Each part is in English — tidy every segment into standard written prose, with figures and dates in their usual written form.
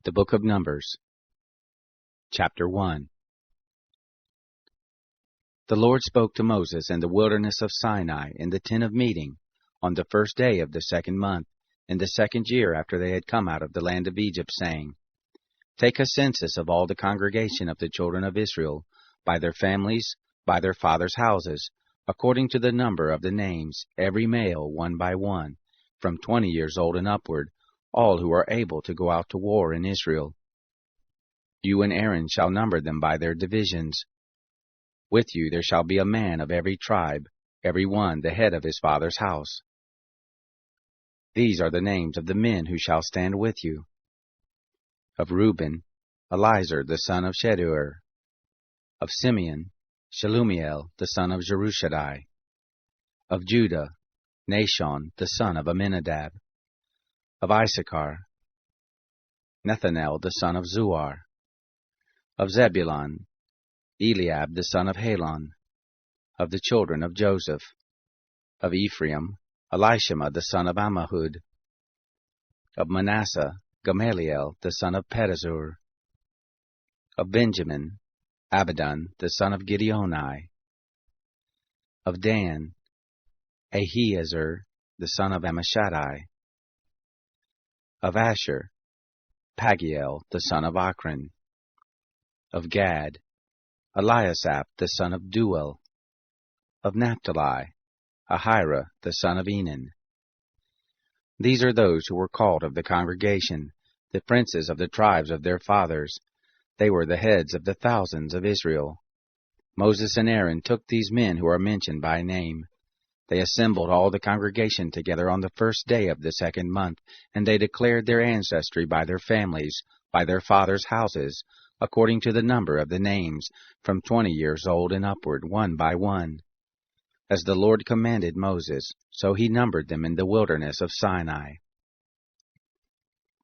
The Book of Numbers, Chapter 1. The Lord spoke to Moses in the wilderness of Sinai in the tent of meeting, on the first day of the 2nd month, in the 2nd year after they had come out of the land of Egypt, saying, Take a census of all the congregation of the children of Israel, by their families, by their fathers' houses, according to the number of the names, every male, one by one, from 20 years old and upward, all who are able to go out to war in Israel. You and Aaron shall number them by their divisions. With you there shall be a man of every tribe, every one the head of his father's house. These are the names of the men who shall stand with you. Of Reuben, Elizur the son of Shedeur. Of Simeon, Shelumiel the son of Jerushadai. Of Judah, Nashon the son of Amminadab. Of Issachar, Nethanel the son of Zuar. Of Zebulun, Eliab the son of Helon. Of the children of Joseph. Of Ephraim, Elishama the son of Ammihud. Of Manasseh, Gamaliel the son of Pedazur. Of Benjamin, Abidan the son of Gideoni. Of Dan, Ahiezer the son of Ammishaddai. Of Asher, Pagiel the son of Akron. Of Gad, Eliasaph the son of Duel. Of Naphtali, Ahira the son of Enan. These are those who were called of the congregation, the princes of the tribes of their fathers. They were the heads of the thousands of Israel. Moses and Aaron took these men who are mentioned by name. They assembled all the congregation together on the first day of the 2nd month, and they declared their ancestry by their families, by their fathers' houses, according to the number of the names, from 20 years old and upward, one by one. As the Lord commanded Moses, so he numbered them in the wilderness of Sinai.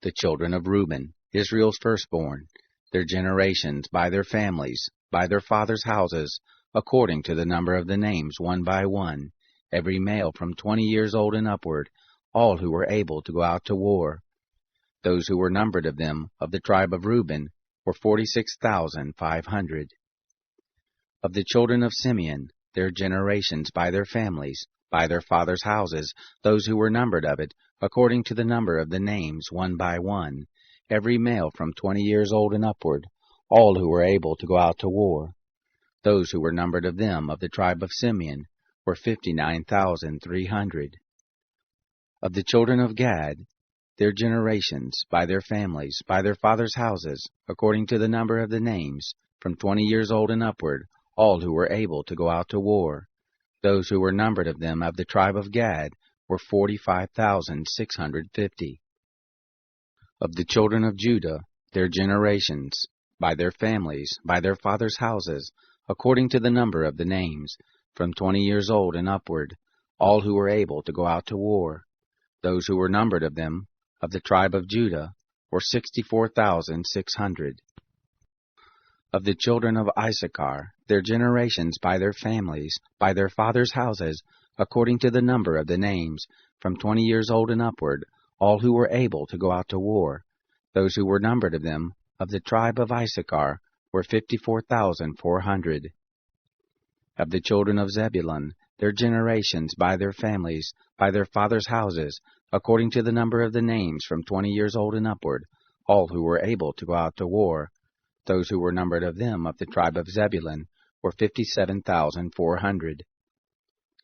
The children of Reuben, Israel's firstborn, their generations, by their families, by their fathers' houses, according to the number of the names, one by one, every male from 20 years old and upward, all who were able to go out to war. Those who were numbered of them, of the tribe of Reuben, were 46,500. Of the children of Simeon, their generations by their families, by their fathers' houses, those who were numbered of it, according to the number of the names, one by one, every male from 20 years old and upward, all who were able to go out to war. Those who were numbered of them, of the tribe of Simeon, were 59,300. Of the children of Gad, their generations, by their families, by their fathers' houses, according to the number of the names, from 20 years old and upward, all who were able to go out to war. Those who were numbered of them, of the tribe of Gad, were 45,650. Of the children of Judah, their generations, by their families, by their fathers' houses, according to the number of the names, from 20 years old and upward, all who were able to go out to war. Those who were numbered of them, of the tribe of Judah, were 64,600. Of the children of Issachar, their generations by their families, by their fathers' houses, according to the number of the names, from 20 years old and upward, all who were able to go out to war. Those who were numbered of them, of the tribe of Issachar, were 54,400. Of the children of Zebulun, their generations by their families, by their fathers' houses, according to the number of the names, from 20 years old and upward, all who were able to go out to war. Those who were numbered of them, of the tribe of Zebulun, were 57,400.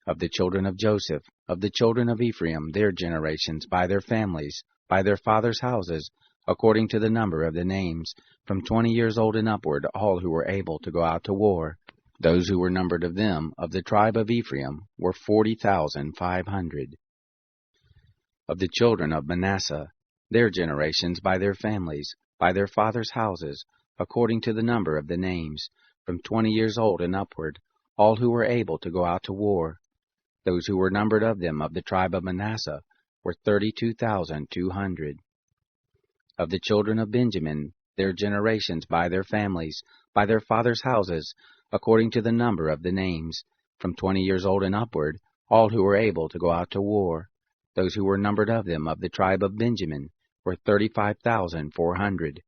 Of the children of Joseph, of the children of Ephraim, their generations by their families, by their fathers' houses, according to the number of the names, from 20 years old and upward, all who were able to go out to war. Those who were numbered of them, of the tribe of Ephraim, were 40,500. Of the children of Manasseh, their generations by their families, by their fathers' houses, according to the number of the names, from 20 years old and upward, all who were able to go out to war. Those who were numbered of them, of the tribe of Manasseh, were 32,200. Of the children of Benjamin, their generations by their families, by their fathers' houses, according to the number of the names, from 20 years old and upward, all who were able to go out to war. Those who were numbered of them, of the tribe of Benjamin, were 35,400.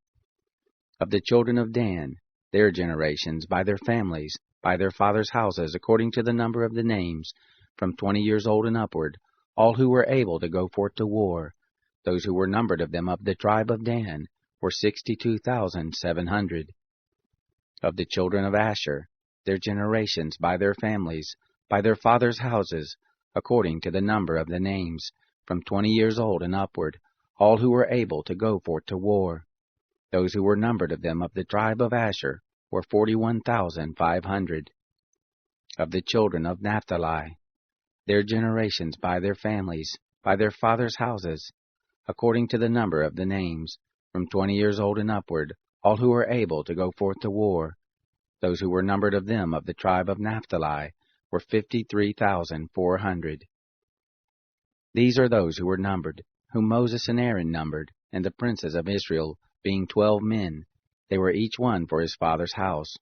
Of the children of Dan, their generations, by their families, by their fathers' houses, according to the number of the names, from 20 years old and upward, all who were able to go forth to war. Those who were numbered of them of the tribe of Dan were 62,700. Of the children of Asher, their generations, by their families, by their fathers' houses, according to the number of the names, from 20 years old and upward, all who were able to go forth to war. Those who were numbered of them of the tribe of Asher were 41,500. Of the children of Naphtali, their generations, by their families, by their fathers' houses, according to the number of the names, from 20 years old and upward, all who were able to go forth to war. Those who were numbered of them of the tribe of Naphtali were 53,400. These are those who were numbered, whom Moses and Aaron numbered, and the princes of Israel, being 12 men. They were each one for his father's house.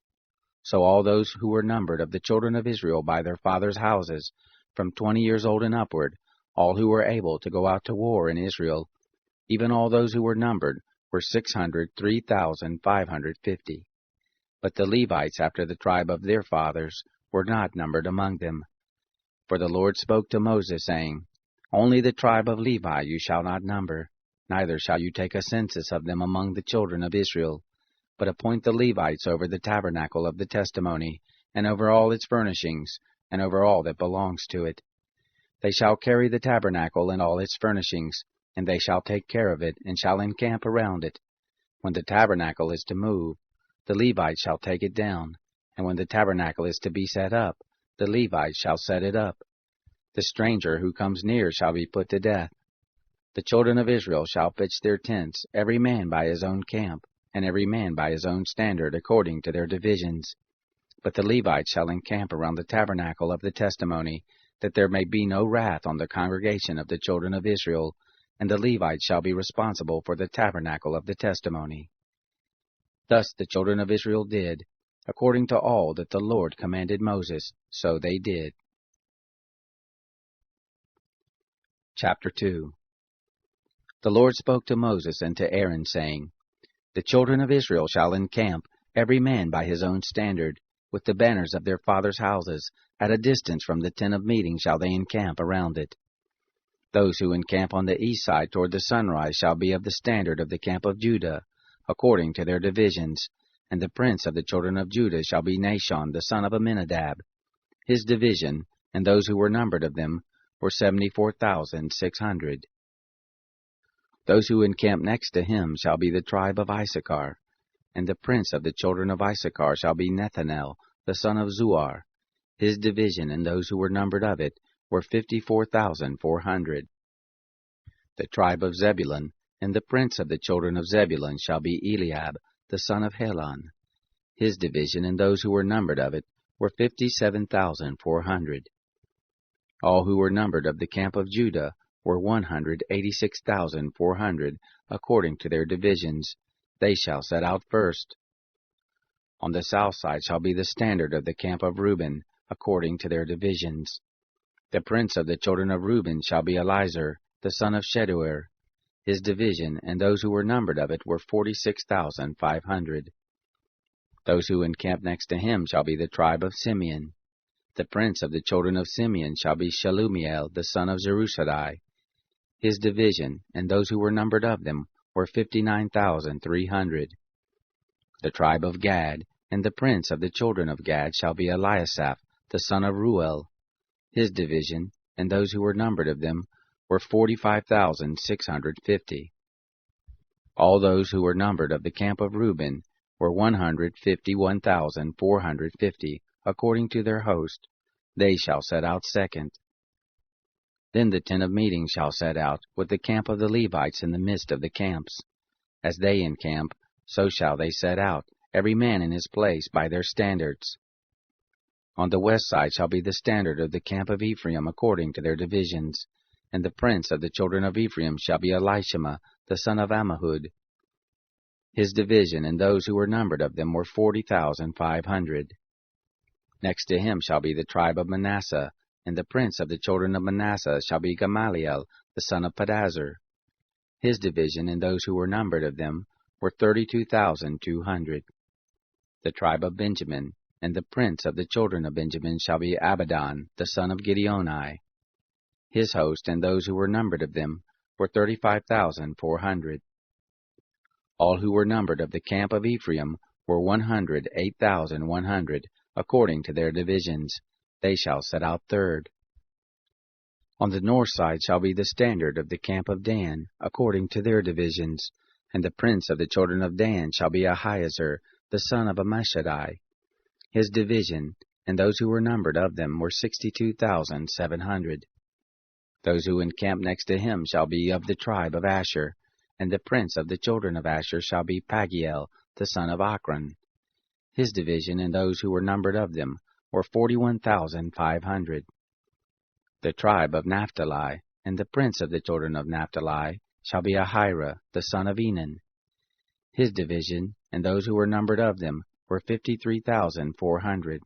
So all those who were numbered of the children of Israel by their fathers' houses, from 20 years old and upward, all who were able to go out to war in Israel, even all those who were numbered, were 603,550. But the Levites after the tribe of their fathers were not numbered among them. For the Lord spoke to Moses, saying, Only the tribe of Levi you shall not number, neither shall you take a census of them among the children of Israel, but appoint the Levites over the tabernacle of the testimony, and over all its furnishings, and over all that belongs to it. They shall carry the tabernacle and all its furnishings, and they shall take care of it, and shall encamp around it. When the tabernacle is to move, the Levites shall take it down, and when the tabernacle is to be set up, the Levites shall set it up. The stranger who comes near shall be put to death. The children of Israel shall pitch their tents, every man by his own camp, and every man by his own standard, according to their divisions. But the Levites shall encamp around the tabernacle of the testimony, that there may be no wrath on the congregation of the children of Israel, and the Levites shall be responsible for the tabernacle of the testimony. Thus the children of Israel did, according to all that the Lord commanded Moses, so they did. Chapter 2. The Lord spoke to Moses and to Aaron, saying, The children of Israel shall encamp, every man by his own standard, with the banners of their fathers' houses. At a distance from the tent of meeting shall they encamp around it. Those who encamp on the east side toward the sunrise shall be of the standard of the camp of Judah, according to their divisions, and the prince of the children of Judah shall be Nahshon the son of Amminadab. His division, and those who were numbered of them, were 74,600. Those who encamp next to him shall be the tribe of Issachar, and the prince of the children of Issachar shall be Nethanel the son of Zuar. His division, and those who were numbered of it, were 54,400. The tribe of Zebulun, and the prince of the children of Zebulun shall be Eliab the son of Helon. His division, and those who were numbered of it, were 57,400. All who were numbered of the camp of Judah were 186,400, according to their divisions. They shall set out first. On the south side shall be the standard of the camp of Reuben, according to their divisions. The prince of the children of Reuben shall be Elizur, the son of Sheduer. His division, and those who were numbered of it, were 46,500. Those who encamp next to him shall be the tribe of Simeon. The prince of the children of Simeon shall be Shelumiel, the son of Zerusadai. His division, and those who were numbered of them, were 59,300. The tribe of Gad, and the prince of the children of Gad shall be Eliasaph, the son of Ruel. His division, and those who were numbered of them, were 45,650. All those who were numbered of the camp of Reuben were 151,450, according to their host. They shall set out second. Then the tent of meeting shall set out, with the camp of the Levites in the midst of the camps. As they encamp, so shall they set out, every man in his place by their standards. On the west side shall be the standard of the camp of Ephraim, according to their divisions. And the prince of the children of Ephraim shall be Elishama, the son of Ammihud. His division, and those who were numbered of them, were 40,500. Next to him shall be the tribe of Manasseh, and the prince of the children of Manasseh shall be Gamaliel, the son of Pedazur. His division, and those who were numbered of them, were 32,200. The tribe of Benjamin, and the prince of the children of Benjamin shall be Abidan, the son of Gideoni. His host and those who were numbered of them were 35,400. All who were numbered of the camp of Ephraim were 108,100, according to their divisions. They shall set out third. On the north side shall be the standard of the camp of Dan, according to their divisions, and the prince of the children of Dan shall be Ahiezer, the son of Ammishaddai. His division, and those who were numbered of them, were 62,700. Those who encamp next to him shall be of the tribe of Asher, and the prince of the children of Asher shall be Pagiel, the son of Ochran. His division, and those who were numbered of them, were 41,500. The tribe of Naphtali, and the prince of the children of Naphtali, shall be Ahira, the son of Enan. His division, and those who were numbered of them, were 53,400.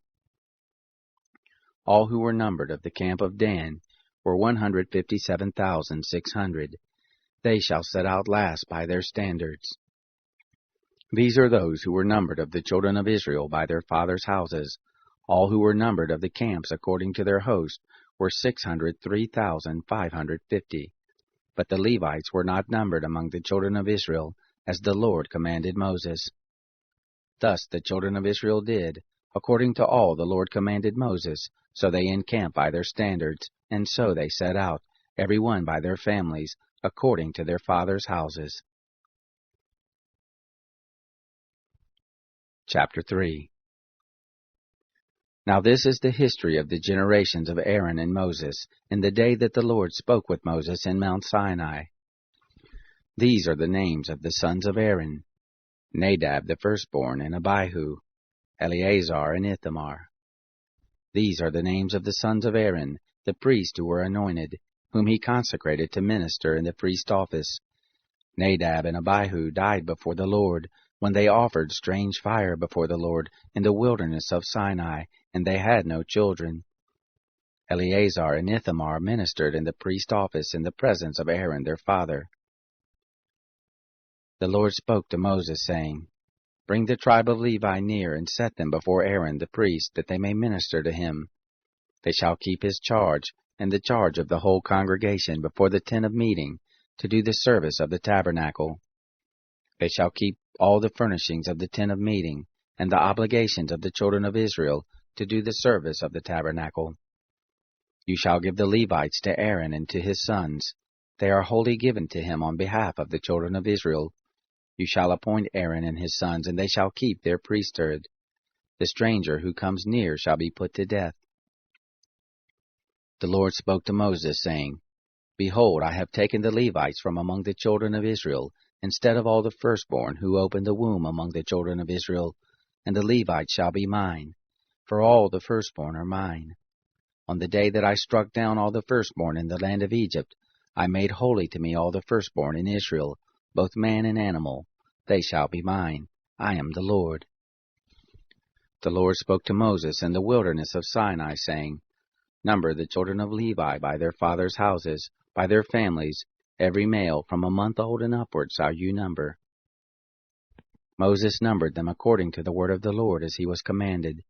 All who were numbered of the camp of Dan were 157,600. They shall set out last by their standards. These are those who were numbered of the children of Israel by their fathers' houses. All who were numbered of the camps according to their host were 603,550. But the Levites were not numbered among the children of Israel, as the Lord commanded Moses. Thus the children of Israel did, according to all the Lord commanded Moses, so they encamped by their standards, and so they set out, every one by their families, according to their fathers' houses. Chapter 3. Now this is the history of the generations of Aaron and Moses, in the day that the Lord spoke with Moses in Mount Sinai. These are the names of the sons of Aaron: Nadab the firstborn, and Abihu, Eleazar and Ithamar. These are the names of the sons of Aaron, the priests who were anointed, whom he consecrated to minister in the priest office. Nadab and Abihu died before the Lord, when they offered strange fire before the Lord in the wilderness of Sinai, and they had no children. Eleazar and Ithamar ministered in the priest office in the presence of Aaron their father. The Lord spoke to Moses, saying, Bring the tribe of Levi near, and set them before Aaron the priest, that they may minister to him. They shall keep his charge, and the charge of the whole congregation before the tent of meeting, to do the service of the tabernacle. They shall keep all the furnishings of the tent of meeting, and the obligations of the children of Israel, to do the service of the tabernacle. You shall give the Levites to Aaron and to his sons. They are wholly given to him on behalf of the children of Israel. You shall appoint Aaron and his sons, and they shall keep their priesthood. The stranger who comes near shall be put to death. The Lord spoke to Moses, saying, Behold, I have taken the Levites from among the children of Israel, instead of all the firstborn who opened the womb among the children of Israel, and the Levites shall be mine, for all the firstborn are mine. On the day that I struck down all the firstborn in the land of Egypt, I made holy to me all the firstborn in Israel, both man and animal. They shall be mine. I am the Lord. The Lord spoke to Moses in the wilderness of Sinai, saying, Number the children of Levi by their fathers' houses, by their families, every male from a month old and upward shall you number. Moses numbered them according to the word of the Lord as he was commanded.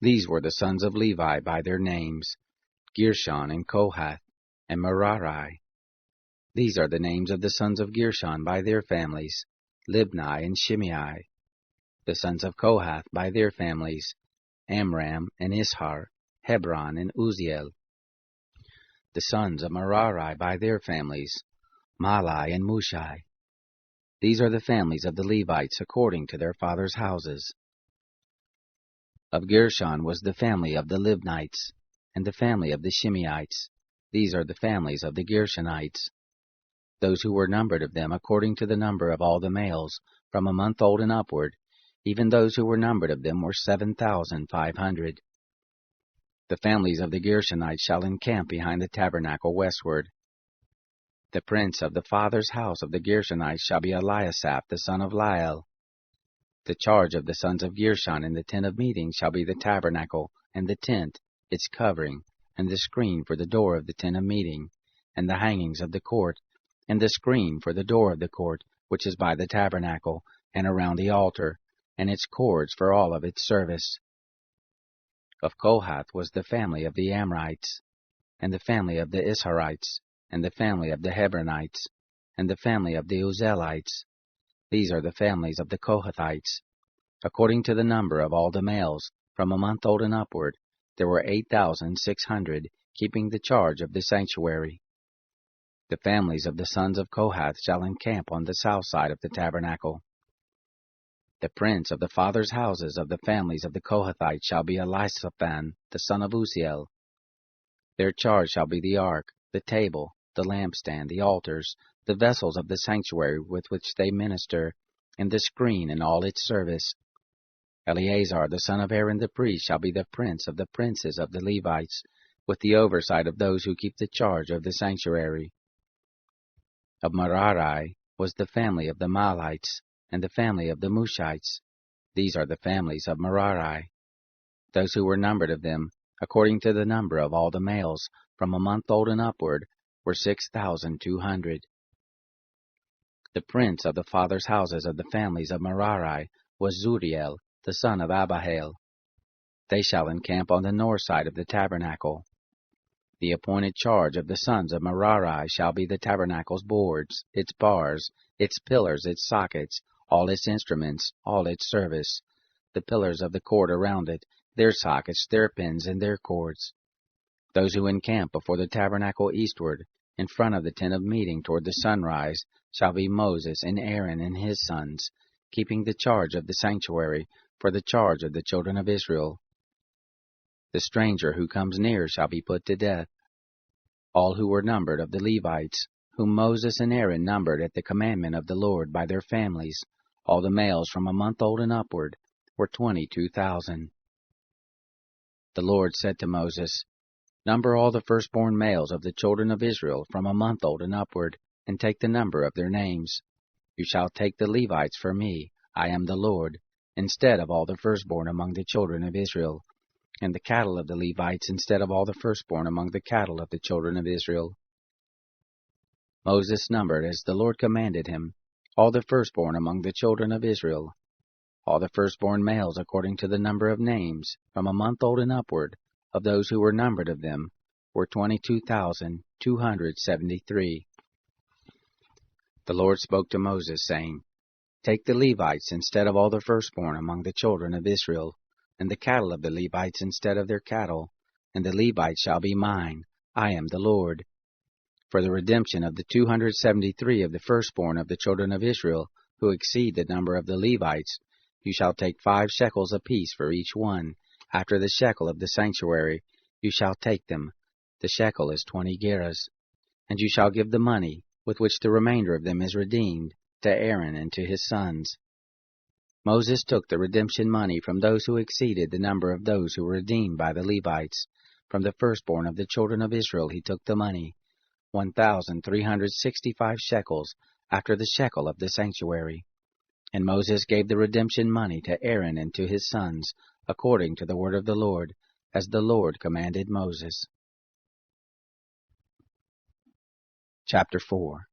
These were the sons of Levi by their names, Gershon and Kohath, and Merari. These are the names of the sons of Gershon by their families, Libni and Shimei. The sons of Kohath by their families, Amram and Ishar, Hebron and Uzziel. The sons of Merari by their families, Mahli and Mushai. These are the families of the Levites according to their fathers' houses. Of Gershon was the family of the Libnites, and the family of the Shimeites. These are the families of the Gershonites. Those who were numbered of them according to the number of all the males, from a month old and upward, even those who were numbered of them were 7,500. The families of the Gershonites shall encamp behind the tabernacle westward. The prince of the father's house of the Gershonites shall be Eliasaph the son of Lael. The charge of the sons of Gershon in the tent of meeting shall be the tabernacle, and the tent, its covering, and the screen for the door of the tent of meeting, and the hangings of the court, and the screen for the door of the court, which is by the tabernacle, and around the altar, and its cords for all of its service. Of Kohath was the family of the Amrites, and the family of the Isharites, and the family of the Hebronites, and the family of the Uzzielites. These are the families of the Kohathites. According to the number of all the males, from a month old and upward, there were 8,600, keeping the charge of the sanctuary. The families of the sons of Kohath shall encamp on the south side of the tabernacle. The prince of the fathers' houses of the families of the Kohathites shall be Elisaphan, the son of Uziel. Their charge shall be the ark, the table, the lampstand, the altars, the vessels of the sanctuary with which they minister, and the screen and all its service. Eleazar the son of Aaron the priest shall be the prince of the princes of the Levites, with the oversight of those who keep the charge of the sanctuary. Of Merari was the family of the Mahlites, and the family of the Mushites. These are the families of Merari. Those who were numbered of them, according to the number of all the males, from a month old and upward, were 6,200. The prince of the fathers' houses of the families of Merari was Zuriel, the son of Abihail. They shall encamp on the north side of the tabernacle. The appointed charge of the sons of Merari shall be the tabernacle's boards, its bars, its pillars, its sockets, all its instruments, all its service, the pillars of the court around it, their sockets, their pins, and their cords. Those who encamp before the tabernacle eastward, in front of the tent of meeting toward the sunrise, shall be Moses and Aaron and his sons, keeping the charge of the sanctuary for the charge of the children of Israel. The stranger who comes near shall be put to death. All who were numbered of the Levites, whom Moses and Aaron numbered at the commandment of the Lord by their families, all the males from a month old and upward, were 22,000. The Lord said to Moses, Number all the firstborn males of the children of Israel from a month old and upward, and take the number of their names. You shall take the Levites for me, I am the Lord, instead of all the firstborn among the children of Israel, and the cattle of the Levites instead of all the firstborn among the cattle of the children of Israel. Moses numbered, as the Lord commanded him, all the firstborn among the children of Israel, all the firstborn males according to the number of names, from a month old and upward, of those who were numbered of them, were 22,273. The Lord spoke to Moses, saying, Take the Levites instead of all the firstborn among the children of Israel, and the cattle of the Levites instead of their cattle, and the Levites shall be mine. I am the Lord. For the redemption of the 273 of the firstborn of the children of Israel, who exceed the number of the Levites, you shall take 5 shekels apiece for each one. After the shekel of the sanctuary, you shall take them. The shekel is 20 gerahs. And you shall give the money, with which the remainder of them is redeemed, to Aaron and to his sons. Moses took the redemption money from those who exceeded the number of those who were redeemed by the Levites. From the firstborn of the children of Israel he took the money, 1,365 shekels, after the shekel of the sanctuary. And Moses gave the redemption money to Aaron and to his sons, according to the word of the Lord, as the Lord commanded Moses. Chapter 4.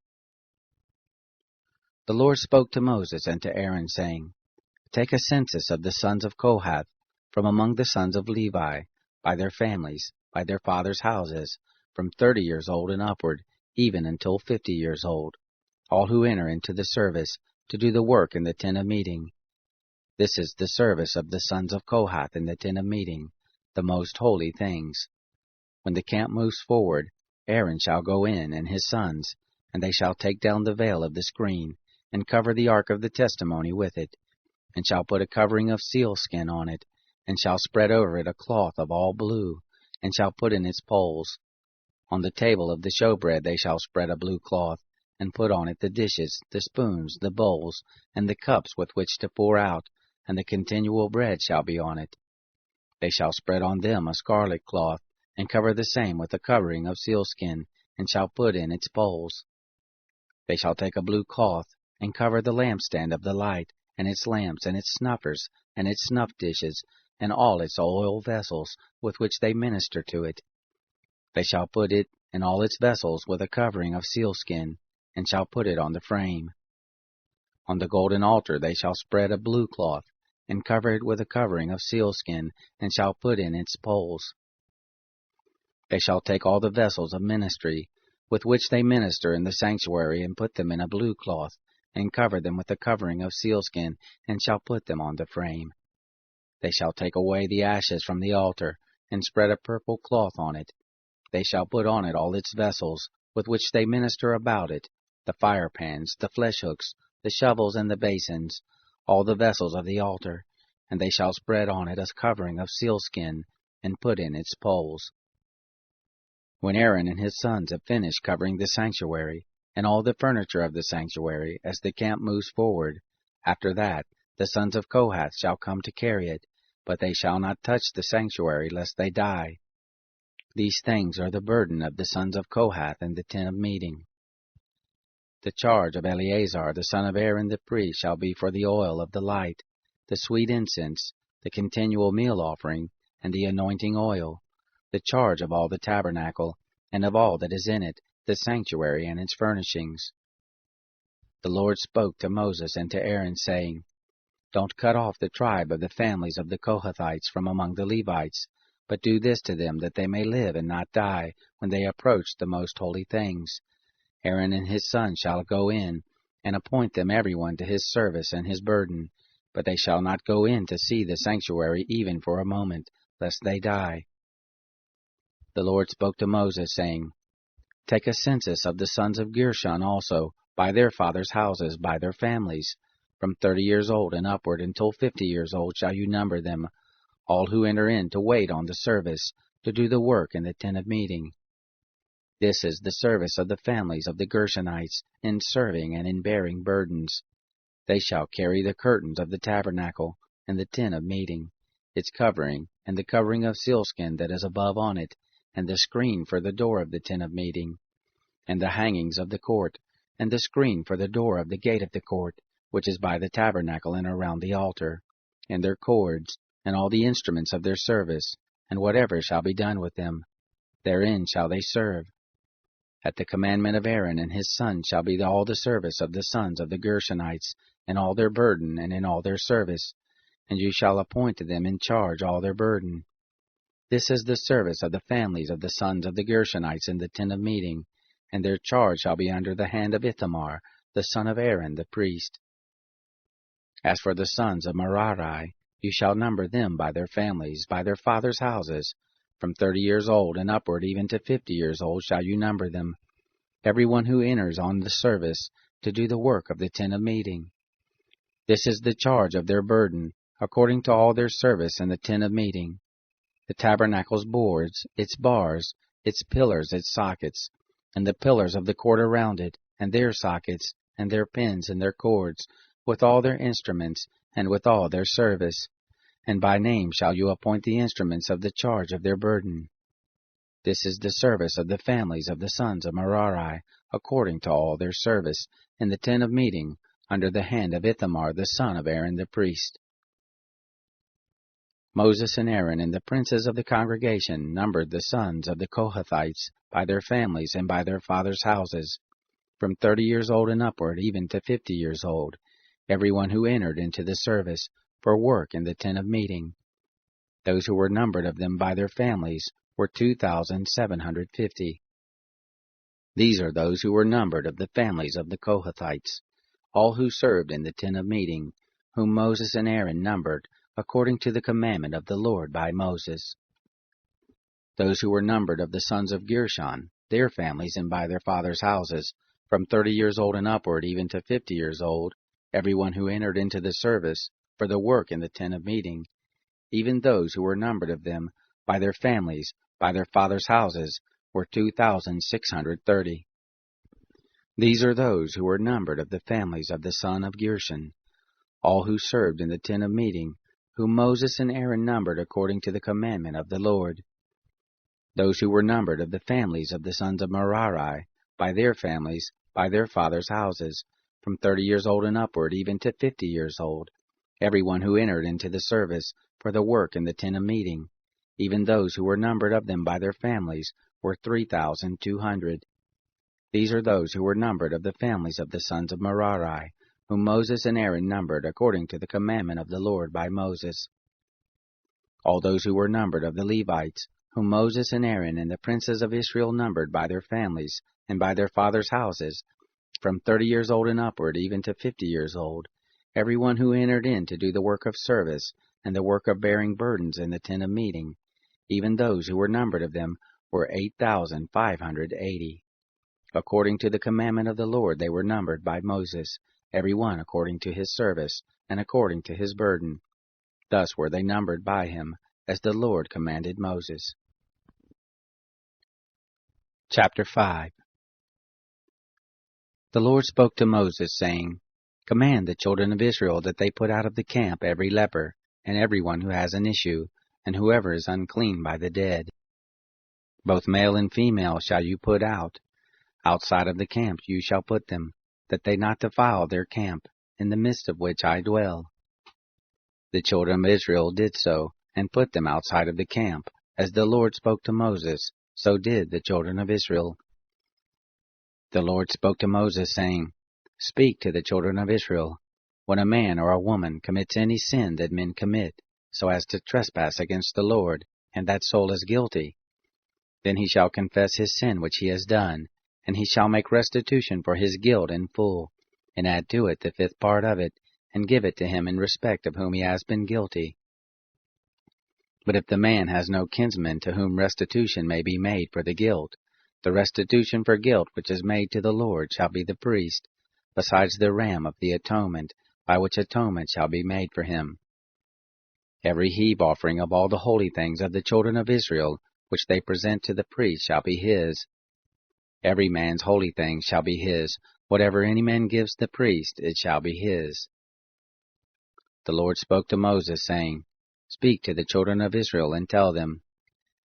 The Lord spoke to Moses and to Aaron, saying, Take a census of the sons of Kohath, from among the sons of Levi, by their families, by their fathers' houses, from 30 years old and upward, even until 50 years old, all who enter into the service, to do the work in the tent of meeting. This is the service of the sons of Kohath in the tent of meeting, the most holy things. When the camp moves forward, Aaron shall go in, and his sons, and they shall take down the veil of the screen, and cover the ark of the testimony with it, and shall put a covering of sealskin on it, and shall spread over it a cloth of all blue, and shall put in its poles. On the table of the showbread they shall spread a blue cloth, and put on it the dishes, the spoons, the bowls, and the cups with which to pour out, and the continual bread shall be on it. They shall spread on them a scarlet cloth, and cover the same with a covering of sealskin, and shall put in its bowls. They shall take a blue cloth, and cover the lampstand of the light, and its lamps, and its snuffers, and its snuff dishes, and all its oil vessels, with which they minister to it. They shall put it and all its vessels with a covering of sealskin, and shall put it on the frame. On the golden altar they shall spread a blue cloth, and cover it with a covering of sealskin, and shall put in its poles. They shall take all the vessels of ministry, with which they minister in the sanctuary, and put them in a blue cloth, and cover them with a covering of sealskin, and shall put them on the frame. They shall take away the ashes from the altar, and spread a purple cloth on it. They shall put on it all its vessels, with which they minister about it, the fire pans, the flesh hooks, the shovels, and the basins, all the vessels of the altar, and they shall spread on it a covering of sealskin, and put in its poles. When Aaron and his sons have finished covering the sanctuary, and all the furniture of the sanctuary, as the camp moves forward, after that the sons of Kohath shall come to carry it, but they shall not touch the sanctuary, lest they die. These things are the burden of the sons of Kohath in the tent of meeting. The charge of Eleazar the son of Aaron the priest shall be for the oil of the light, the sweet incense, the continual meal offering, and the anointing oil, the charge of all the tabernacle, and of all that is in it, the sanctuary and its furnishings. The Lord spoke to Moses and to Aaron, saying, Don't cut off the tribe of the families of the Kohathites from among the Levites, but do this to them, that they may live and not die, when they approach the most holy things. Aaron and his sons shall go in, and appoint them every one to his service and his burden, but they shall not go in to see the sanctuary even for a moment, lest they die. The Lord spoke to Moses, saying, Take a census of the sons of Gershon also, by their fathers' houses, by their families. From 30 years old and upward until 50 years old shall you number them, all who enter in to wait on the service, to do the work in the tent of meeting. This is the service of the families of the Gershonites, in serving and in bearing burdens. They shall carry the curtains of the tabernacle, and the tent of meeting, its covering, and the covering of sealskin that is above on it, and the screen for the door of the tent of meeting, and the hangings of the court, and the screen for the door of the gate of the court, which is by the tabernacle and around the altar, and their cords, and all the instruments of their service, and whatever shall be done with them. Therein shall they serve. At the commandment of Aaron and his sons shall be all the service of the sons of the Gershonites, and all their burden, and in all their service, and you shall appoint to them in charge all their burden. This is the service of the families of the sons of the Gershonites in the tent of meeting, and their charge shall be under the hand of Ithamar, the son of Aaron the priest. As for the sons of Merari, you shall number them by their families, by their fathers' houses. From 30 years old and upward, even to 50 years old, shall you number them, every one who enters on the service, to do the work of the tent of meeting. This is the charge of their burden, according to all their service in the tent of meeting. The tabernacle's boards, its bars, its pillars, its sockets, and the pillars of the court around it, and their sockets, and their pins, and their cords, with all their instruments, and with all their service. And by name shall you appoint the instruments of the charge of their burden. This is the service of the families of the sons of Merari, according to all their service, in the tent of meeting, under the hand of Ithamar the son of Aaron the priest. Moses and Aaron and the princes of the congregation numbered the sons of the Kohathites by their families and by their fathers' houses, from 30 years old and upward, even to 50 years old, every one who entered into the service, for work in the tent of meeting. Those who were numbered of them by their families were 2,750. These are those who were numbered of the families of the Kohathites, all who served in the tent of meeting, whom Moses and Aaron numbered, according to the commandment of the Lord by Moses. Those who were numbered of the sons of Gershon, their families and by their fathers' houses, from 30 years old and upward, even to 50 years old, every one who entered into the service, for the work in the tent of meeting, even those who were numbered of them, by their families, by their fathers' houses, were 2,630. These are those who were numbered of the families of the son of Gershon, all who served in the tent of meeting, whom Moses and Aaron numbered according to the commandment of the Lord. Those who were numbered of the families of the sons of Merari, by their families, by their fathers' houses, from 30 years old and upward, even to 50 years old, every one who entered into the service, for the work in the tent of meeting, even those who were numbered of them by their families, were 3,200. These are those who were numbered of the families of the sons of Merari, whom Moses and Aaron numbered according to the commandment of the Lord by Moses. All those who were numbered of the Levites, whom Moses and Aaron and the princes of Israel numbered by their families and by their fathers' houses, from 30 years old and upward even to 50 years old, every one who entered in to do the work of service and the work of bearing burdens in the tent of meeting, even those who were numbered of them were 8,580. According to the commandment of the Lord they were numbered by Moses, every one according to his service and according to his burden. Thus were they numbered by him, as the Lord commanded Moses. Chapter 5. The Lord spoke to Moses, saying, Command the children of Israel that they put out of the camp every leper, and every one who has an issue, and whoever is unclean by the dead. Both male and female shall you put out. Outside of the camp you shall put them, that they not defile their camp, in the midst of which I dwell. The children of Israel did so, and put them outside of the camp. As the Lord spoke to Moses, so did the children of Israel. The Lord spoke to Moses, saying, Speak to the children of Israel, when a man or a woman commits any sin that men commit, so as to trespass against the Lord, and that soul is guilty, then he shall confess his sin which he has done, and he shall make restitution for his guilt in full, and add to it the 5th part of it, and give it to him in respect of whom he has been guilty. But if the man has no kinsman to whom restitution may be made for the guilt, the restitution for guilt which is made to the Lord shall be the priest, besides the ram of the atonement, by which atonement shall be made for him. Every heave offering of all the holy things of the children of Israel, which they present to the priest, shall be his. Every man's holy thing shall be his. Whatever any man gives the priest, it shall be his. The Lord spoke to Moses, saying, Speak to the children of Israel, and tell them,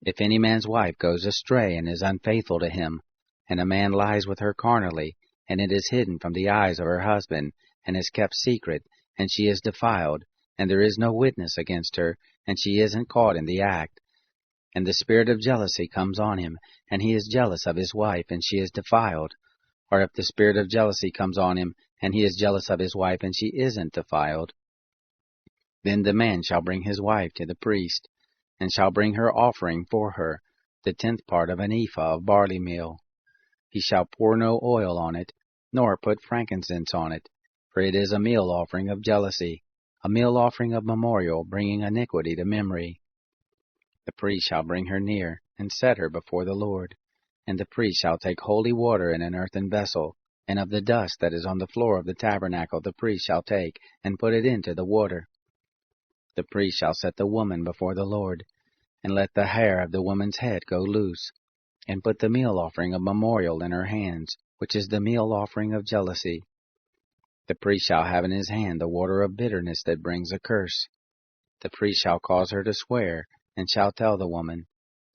If any man's wife goes astray and is unfaithful to him, and a man lies with her carnally, and it is hidden from the eyes of her husband, and is kept secret, and she is defiled, and there is no witness against her, and she isn't caught in the act, and the spirit of jealousy comes on him, and he is jealous of his wife, and she is defiled, or if the spirit of jealousy comes on him, and he is jealous of his wife, and she isn't defiled, then the man shall bring his wife to the priest, and shall bring her offering for her, the 10th part of an ephah of barley meal. He shall pour no oil on it, nor put frankincense on it, for it is a meal offering of jealousy, a meal offering of memorial, bringing iniquity to memory. The priest shall bring her near, and set her before the Lord. And the priest shall take holy water in an earthen vessel, and of the dust that is on the floor of the tabernacle the priest shall take, and put it into the water. The priest shall set the woman before the Lord, and let the hair of the woman's head go loose, and put the meal offering of memorial in her hands, which is the meal offering of jealousy. The priest shall have in his hand the water of bitterness that brings a curse. The priest shall cause her to swear, and shall tell the woman,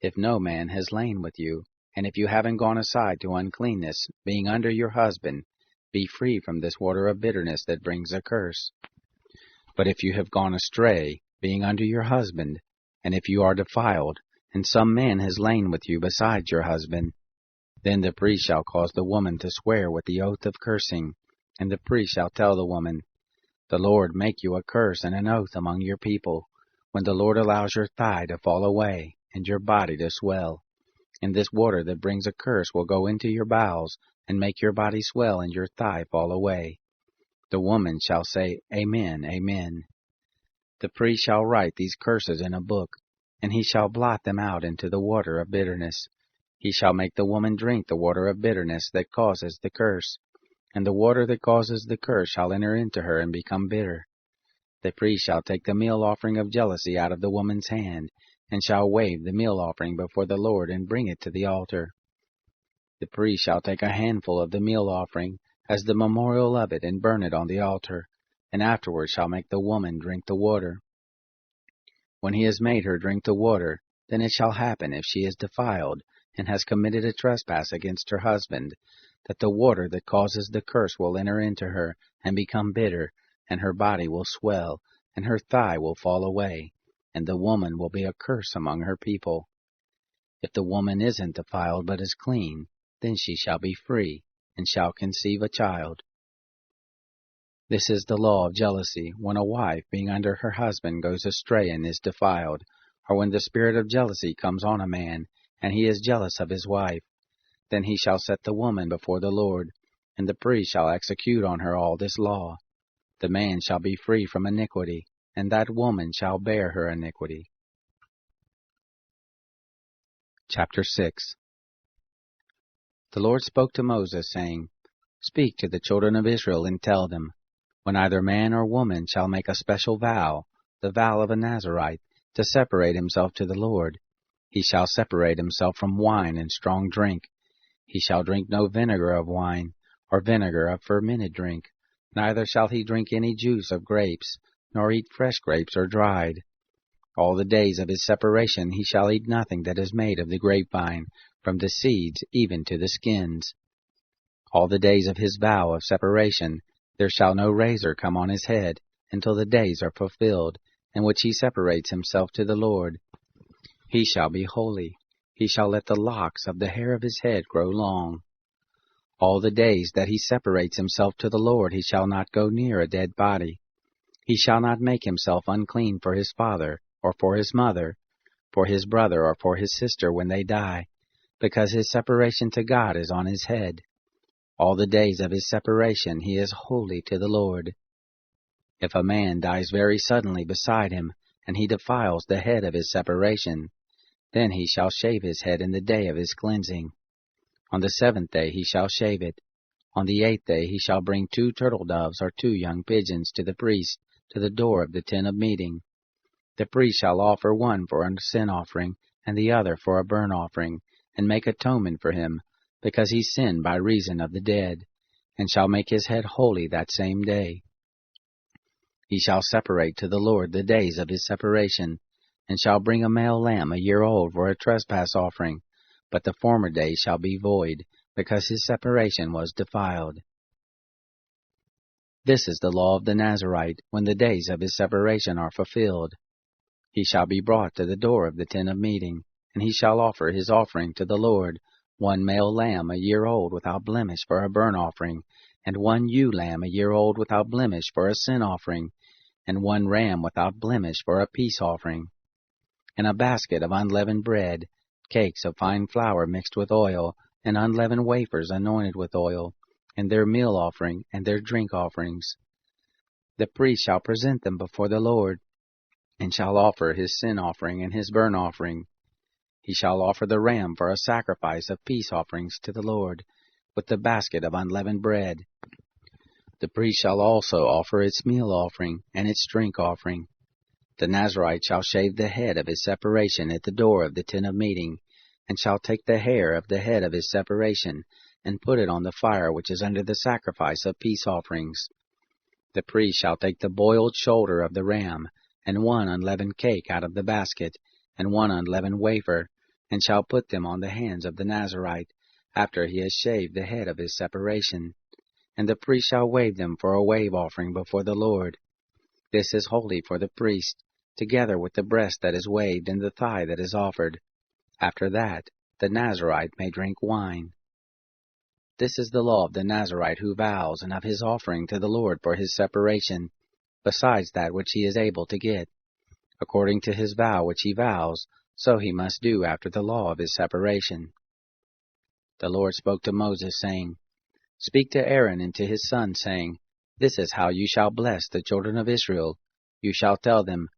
If no man has lain with you, and if you haven't gone aside to uncleanness, being under your husband, be free from this water of bitterness that brings a curse. But if you have gone astray, being under your husband, and if you are defiled, and some man has lain with you besides your husband, then the priest shall cause the woman to swear with the oath of cursing, and the priest shall tell the woman, The Lord make you a curse and an oath among your people, when the Lord allows your thigh to fall away, and your body to swell. And this water that brings a curse will go into your bowels, and make your body swell and your thigh fall away. The woman shall say, Amen, Amen. The priest shall write these curses in a book, and he shall blot them out into the water of bitterness. He shall make the woman drink the water of bitterness that causes the curse, and the water that causes the curse shall enter into her and become bitter. The priest shall take the meal offering of jealousy out of the woman's hand, and shall wave the meal offering before the Lord and bring it to the altar. The priest shall take a handful of the meal offering, as the memorial of it, and burn it on the altar, and afterward shall make the woman drink the water. When he has made her drink the water, then it shall happen, if she is defiled, and has committed a trespass against her husband, that the water that causes the curse will enter into her, and become bitter, and her body will swell, and her thigh will fall away, and the woman will be a curse among her people. If the woman isn't defiled but is clean, then she shall be free, and shall conceive a child. This is the law of jealousy, when a wife, being under her husband, goes astray and is defiled, or when the spirit of jealousy comes on a man, and he is jealous of his wife. Then he shall set the woman before the Lord, and the priest shall execute on her all this law. The man shall be free from iniquity, and that woman shall bear her iniquity. Chapter 6. The Lord spoke to Moses, saying, Speak to the children of Israel, and tell them, when either man or woman shall make a special vow, the vow of a Nazarite, to separate himself to the Lord, he shall separate himself from wine and strong drink. He shall drink no vinegar of wine, or vinegar of fermented drink, neither shall he drink any juice of grapes, nor eat fresh grapes or dried. All the days of his separation he shall eat nothing that is made of the grapevine, from the seeds even to the skins. All the days of his vow of separation there shall no razor come on his head, until the days are fulfilled, in which he separates himself to the Lord. He shall be holy. He shall let the locks of the hair of his head grow long. All the days that he separates himself to the Lord he shall not go near a dead body. He shall not make himself unclean for his father, or for his mother, for his brother, or for his sister when they die, because his separation to God is on his head. All the days of his separation he is holy to the Lord. If a man dies very suddenly beside him, and he defiles the head of his separation, then he shall shave his head in the day of his cleansing. On the 7th day he shall shave it. On the 8th day he shall bring 2 turtle doves or 2 young pigeons to the priest, to the door of the tent of meeting. The priest shall offer one for a sin offering, and the other for a burnt offering, and make atonement for him, because he sinned by reason of the dead, and shall make his head holy that same day. He shall separate to the Lord the days of his separation, and shall bring a male lamb a year old for a trespass offering, but the former days shall be void, because his separation was defiled. This is the law of the Nazarite, when the days of his separation are fulfilled. He shall be brought to the door of the tent of meeting, and he shall offer his offering to the Lord, 1 male lamb a year old without blemish for a burnt offering, and 1 ewe lamb a year old without blemish for a sin offering, and 1 ram without blemish for a peace offering. And a basket of unleavened bread, cakes of fine flour mixed with oil, and unleavened wafers anointed with oil, and their meal offering and their drink offerings. The priest shall present them before the Lord, and shall offer his sin offering and his burnt offering. He shall offer the ram for a sacrifice of peace offerings to the Lord, with the basket of unleavened bread. The priest shall also offer its meal offering and its drink offering. The Nazarite shall shave the head of his separation at the door of the tent of meeting, and shall take the hair of the head of his separation, and put it on the fire which is under the sacrifice of peace offerings. The priest shall take the boiled shoulder of the ram, and 1 unleavened cake out of the basket, and 1 unleavened wafer, and shall put them on the hands of the Nazarite, after he has shaved the head of his separation. And the priest shall wave them for a wave offering before the Lord. This is holy for the priest, together with the breast that is waved and the thigh that is offered. After that, the Nazarite may drink wine. This is the law of the Nazarite who vows, and of his offering to the Lord for his separation, besides that which he is able to get. According to his vow which he vows, so he must do after the law of his separation. The Lord spoke to Moses, saying, Speak to Aaron and to his sons, saying, This is how you shall bless the children of Israel. You shall tell them,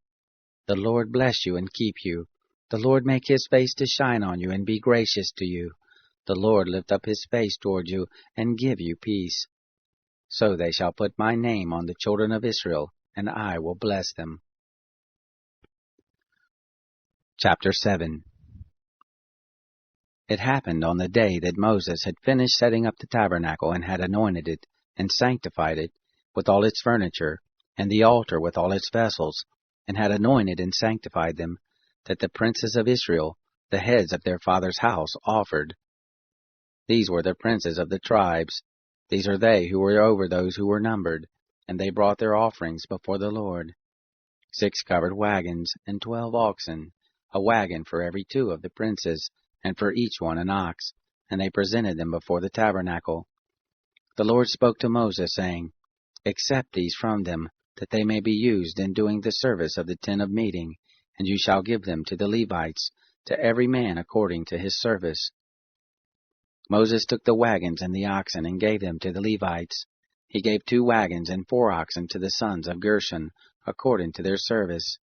The Lord bless you and keep you. The Lord make his face to shine on you and be gracious to you. The Lord lift up his face toward you and give you peace. So they shall put my name on the children of Israel, and I will bless them. Chapter 7. It happened on the day that Moses had finished setting up the tabernacle and had anointed it, and sanctified it, with all its furniture, and the altar with all its vessels, and had anointed and sanctified them, that the princes of Israel, the heads of their father's house, offered. These were the princes of the tribes. These are they who were over those who were numbered, and they brought their offerings before the Lord. 6 covered wagons, and 12 oxen, a wagon for every 2 of the princes, and for each one an ox, and they presented them before the tabernacle. The Lord spoke to Moses, saying, Accept these from them, that they may be used in doing the service of the tent of meeting, and you shall give them to the Levites, to every man according to his service. Moses took the wagons and the oxen and gave them to the Levites. He gave 2 wagons and 4 oxen to the sons of Gershon, according to their service.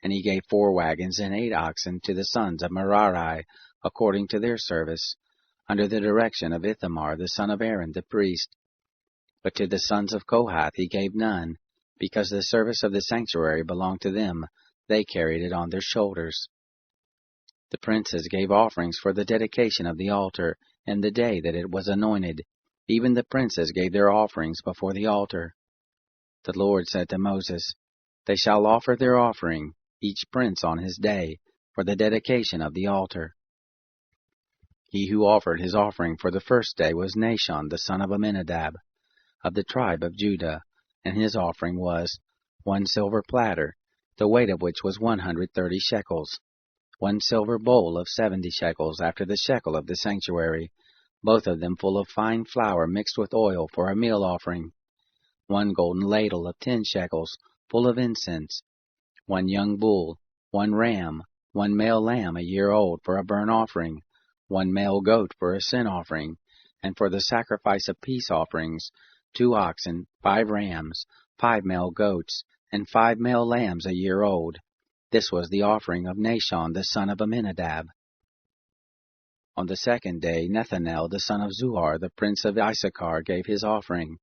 And he gave 4 wagons and 8 oxen to the sons of Merari, according to their service, under the direction of Ithamar the son of Aaron the priest. But to the sons of Kohath he gave none, because the service of the sanctuary belonged to them. They carried it on their shoulders. The princes gave offerings for the dedication of the altar, and the day that it was anointed. Even the princes gave their offerings before the altar. The Lord said to Moses, They shall offer their offering, each prince on his day, for the dedication of the altar. He who offered his offering for the first day was Nahshon the son of Amminadab, of the tribe of Judah, and his offering was 1 silver platter, the weight of which was 130 shekels, 1 silver bowl of 70 shekels after the shekel of the sanctuary, both of them full of fine flour mixed with oil for a meal offering, 1 golden ladle of 10 shekels, full of incense, 1 young bull, 1 ram, 1 male lamb a year old for a burnt offering, 1 male goat for a sin offering, and for the sacrifice of peace offerings, 2 oxen, 5 rams, 5 male goats, and 5 male lambs a year old. This was the offering of Nahshon the son of Amminadab. On the 2nd day Nethanel the son of Zuar, the prince of Issachar, gave his offering.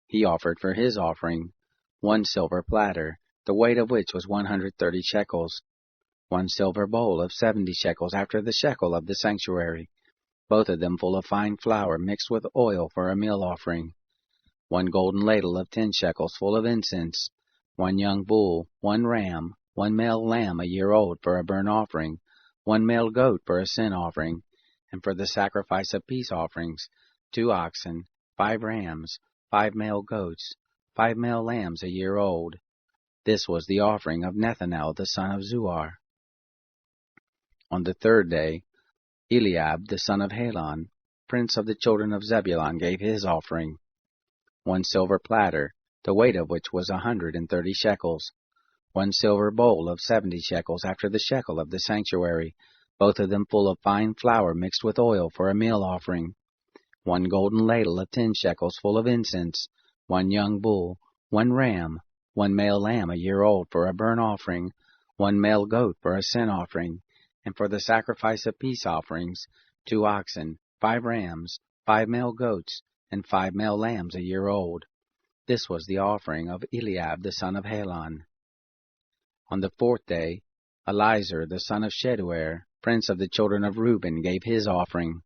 He offered for his offering 1 silver platter, the weight of which was 130 shekels, 1 silver bowl of 70 shekels after the shekel of the sanctuary, both of them full of fine flour mixed with oil for a meal offering, 1 golden ladle of 10 shekels full of incense, 1 young bull, 1 ram, 1 male lamb a year old for a burnt offering, 1 male goat for a sin offering, and for the sacrifice of peace offerings, 2 oxen, 5 rams, 5 male goats, 5 male lambs a year old. This was the offering of Nethanel the son of Zuar. On the 3rd day, Eliab the son of Helon, prince of the children of Zebulun, gave his offering, 1 silver platter, the weight of which was 130 shekels, 1 silver bowl of 70 shekels after the shekel of the sanctuary, both of them full of fine flour mixed with oil for a meal offering, 1 golden ladle of 10 shekels full of incense, 1 young bull, 1 ram, 1 male lamb a year old for a burnt offering, 1 male goat for a sin offering, and for the sacrifice of peace offerings, 2 oxen, 5 rams, 5 male goats, and 5 male lambs a year old. This was the offering of Eliab the son of Helon. On the 4th day, Elizur the son of Sheduer, prince of the children of Reuben, gave his offering,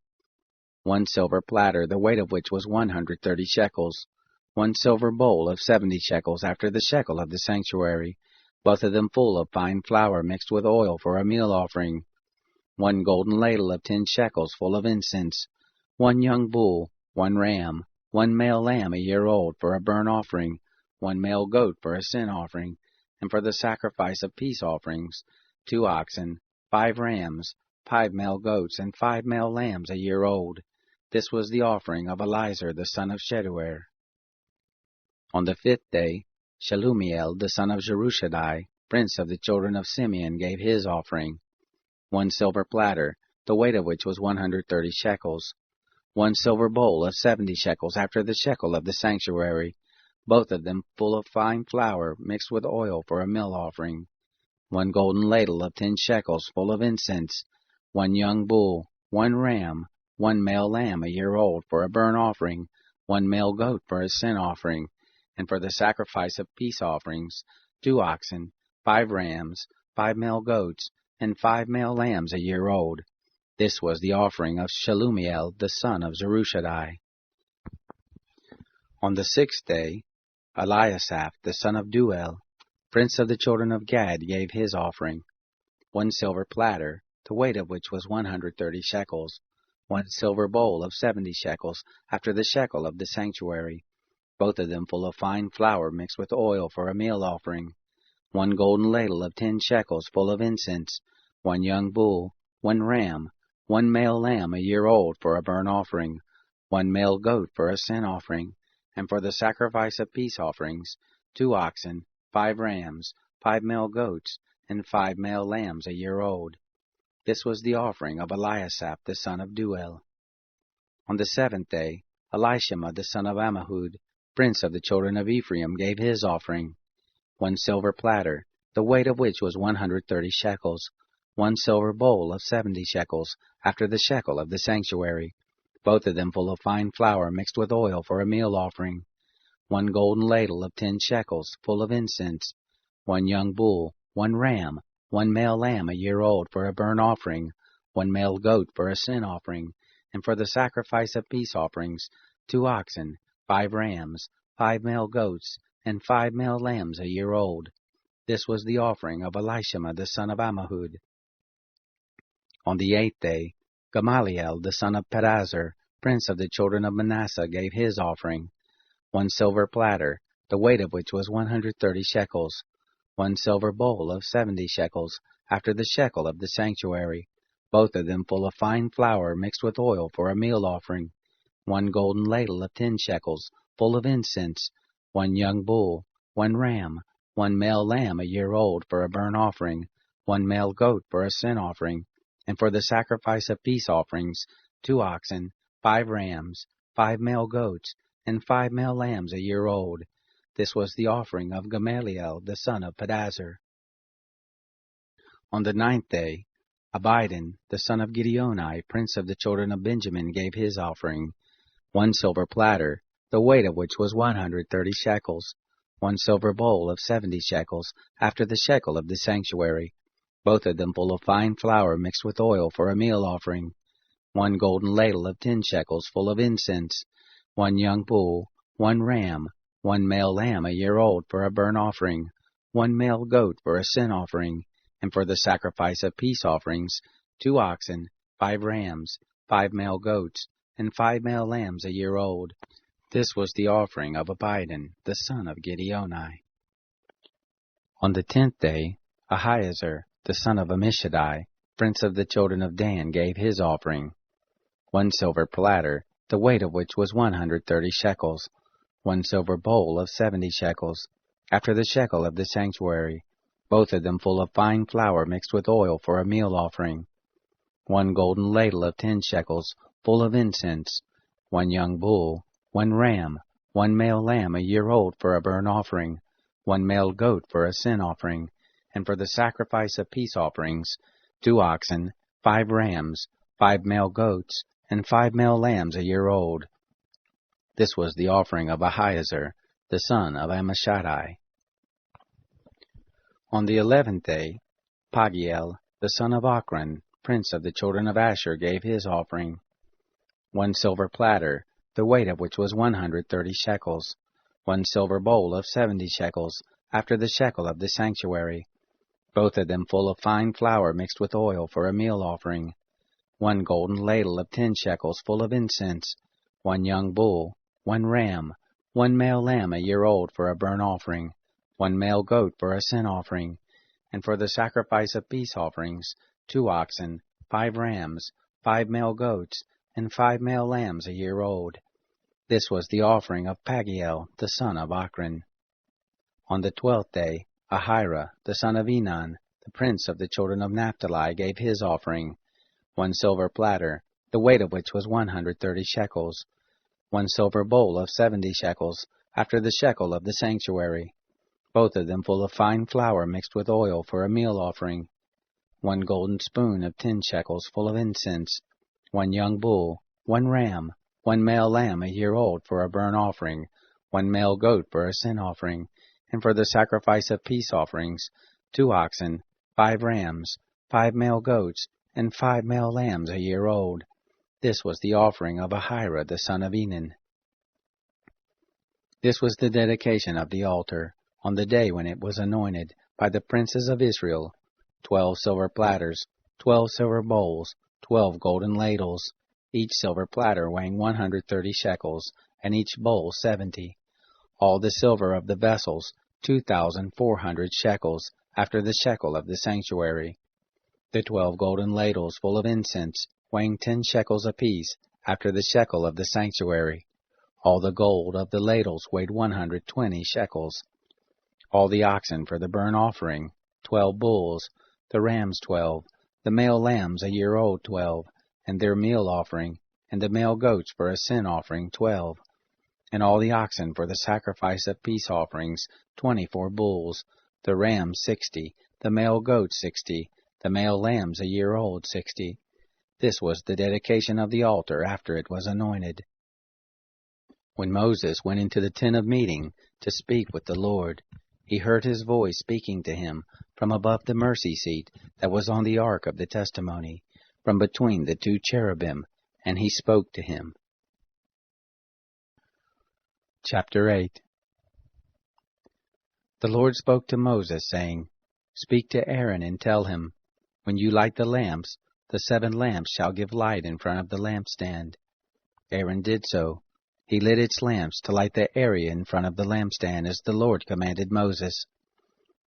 1 silver platter, the weight of which was 130 shekels, 1 silver bowl of 70 shekels after the shekel of the sanctuary, both of them full of fine flour mixed with oil for a meal offering, 1 golden ladle of 10 shekels full of incense, 1 young bull, 1 ram, 1 male lamb a year old for a burnt offering, 1 male goat for a sin offering, and for the sacrifice of peace offerings, 2 oxen, 5 rams, 5 male goats, and 5 male lambs a year old. This was the offering of Elizur the son of Sheduer. On the 5th day, Shelumiel the son of Jerushadai, prince of the children of Simeon, gave his offering, 1 silver platter, the weight of which was 130 shekels, 1 silver bowl of 70 shekels after the shekel of the sanctuary, both of them full of fine flour mixed with oil for a meal offering, 1 golden ladle of 10 shekels full of incense, 1 young bull, 1 ram, 1 male lamb a year old for a burnt offering, 1 male goat for a sin offering, and for the sacrifice of peace offerings, 2 oxen, 5 rams, 5 male goats, and 5 male lambs a year old. This was the offering of Shelumiel the son of Zerushadai. On the 6th day, Eliasaph the son of Duel, prince of the children of Gad, gave his offering, 1 silver platter, the weight of which was 130 shekels, 1 silver bowl of 70 shekels after the shekel of the sanctuary, both of them full of fine flour mixed with oil for a meal offering, 1 golden ladle of 10 shekels full of incense, 1 young bull, 1 ram, one male lamb a year old for a burnt offering, one male goat for a sin offering, and for the sacrifice of peace offerings, 2 oxen, 5 rams, 5 male goats, and 5 male lambs a year old. This was the offering of Eliasaph the son of Deuel. On the 7th day, Elishama the son of Ammihud, prince of the children of Ephraim, gave his offering, 1 silver platter, the weight of which was 130 shekels, 1 silver bowl of 70 shekels, after the shekel of the sanctuary, both of them full of fine flour mixed with oil for a meal offering, 1 golden ladle of 10 shekels, full of incense, 1 young bull, 1 ram, 1 male lamb a year old for a burnt offering, 1 male goat for a sin offering, and for the sacrifice of peace offerings, 2 oxen, 5 rams, 5 male goats, and 5 male lambs a year old. This was the offering of Elishama the son of Ammihud. On the 8th day, Gamaliel the son of Pedazur, prince of the children of Manasseh, gave his offering, 1 silver platter, the weight of which was 130 shekels, 1 silver bowl of 70 shekels, after the shekel of the sanctuary, both of them full of fine flour mixed with oil for a meal offering, 1 golden ladle of 10 shekels, full of incense, 1 young bull, 1 ram, 1 male lamb a year old for a burnt offering, 1 male goat for a sin offering, and for the sacrifice of peace offerings, 2 oxen, 5 rams, 5 male goats, and 5 male lambs a year old. This was the offering of Gamaliel the son of Pedazur. On the 9th day, Abidan the son of Gideoni, prince of the children of Benjamin, gave his offering, 1 silver platter, the weight of which was 130 shekels, 1 silver bowl of 70 shekels, after the shekel of the sanctuary, both of them full of fine flour mixed with oil for a meal offering, 1 golden ladle of 10 shekels, full of incense, 1 young bull, 1 ram, 1 male lamb a year old for a burnt offering, 1 male goat for a sin offering, and for the sacrifice of peace offerings, 2 oxen, 5 rams, 5 male goats, and 5 male lambs a year old. This was the offering of Abidan the son of Gideoni. On the 10th day, Ahiezer the son of Ammishaddai, prince of the children of Dan, gave his offering, 1 silver platter, the weight of which was 130 shekels, 1 silver bowl of 70 shekels, after the shekel of the sanctuary, both of them full of fine flour mixed with oil for a meal offering, 1 golden ladle of 10 shekels, full of incense, 1 young bull, 1 ram, 1 male lamb a year old for a burnt offering, 1 male goat for a sin offering, and for the sacrifice of peace offerings, 2 oxen, 5 rams, 5 male goats, and 5 male lambs a year old. This was the offering of Ahiezer the son of Ammishaddai. On the 11th day, Pagiel the son of Ochran, prince of the children of Asher, gave his offering, 1 silver platter, the weight of which was 130 shekels, 1 silver bowl of 70 shekels, after the shekel of the sanctuary, both of them full of fine flour mixed with oil for a meal offering, 1 golden ladle of 10 shekels, full of incense, 1 young bull, 1 ram, 1 male lamb a year old for a burnt offering, 1 male goat for a sin offering, and for the sacrifice of peace offerings, 2 oxen, 5 rams, 5 male goats, and 5 male lambs a year old. This was the offering of Pagiel the son of Ochran. On the 12th day, Ahira the son of Enan, the prince of the children of Naphtali, gave his offering, 1 silver platter, the weight of which was 130 shekels, 1 silver bowl of 70 shekels, after the shekel of the sanctuary, both of them full of fine flour mixed with oil for a meal offering, 1 golden spoon of 10 shekels, full of incense, 1 young bull, 1 ram, 1 male lamb a year old for a burnt offering, 1 male goat for a sin offering, and for the sacrifice of peace offerings, 2 oxen, 5 rams, 5 male goats, and 5 male lambs a year old. This was the offering of Ahira the son of Enan. This was the dedication of the altar, on the day when it was anointed, by the princes of Israel, 12 silver platters, 12 silver bowls, 12 golden ladles, each silver platter weighing 130 shekels, and each bowl 70. All the silver of the vessels, 2,400 shekels, after the shekel of the sanctuary. The 12 golden ladles full of incense, weighing 10 shekels apiece, after the shekel of the sanctuary. All the gold of the ladles weighed 120 shekels. All the oxen for the burnt offering, 12 bulls, the rams 12, the male lambs a year old 12, and their meal offering, and the male goats for a sin offering 12. And all the oxen for the sacrifice of peace offerings, 24 bulls, the rams 60, the male goats 60, the male lambs a year old 60. This was the dedication of the altar after it was anointed. When Moses went into the tent of meeting to speak with the Lord, he heard his voice speaking to him from above the mercy seat that was on the ark of the testimony, from between the 2 cherubim, and he spoke to him. Chapter 8. The Lord spoke to Moses, saying, Speak to Aaron and tell him, When you light the lamps, the 7 lamps shall give light in front of the lampstand. Aaron did so. He lit its lamps to light the area in front of the lampstand, as the Lord commanded Moses.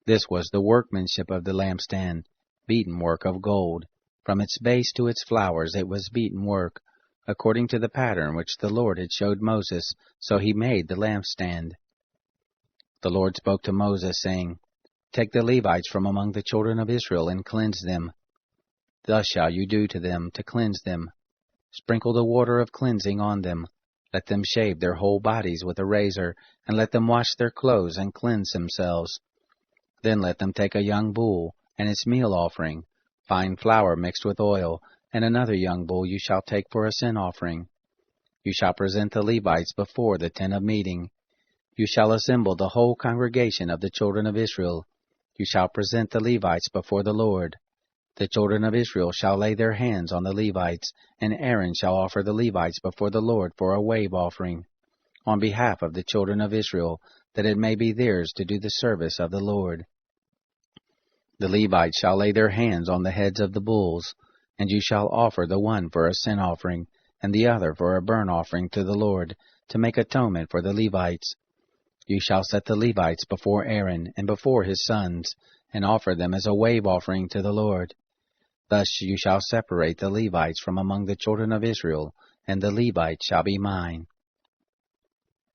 This was the workmanship of the lampstand, beaten work of gold. From its base to its flowers it was beaten work, according to the pattern which the Lord had showed Moses, so he made the lampstand. The Lord spoke to Moses, saying, Take the Levites from among the children of Israel and cleanse them. Thus shall you do to them to cleanse them. Sprinkle the water of cleansing on them. Let them shave their whole bodies with a razor, and let them wash their clothes and cleanse themselves. Then let them take a young bull, and its meal offering, fine flour mixed with oil, and another young bull you shall take for a sin offering. You shall present the Levites before the tent of meeting. You shall assemble the whole congregation of the children of Israel. You shall present the Levites before the Lord. The children of Israel shall lay their hands on the Levites, and Aaron shall offer the Levites before the Lord for a wave offering, on behalf of the children of Israel, that it may be theirs to do the service of the Lord. The Levites shall lay their hands on the heads of the bulls, and you shall offer the one for a sin offering, and the other for a burnt offering to the Lord, to make atonement for the Levites. You shall set the Levites before Aaron and before his sons, and offer them as a wave offering to the Lord. Thus you shall separate the Levites from among the children of Israel, and the Levites shall be mine.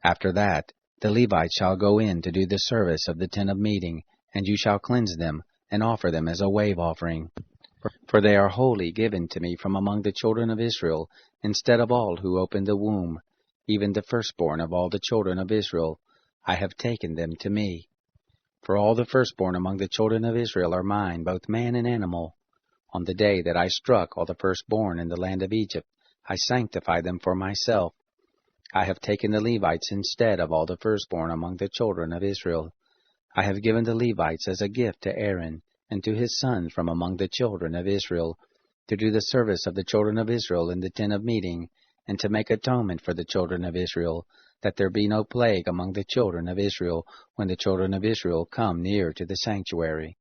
After that, the Levites shall go in to do the service of the tent of meeting, and you shall cleanse them, and offer them as a wave offering. For they are wholly given to me from among the children of Israel, instead of all who opened the womb, even the firstborn of all the children of Israel, I have taken them to me. For all the firstborn among the children of Israel are mine, both man and animal. On the day that I struck all the firstborn in the land of Egypt, I sanctified them for myself. I have taken the Levites instead of all the firstborn among the children of Israel. I have given the Levites as a gift to Aaron, and to his sons from among the children of Israel, to do the service of the children of Israel in the tent of meeting, and to make atonement for the children of Israel, that there be no plague among the children of Israel, when the children of Israel come near to the sanctuary.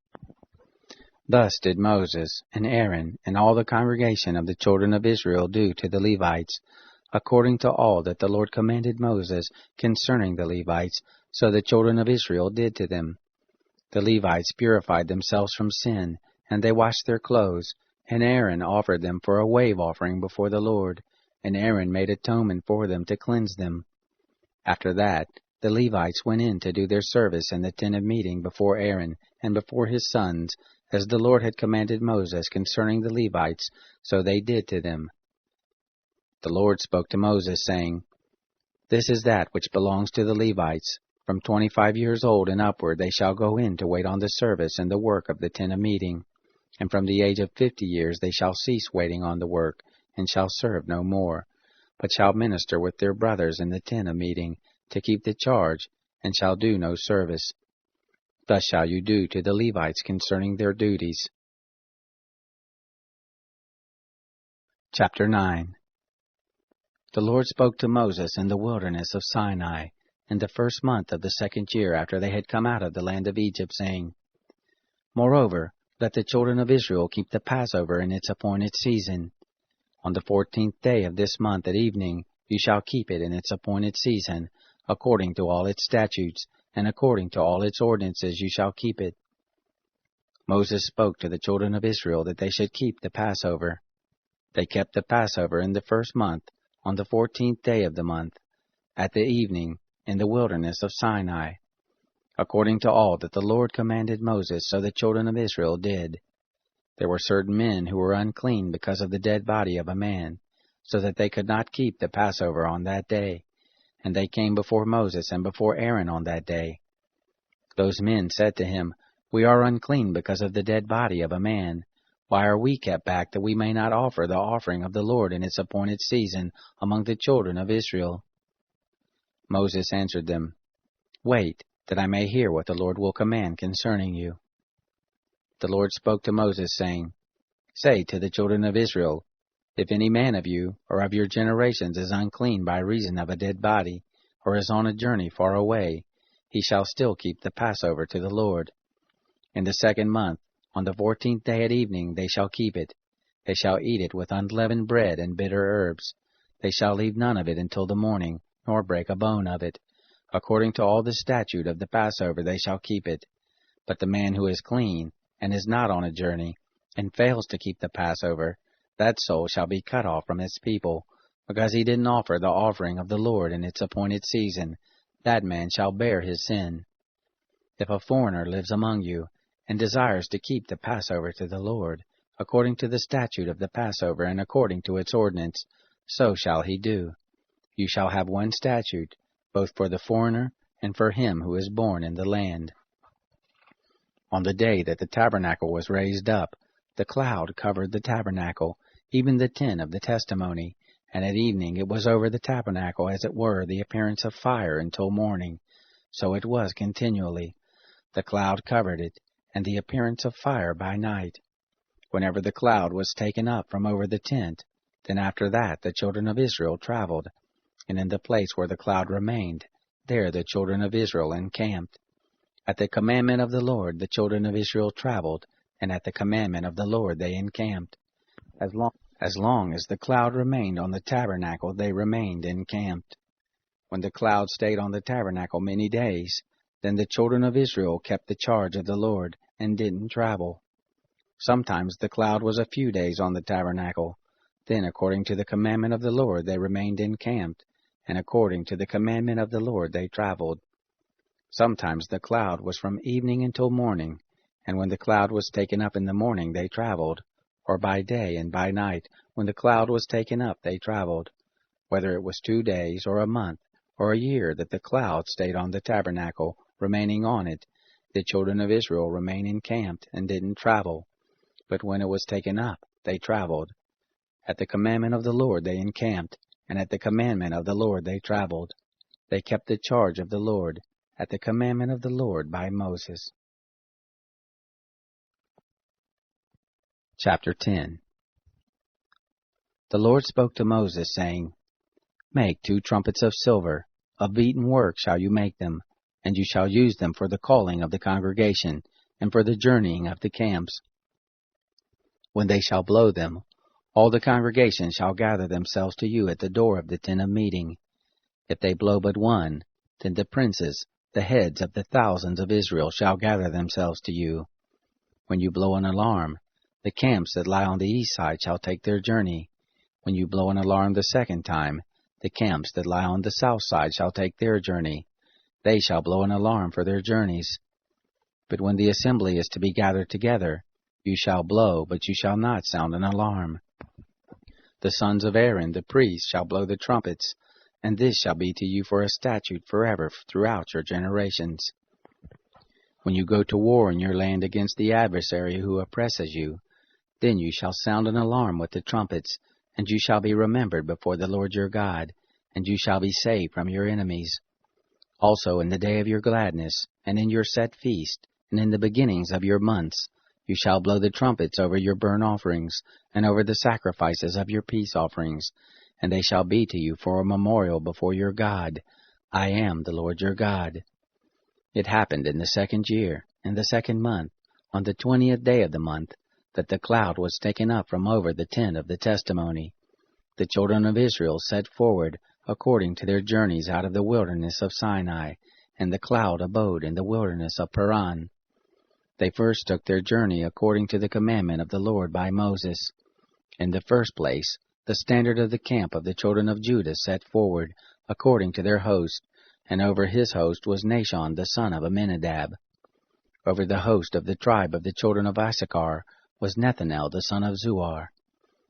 Thus did Moses, and Aaron, and all the congregation of the children of Israel do to the Levites, according to all that the Lord commanded Moses concerning the Levites, so the children of Israel did to them. The Levites purified themselves from sin, and they washed their clothes, and Aaron offered them for a wave offering before the Lord, and Aaron made atonement for them to cleanse them. After that, the Levites went in to do their service in the tent of meeting before Aaron and before his sons, as the Lord had commanded Moses concerning the Levites, so they did to them. The Lord spoke to Moses, saying, This is that which belongs to the Levites. From 25 years old and upward they shall go in to wait on the service and the work of the tent of meeting. And from the age of 50 years they shall cease waiting on the work, and shall serve no more, but shall minister with their brothers in the tent of meeting, to keep the charge, and shall do no service. Thus shall you do to the Levites concerning their duties. Chapter 9. The Lord spoke to Moses in the wilderness of Sinai, in the first month of the 2nd year after they had come out of the land of Egypt, saying, Moreover, let the children of Israel keep the Passover in its appointed season. On the 14th day of this month at evening you shall keep it in its appointed season, according to all its statutes, and according to all its ordinances you shall keep it. Moses spoke to the children of Israel that they should keep the Passover. They kept the Passover in the 1st month, on the 14th day of the month, at the evening, in the wilderness of Sinai, according to all that the Lord commanded Moses, so the children of Israel did. There were certain men who were unclean because of the dead body of a man, so that they could not keep the Passover on that day, and they came before Moses and before Aaron on that day. Those men said to him, We are unclean because of the dead body of a man. Why are we kept back that we may not offer the offering of the Lord in its appointed season among the children of Israel? Moses answered them, Wait, that I may hear what the Lord will command concerning you. The Lord spoke to Moses, saying, Say to the children of Israel, If any man of you or of your generations is unclean by reason of a dead body, or is on a journey far away, he shall still keep the Passover to the Lord. In the 2nd month, on the 14th day at evening, they shall keep it. They shall eat it with unleavened bread and bitter herbs. They shall leave none of it until the morning, nor break a bone of it. According to all the statute of the Passover they shall keep it. But the man who is clean, and is not on a journey, and fails to keep the Passover, that soul shall be cut off from its people, because he didn't offer the offering of the Lord in its appointed season. That man shall bear his sin. If a foreigner lives among you, and desires to keep the Passover to the Lord, according to the statute of the Passover and according to its ordinance, so shall he do. You shall have one statute, both for the foreigner and for him who is born in the land. On the day that the tabernacle was raised up, the cloud covered the tabernacle, even the tent of the testimony, and at evening it was over the tabernacle as it were the appearance of fire until morning. So it was continually. The cloud covered it, and the appearance of fire by night. Whenever the cloud was taken up from over the tent, then after that the children of Israel traveled, and in the place where the cloud remained, there the children of Israel encamped. At the commandment of the Lord the children of Israel traveled, and at the commandment of the Lord they encamped. As long as the cloud remained on the tabernacle, they remained encamped. When the cloud stayed on the tabernacle many days, then the children of Israel kept the charge of the Lord, and didn't travel. Sometimes the cloud was a few days on the tabernacle. Then according to the commandment of the Lord they remained encamped, and according to the commandment of the Lord they traveled. Sometimes the cloud was from evening until morning, and when the cloud was taken up in the morning they traveled, or by day and by night, when the cloud was taken up they traveled. Whether it was 2 days, or a month, or a year that the cloud stayed on the tabernacle, remaining on it, the children of Israel remained encamped and didn't travel. But when it was taken up, they traveled. At the commandment of the Lord they encamped, and at the commandment of the Lord they traveled. They kept the charge of the Lord, at the commandment of the Lord by Moses. Chapter 10. The Lord spoke to Moses, saying, Make 2 trumpets of silver, of beaten work shall you make them, and you shall use them for the calling of the congregation, and for the journeying of the camps. When they shall blow them, all the congregation shall gather themselves to you at the door of the tent of meeting. If they blow but one, then the princes, the heads of the thousands of Israel, shall gather themselves to you. When you blow an alarm, the camps that lie on the east side shall take their journey. When you blow an alarm the 2nd time, the camps that lie on the south side shall take their journey. They shall blow an alarm for their journeys. But when the assembly is to be gathered together, you shall blow, but you shall not sound an alarm. The sons of Aaron, the priests, shall blow the trumpets, and this shall be to you for a statute forever throughout your generations. When you go to war in your land against the adversary who oppresses you, then you shall sound an alarm with the trumpets, and you shall be remembered before the Lord your God, and you shall be saved from your enemies. Also in the day of your gladness, and in your set feast, and in the beginnings of your months, you shall blow the trumpets over your burnt offerings, and over the sacrifices of your peace offerings, and they shall be to you for a memorial before your God. I am the Lord your God. It happened in the 2nd year, in the 2nd month, on the 20th day of the month, that the cloud was taken up from over the tent of the testimony. The children of Israel set forward according to their journeys out of the wilderness of Sinai, and the cloud abode in the wilderness of Paran. They first took their journey according to the commandment of the Lord by Moses. In the first place, the standard of the camp of the children of Judah set forward, according to their host, and over his host was Nahshon the son of Amminadab. Over the host of the tribe of the children of Issachar was Nethanel the son of Zuar.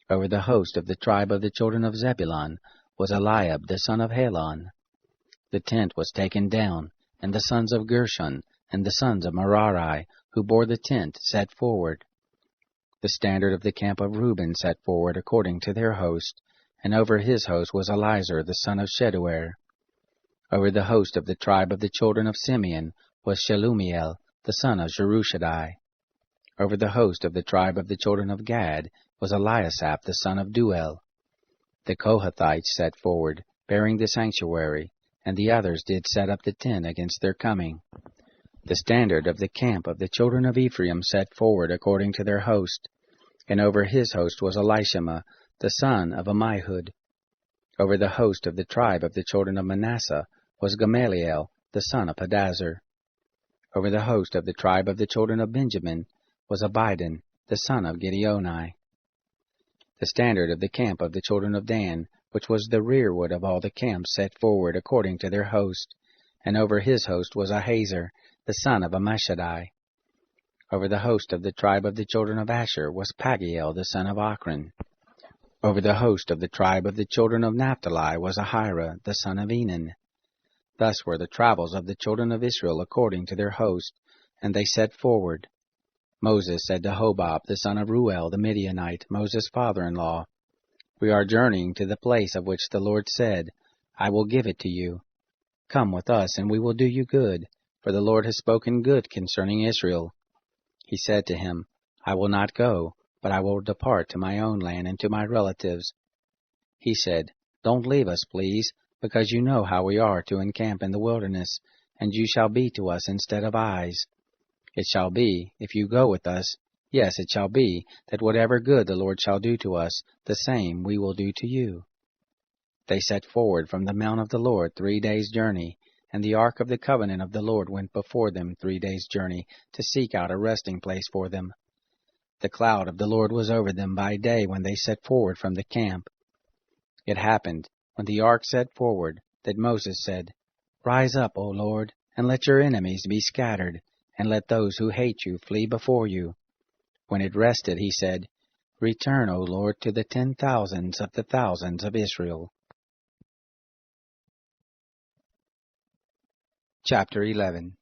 Over the host of the tribe of the children of Zebulun was Eliab the son of Helon. The tent was taken down, and the sons of Gershon and the sons of Merari, who bore the tent, set forward. The standard of the camp of Reuben set forward according to their host, and over his host was Elizur the son of Sheduer. Over the host of the tribe of the children of Simeon was Shelumiel the son of Jerushadai. Over the host of the tribe of the children of Gad was Eliasaph the son of Duel. The Kohathites set forward, bearing the sanctuary, and the others did set up the tent against their coming. The standard of the camp of the children of Ephraim set forward according to their host, and over his host was Elishama the son of Ammihud. Over the host of the tribe of the children of Manasseh was Gamaliel the son of Pedazur. Over the host of the tribe of the children of Benjamin was Abidan the son of Gideoni. The standard of the camp of the children of Dan, which was the rearward of all the camps, set forward according to their host, and over his host was Ahazar the son of Ammishaddai. Over the host of the tribe of the children of Asher was Pagiel the son of Ochran. Over the host of the tribe of the children of Naphtali was Ahira the son of Enan. Thus were the travels of the children of Israel according to their host, and they set forward. Moses said to Hobab the son of Ruel the Midianite, Moses' father-in-law, We are journeying to the place of which the Lord said, I will give it to you. Come with us, and we will do you good, for the Lord has spoken good concerning Israel. He said to him, I will not go, but I will depart to my own land and to my relatives. He said, Don't leave us, please, because you know how we are to encamp in the wilderness, and you shall be to us instead of eyes. It shall be, if you go with us, yes, it shall be, that whatever good the Lord shall do to us, the same we will do to you. They set forward from the mount of the Lord 3 days' journey, and the ark of the covenant of the Lord went before them 3 days' journey, to seek out a resting place for them. The cloud of the Lord was over them by day when they set forward from the camp. It happened, when the ark set forward, that Moses said, Rise up, O Lord, and let your enemies be scattered, and let those who hate you flee before you. When it rested, he said, Return, O Lord, to the 10,000s of the thousands of Israel. Chapter 11.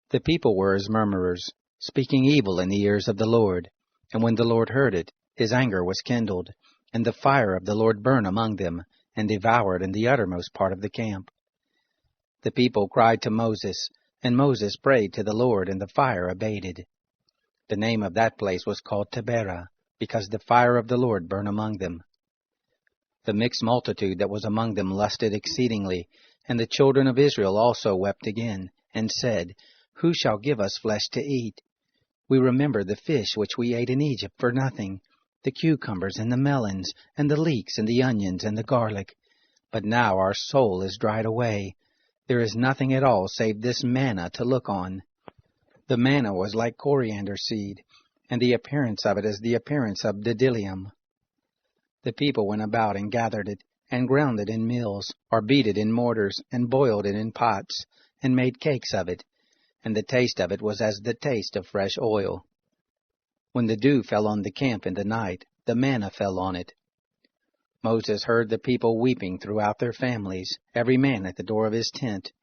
The people were as murmurers, speaking evil in the ears of the Lord. And when the Lord heard it, his anger was kindled, and the fire of the Lord burned among them, and devoured in the uttermost part of the camp. The people cried to Moses, and Moses prayed to the Lord, and the fire abated. The name of that place was called Taberah, because the fire of the Lord burned among them. The mixed multitude that was among them lusted exceedingly, and the children of Israel also wept again, and said, Who shall give us flesh to eat? We remember the fish which we ate in Egypt for nothing, the cucumbers and the melons, and the leeks and the onions and the garlic. But now our soul is dried away. There is nothing at all save this manna to look on. The manna was like coriander seed, and the appearance of it as the appearance of bdellium. The people went about and gathered it, and ground it in mills, or beat it in mortars, and boiled it in pots, and made cakes of it, and the taste of it was as the taste of fresh oil. When the dew fell on the camp in the night, the manna fell on it. Moses heard the people weeping throughout their families, every man at the door of his tent,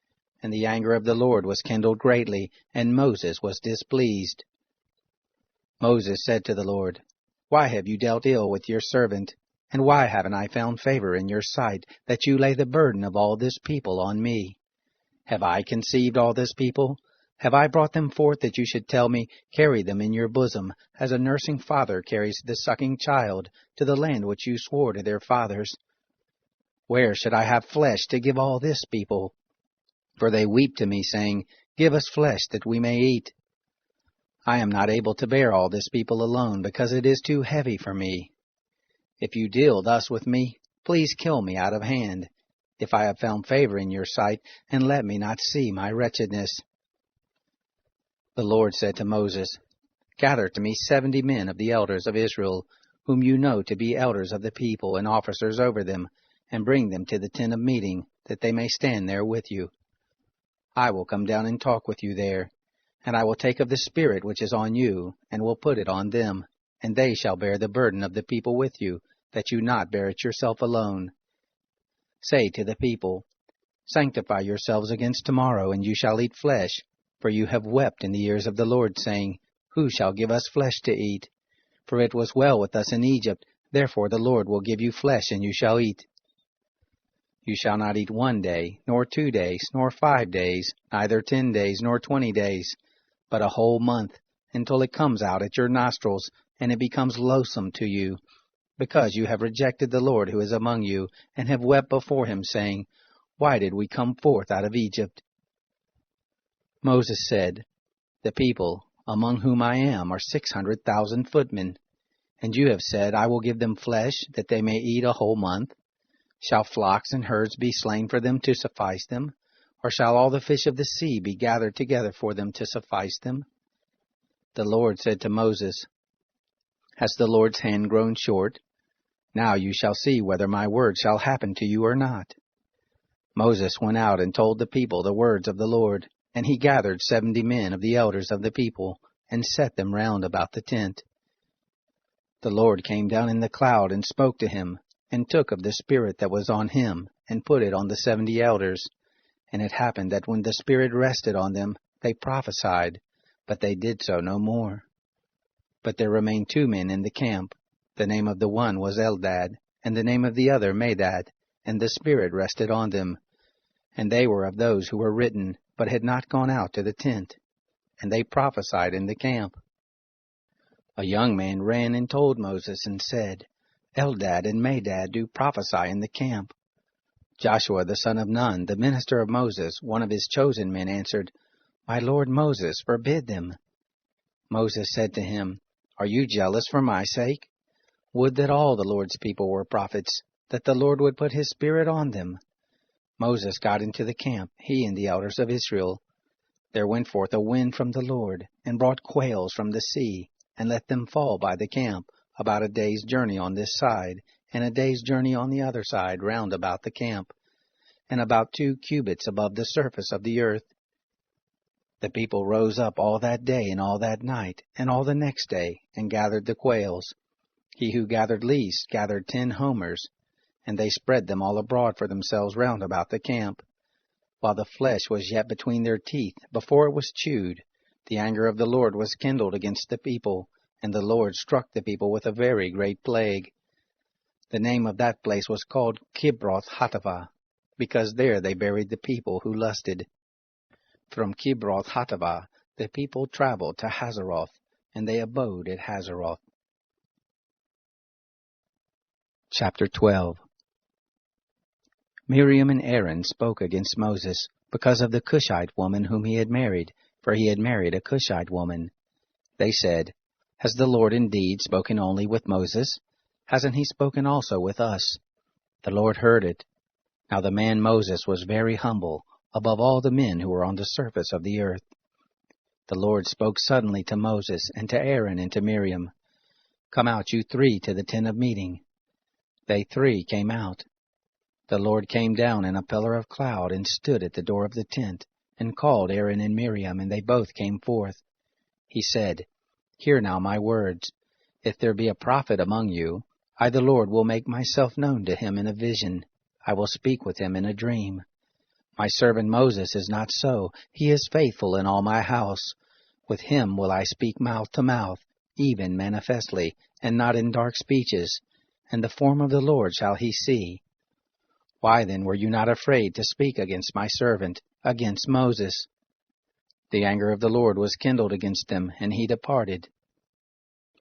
and the anger of the Lord was kindled greatly, and Moses was displeased. Moses said to the Lord, Why have you dealt ill with your servant? And why haven't I found favor in your sight, that you lay the burden of all this people on me? Have I conceived all this people? Have I brought them forth that you should tell me, Carry them in your bosom, as a nursing father carries the sucking child, to the land which you swore to their fathers? Where should I have flesh to give all this people? For they weep to me, saying, Give us flesh that we may eat. I am not able to bear all this people alone, because it is too heavy for me. If you deal thus with me, please kill me out of hand, if I have found favor in your sight, and let me not see my wretchedness. The Lord said to Moses, Gather to me 70 men of the elders of Israel, whom you know to be elders of the people and officers over them, and bring them to the tent of meeting, that they may stand there with you. I will come down and talk with you there, and I will take of the Spirit which is on you, and will put it on them, and they shall bear the burden of the people with you, that you not bear it yourself alone. Say to the people, Sanctify yourselves against tomorrow, and you shall eat flesh, for you have wept in the ears of the Lord, saying, Who shall give us flesh to eat? For it was well with us in Egypt, therefore the Lord will give you flesh, and you shall eat. You shall not eat 1 day, nor 2 days, nor 5 days, neither 10 days, nor 20 days, but a whole month, until it comes out at your nostrils, and it becomes loathsome to you, because you have rejected the Lord who is among you, and have wept before him, saying, Why did we come forth out of Egypt? Moses said, The people, among whom I am, are 600,000 footmen. And you have said, I will give them flesh, that they may eat a whole month. Shall flocks and herds be slain for them to suffice them? Or shall all the fish of the sea be gathered together for them to suffice them? The Lord said to Moses, Has the Lord's hand grown short? Now you shall see whether my word shall happen to you or not. Moses went out and told the people the words of the Lord, and he gathered 70 men of the elders of the people, and set them round about the tent. The Lord came down in the cloud and spoke to him, and took of the Spirit that was on him, and put it on the 70 elders. And it happened that when the Spirit rested on them, they prophesied, but they did so no more. But there remained 2 men in the camp. The name of the one was Eldad, and the name of the other Medad, and the Spirit rested on them. And they were of those who were written, but had not gone out to the tent. And they prophesied in the camp. A young man ran and told Moses, and said, Eldad and Medad do prophesy in the camp. Joshua the son of Nun, the minister of Moses, one of his chosen men, answered, My lord Moses, forbid them. Moses said to him, Are you jealous for my sake? Would that all the Lord's people were prophets, that the Lord would put his Spirit on them. Moses got into the camp, he and the elders of Israel. There went forth a wind from the Lord, and brought quails from the sea, and let them fall by the camp, about a day's journey on this side, and a day's journey on the other side round about the camp, and about 2 cubits above the surface of the earth. The people rose up all that day and all that night, and all the next day, and gathered the quails. He who gathered least gathered 10 homers, and they spread them all abroad for themselves round about the camp. While the flesh was yet between their teeth, before it was chewed, the anger of the Lord was kindled against the people, and the Lord struck the people with a very great plague. The name of that place was called Kibroth-Hattaavah, because there they buried the people who lusted. From Kibroth-Hattaavah the people traveled to Hazeroth, and they abode at Hazeroth. Chapter 12. Miriam and Aaron spoke against Moses because of the Cushite woman whom he had married, for he had married a Cushite woman. They said, Has the Lord indeed spoken only with Moses? Hasn't he spoken also with us? The Lord heard it. Now the man Moses was very humble, above all the men who were on the surface of the earth. The Lord spoke suddenly to Moses, and to Aaron, and to Miriam. Come out, you 3, to the tent of meeting. They 3 came out. The Lord came down in a pillar of cloud, and stood at the door of the tent, and called Aaron and Miriam, and they both came forth. He said, Hear now my words. If there be a prophet among you, I the Lord will make myself known to him in a vision. I will speak with him in a dream. My servant Moses is not so. He is faithful in all my house. With him will I speak mouth to mouth, even manifestly, and not in dark speeches. And the form of the Lord shall he see. Why then were you not afraid to speak against my servant, against Moses? The anger of the Lord was kindled against them, and he departed.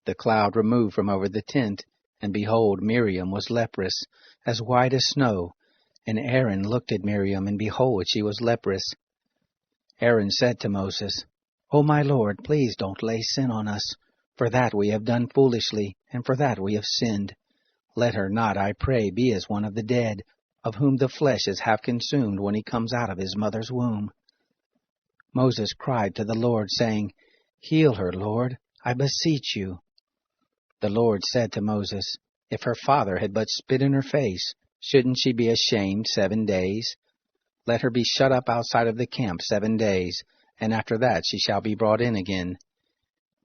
The cloud removed from over the tent, and behold, Miriam was leprous, as white as snow. And Aaron looked at Miriam, and behold, she was leprous. Aaron said to Moses, O my Lord, please don't lay sin on us, for that we have done foolishly, and for that we have sinned. Let her not, I pray, be as one of the dead, of whom the flesh is half consumed when he comes out of his mother's womb. Moses cried to the Lord, saying, Heal her, Lord, I beseech you. The Lord said to Moses, If her father had but spit in her face, shouldn't she be ashamed 7 days? Let her be shut up outside of the camp 7 days, and after that she shall be brought in again.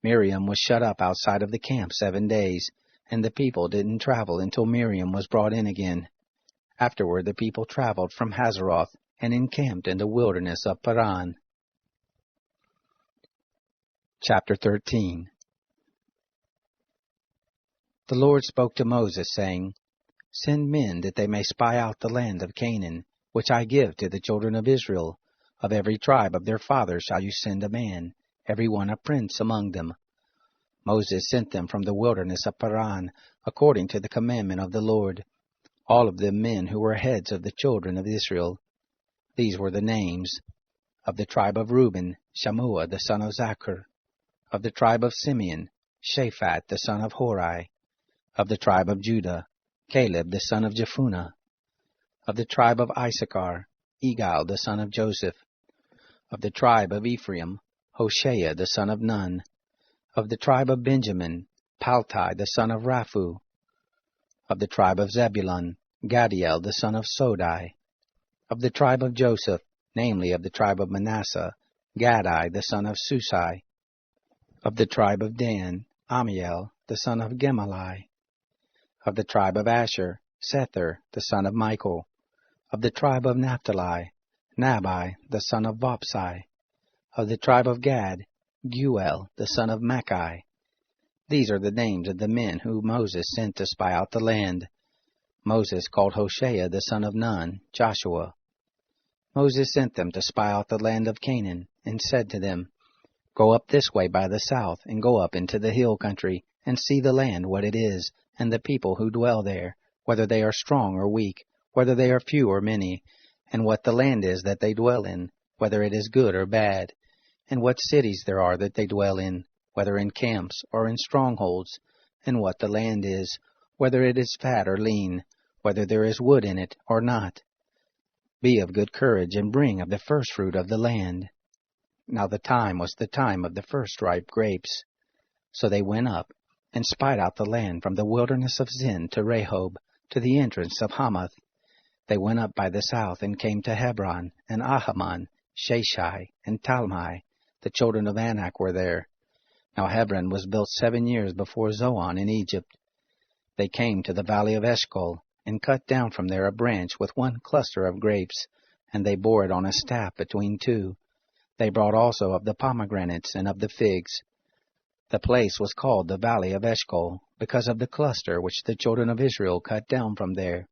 Miriam was shut up outside of the camp 7 days, and the people didn't travel until Miriam was brought in again. Afterward the people traveled from Hazeroth and encamped in the wilderness of Paran. Chapter 13. The Lord spoke to Moses, saying, Send men that they may spy out the land of Canaan, which I give to the children of Israel. Of every tribe of their fathers shall you send a man, every one a prince among them. Moses sent them from the wilderness of Paran, according to the commandment of the Lord, all of them men who were heads of the children of Israel. These were the names: of the tribe of Reuben, Shammua the son of Zachar; of the tribe of Simeon, Shaphat the son of Hori; of the tribe of Judah, Caleb the son of Jephunneh; of the tribe of Issachar, Igal the son of Joseph; of the tribe of Ephraim, Hoshea the son of Nun; of the tribe of Benjamin, Paltai the son of Raphu; of the tribe of Zebulun, Gadiel the son of Sodai; of the tribe of Joseph, namely of the tribe of Manasseh, Gadai the son of Susai; of the tribe of Dan, Amiel the son of Gemalai; of the tribe of Asher, Sethur the son of Michael; of the tribe of Naphtali, Nabai the son of Vopsai; of the tribe of Gad, Guel the son of Machai. These are the names of the men whom Moses sent to spy out the land. Moses called Hoshea the son of Nun, Joshua. Moses sent them to spy out the land of Canaan, and said to them, Go up this way by the south, and go up into the hill country, and see the land what it is, and the people who dwell there, whether they are strong or weak, whether they are few or many, and what the land is that they dwell in, whether it is good or bad, and what cities there are that they dwell in, whether in camps or in strongholds, and what the land is, whether it is fat or lean, whether there is wood in it or not. Be of good courage, and bring of the first fruit of the land. Now the time was the time of the first ripe grapes. So they went up, and spied out the land from the wilderness of Zin to Rehob, to the entrance of Hamath. They went up by the south, and came to Hebron, and Ahaman, Sheshai, and Talmai. The children of Anak were there. Now Hebron was built 7 years before Zoan in Egypt. They came to the valley of Eshcol, and cut down from there a branch with one cluster of grapes, and they bore it on a staff between two. They brought also of the pomegranates and of the figs. The place was called the valley of Eshcol, because of the cluster which the children of Israel cut down from there.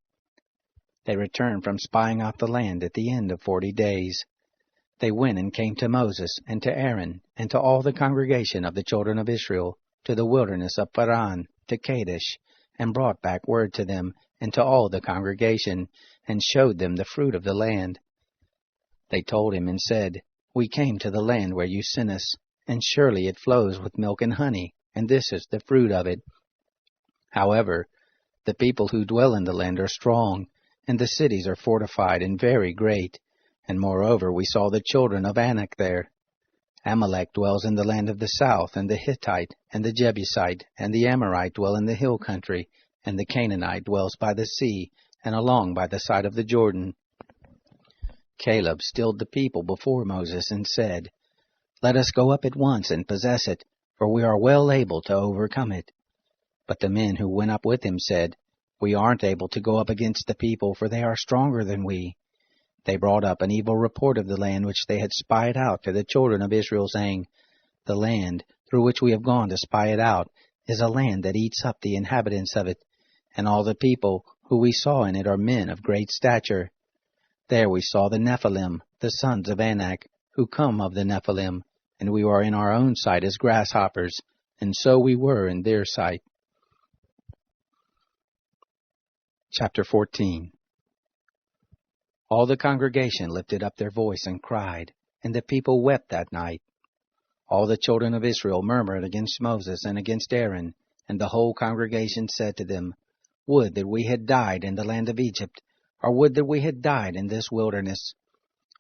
They returned from spying out the land at the end of 40 days. They went and came to Moses and to Aaron and to all the congregation of the children of Israel, to the wilderness of Paran, to Kadesh, and brought back word to them and to all the congregation, and showed them the fruit of the land. They told him and said, We came to the land where you sent us, and surely it flows with milk and honey, and this is the fruit of it. However, the people who dwell in the land are strong, and the cities are fortified and very great. And moreover we saw the children of Anak there. Amalek dwells in the land of the south, and the Hittite, and the Jebusite, and the Amorite dwell in the hill country, and the Canaanite dwells by the sea, and along by the side of the Jordan. Caleb stilled the people before Moses, and said, Let us go up at once and possess it, for we are well able to overcome it. But the men who went up with him said, We aren't able to go up against the people, for they are stronger than we. They brought up an evil report of the land which they had spied out to the children of Israel, saying, The land, through which we have gone to spy it out, is a land that eats up the inhabitants of it, and all the people who we saw in it are men of great stature. There we saw the Nephilim, the sons of Anak, who come of the Nephilim, and we were in our own sight as grasshoppers, and so we were in their sight. Chapter 14. All the congregation lifted up their voice and cried, and the people wept that night. All the children of Israel murmured against Moses and against Aaron, and the whole congregation said to them, Would that we had died in the land of Egypt, or would that we had died in this wilderness.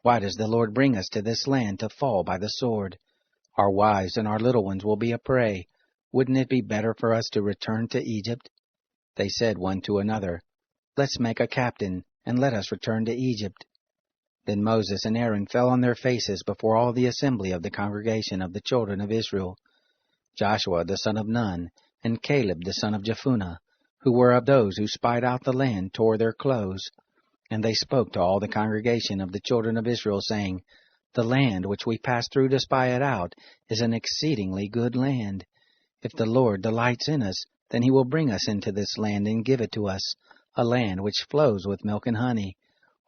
Why does the Lord bring us to this land to fall by the sword? Our wives and our little ones will be a prey. Wouldn't it be better for us to return to Egypt? They said one to another, Let's make a captain, and let us return to Egypt. Then Moses and Aaron fell on their faces before all the assembly of the congregation of the children of Israel. Joshua the son of Nun, and Caleb the son of Jephunneh, who were of those who spied out the land, tore their clothes. And they spoke to all the congregation of the children of Israel, saying, The land which we passed through to spy it out is an exceedingly good land. If the Lord delights in us, then he will bring us into this land and give it to us, a land which flows with milk and honey.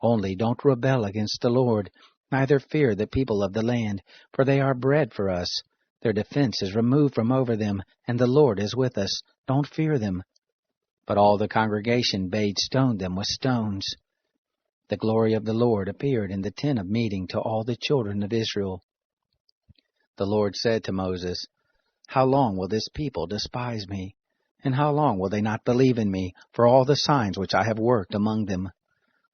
Only don't rebel against the Lord, neither fear the people of the land, for they are bread for us. Their defense is removed from over them, and the Lord is with us. Don't fear them. But all the congregation bade stone them with stones. The glory of the Lord appeared in the tent of meeting to all the children of Israel. The Lord said to Moses, How long will this people despise me? And how long will they not believe in me for all the signs which I have worked among them?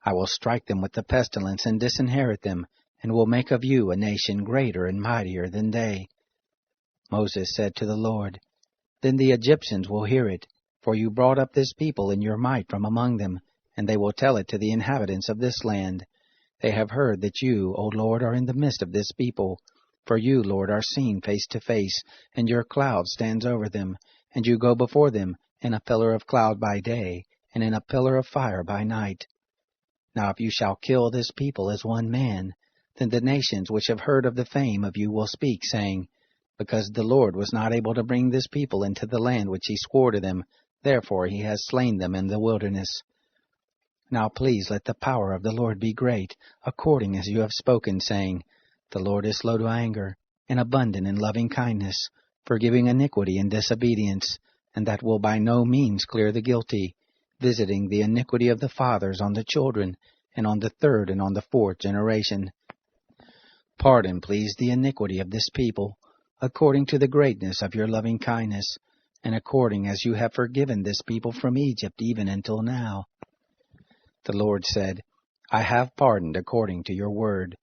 I will strike them with the pestilence and disinherit them, and will make of you a nation greater and mightier than they. Moses said to the Lord, Then the Egyptians will hear it, for you brought up this people in your might from among them, and they will tell it to the inhabitants of this land. They have heard that you, O Lord, are in the midst of this people. For you, Lord, are seen face to face, and your cloud stands over them, and you go before them in a pillar of cloud by day, and in a pillar of fire by night. Now if you shall kill this people as one man, then the nations which have heard of the fame of you will speak, saying, Because the Lord was not able to bring this people into the land which he swore to them, therefore he has slain them in the wilderness. Now please let the power of the Lord be great, according as you have spoken, saying, The Lord is slow to anger, and abundant in loving kindness, forgiving iniquity and disobedience, and that will by no means clear the guilty, visiting the iniquity of the fathers on the children, and on the third and on the fourth generation. Pardon, please, the iniquity of this people, according to the greatness of your loving kindness, and according as you have forgiven this people from Egypt even until now. The Lord said, I have pardoned according to your word,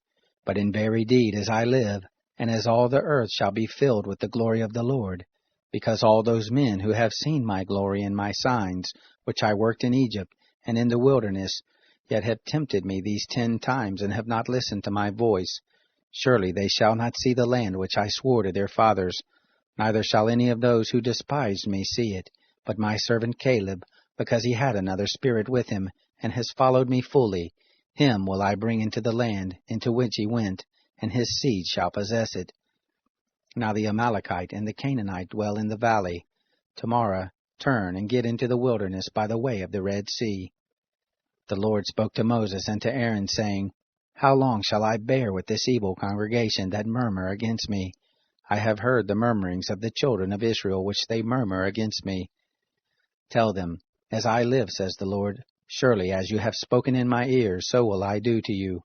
but in very deed as I live, and as all the earth shall be filled with the glory of the Lord, because all those men who have seen my glory and my signs, which I worked in Egypt and in the wilderness, yet have tempted me these 10 times and have not listened to my voice, surely they shall not see the land which I swore to their fathers, neither shall any of those who despised me see it, but my servant Caleb, because he had another spirit with him, and has followed me fully, him will I bring into the land into which he went, and his seed shall possess it. Now the Amalekite and the Canaanite dwell in the valley. Tomorrow turn and get into the wilderness by the way of the Red Sea. The Lord spoke to Moses and to Aaron, saying, How long shall I bear with this evil congregation that murmur against me? I have heard the murmurings of the children of Israel which they murmur against me. Tell them, As I live, says the Lord, surely as you have spoken in my ears, so will I do to you.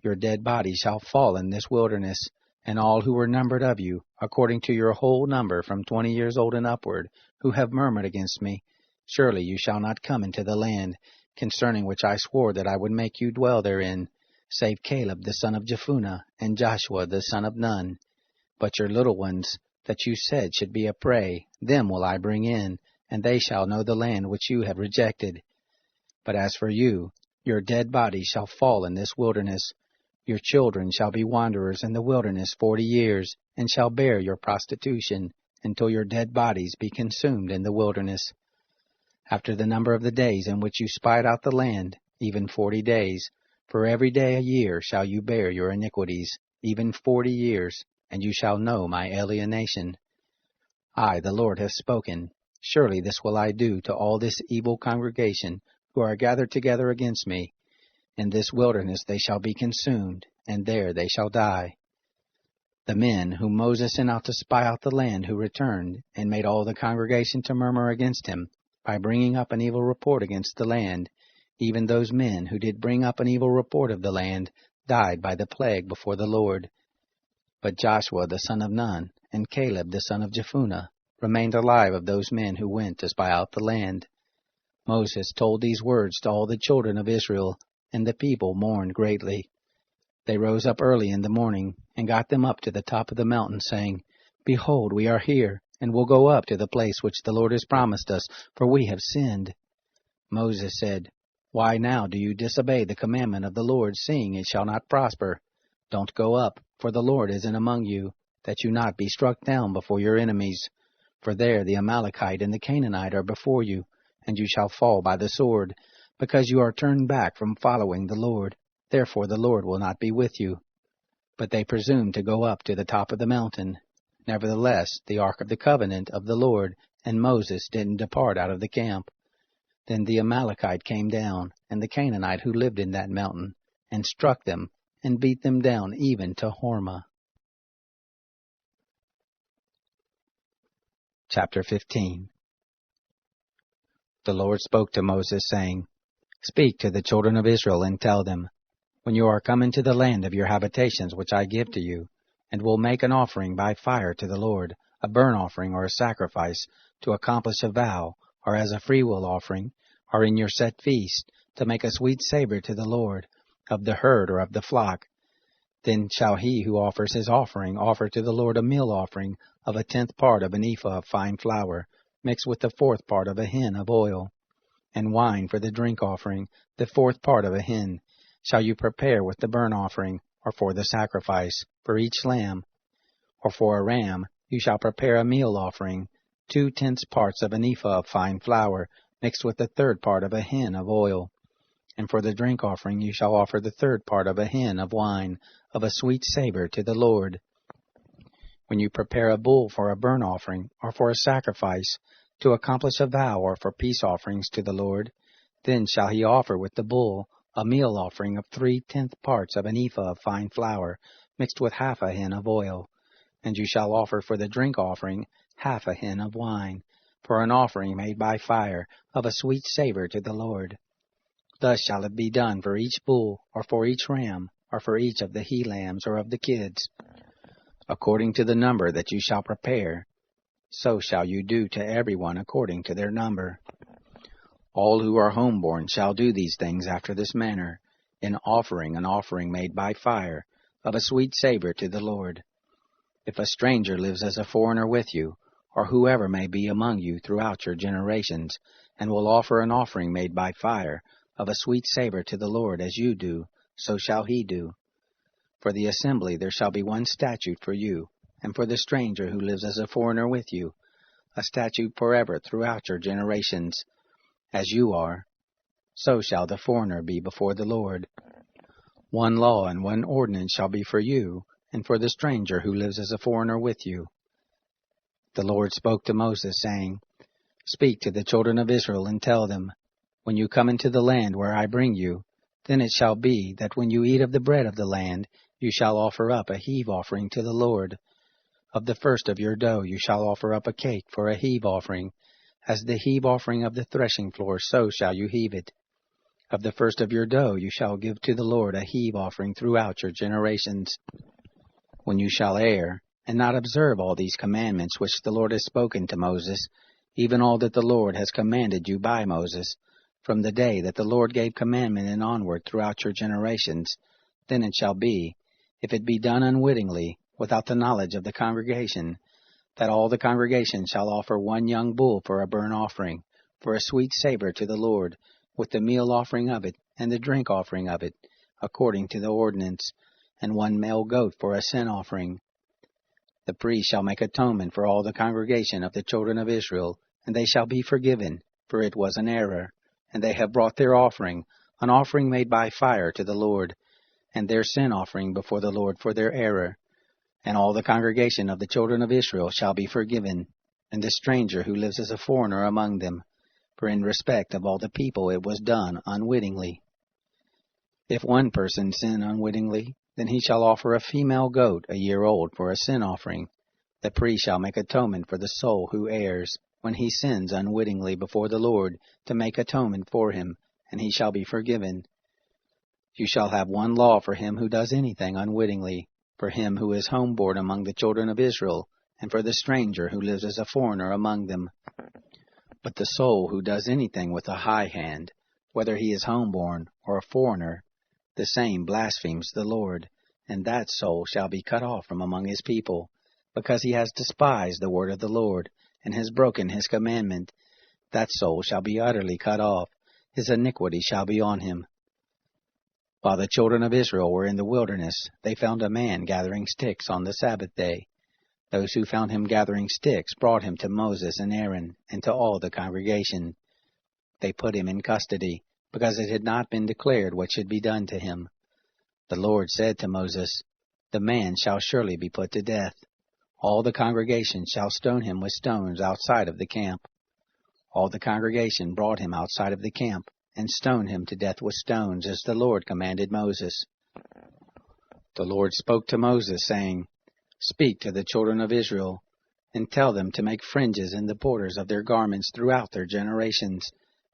Your dead bodies shall fall in this wilderness, and all who were numbered of you, according to your whole number from 20 years old and upward, who have murmured against me, surely you shall not come into the land, concerning which I swore that I would make you dwell therein, save Caleb the son of Jephunneh, and Joshua the son of Nun. But your little ones, that you said should be a prey, them will I bring in, and they shall know the land which you have rejected. But as for you, your dead bodies shall fall in this wilderness. Your children shall be wanderers in the wilderness 40 years, and shall bear your prostitution, until your dead bodies be consumed in the wilderness. After the number of the days in which you spied out the land, even 40 days, for every day a year shall you bear your iniquities, even 40 years, and you shall know my alienation. I, the Lord, have spoken. Surely this will I do to all this evil congregation, who are gathered together against me. In this wilderness they shall be consumed, and there they shall die. The men whom Moses sent out to spy out the land, who returned, and made all the congregation to murmur against him, by bringing up an evil report against the land, even those men who did bring up an evil report of the land, died by the plague before the Lord. But Joshua the son of Nun, and Caleb the son of Jephunneh, remained alive of those men who went to spy out the land. Moses told these words to all the children of Israel, and the people mourned greatly. They rose up early in the morning, and got them up to the top of the mountain, saying, Behold, we are here, and will go up to the place which the Lord has promised us, for we have sinned." Moses said, "Why now do you disobey the commandment of the Lord, seeing it shall not prosper? Don't go up, for the Lord isn't among you, that you not be struck down before your enemies. For there the Amalekite and the Canaanite are before you, and you shall fall by the sword, because you are turned back from following the Lord. Therefore the Lord will not be with you." But they presumed to go up to the top of the mountain. Nevertheless, the ark of the covenant of the Lord and Moses didn't depart out of the camp. Then the Amalekite came down, and the Canaanite who lived in that mountain, and struck them, and beat them down even to Hormah. Chapter 15. The Lord spoke to Moses, saying, "Speak to the children of Israel, and tell them, when you are come into the land of your habitations which I give to you, and will make an offering by fire to the Lord, a burnt offering or a sacrifice, to accomplish a vow, or as a freewill offering, or in your set feast, to make a sweet savor to the Lord, of the herd or of the flock, then shall he who offers his offering offer to the Lord a meal offering of 1/10 part of an ephah of fine flour, mixed with 1/4 part of a hin of oil, and wine for the drink offering, 1/4 part of a hin, shall you prepare with the burnt offering, or for the sacrifice, for each lamb. Or for a ram you shall prepare a meal offering, 2/10 parts of an ephah of fine flour, mixed with 1/3 part of a hin of oil. And for the drink offering you shall offer 1/3 part of a hin of wine, of a sweet savor to the Lord. When you prepare a bull for a burnt offering, or for a sacrifice, to accomplish a vow, or for peace offerings to the Lord, then shall he offer with the bull a meal offering of 3/10 parts of an ephah of fine flour, mixed with 1/2 a hin of oil. And you shall offer for the drink offering 1/2 a hin of wine, for an offering made by fire, of a sweet savor to the Lord. Thus shall it be done for each bull, or for each ram, or for each of the he-lambs or of the kids. According to the number that you shall prepare, so shall you do to every one according to their number. All who are homeborn shall do these things after this manner, in offering an offering made by fire, of a sweet savor to the Lord. If a stranger lives as a foreigner with you, or whoever may be among you throughout your generations, and will offer an offering made by fire, of a sweet savor to the Lord as you do, so shall he do. For the assembly there shall be one statute for you, and for the stranger who lives as a foreigner with you, a statute forever throughout your generations. As you are, so shall the foreigner be before the Lord. One law and one ordinance shall be for you, and for the stranger who lives as a foreigner with you." The Lord spoke to Moses, saying, "Speak to the children of Israel, and tell them, when you come into the land where I bring you, then it shall be that when you eat of the bread of the land, you shall offer up a heave offering to the Lord. Of the first of your dough you shall offer up a cake for a heave offering. As the heave offering of the threshing floor, so shall you heave it. Of the first of your dough you shall give to the Lord a heave offering throughout your generations. When you shall err, and not observe all these commandments which the Lord has spoken to Moses, even all that the Lord has commanded you by Moses, from the day that the Lord gave commandment and onward throughout your generations, then it shall be, if it be done unwittingly, without the knowledge of the congregation, that all the congregation shall offer one young bull for a burnt offering, for a sweet savor to the Lord, with the meal offering of it, and the drink offering of it, according to the ordinance, and one male goat for a sin offering. The priest shall make atonement for all the congregation of the children of Israel, and they shall be forgiven, for it was an error, and they have brought their offering, an offering made by fire to the Lord, and their sin offering before the Lord for their error. And all the congregation of the children of Israel shall be forgiven, and the stranger who lives as a foreigner among them, for in respect of all the people it was done unwittingly. If one person sin unwittingly, then he shall offer a female goat a year old for a sin offering. The priest shall make atonement for the soul who errs, when he sins unwittingly before the Lord, to make atonement for him, and he shall be forgiven. You shall have one law for him who does anything unwittingly, for him who is homeborn among the children of Israel, and for the stranger who lives as a foreigner among them. But the soul who does anything with a high hand, whether he is homeborn or a foreigner, the same blasphemes the Lord, and that soul shall be cut off from among his people. because he has despised the word of the Lord, and has broken his commandment, that soul shall be utterly cut off, his iniquity shall be on him. While the children of Israel were in the wilderness, they found a man gathering sticks on the Sabbath day. Those who found him gathering sticks brought him to Moses and Aaron, and to all the congregation. They put him in custody, because it had not been declared what should be done to him. The Lord said to Moses, "The man shall surely be put to death. All the congregation shall stone him with stones outside of the camp." All the congregation brought him outside of the camp, and stoned him to death with stones, as the Lord commanded Moses. The Lord spoke to Moses, saying, "Speak to the children of Israel, and tell them to make fringes in the borders of their garments throughout their generations,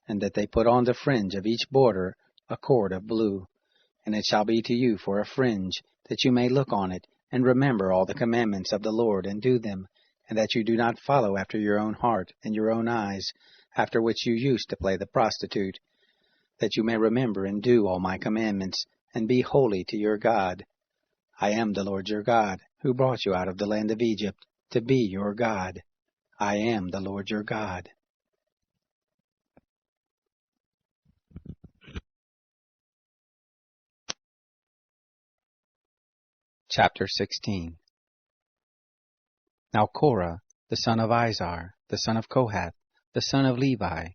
and that they put on the fringe of each border a cord of blue. And it shall be to you for a fringe, that you may look on it, and remember all the commandments of the Lord, and do them, and that you do not follow after your own heart and your own eyes, after which you used to play the prostitute, that you may remember and do all my commandments, and be holy to your God. I am the Lord your God, who brought you out of the land of Egypt, to be your God. I am the Lord your God." Chapter 16. Now Korah, the son of Izhar, the son of Kohath, the son of Levi,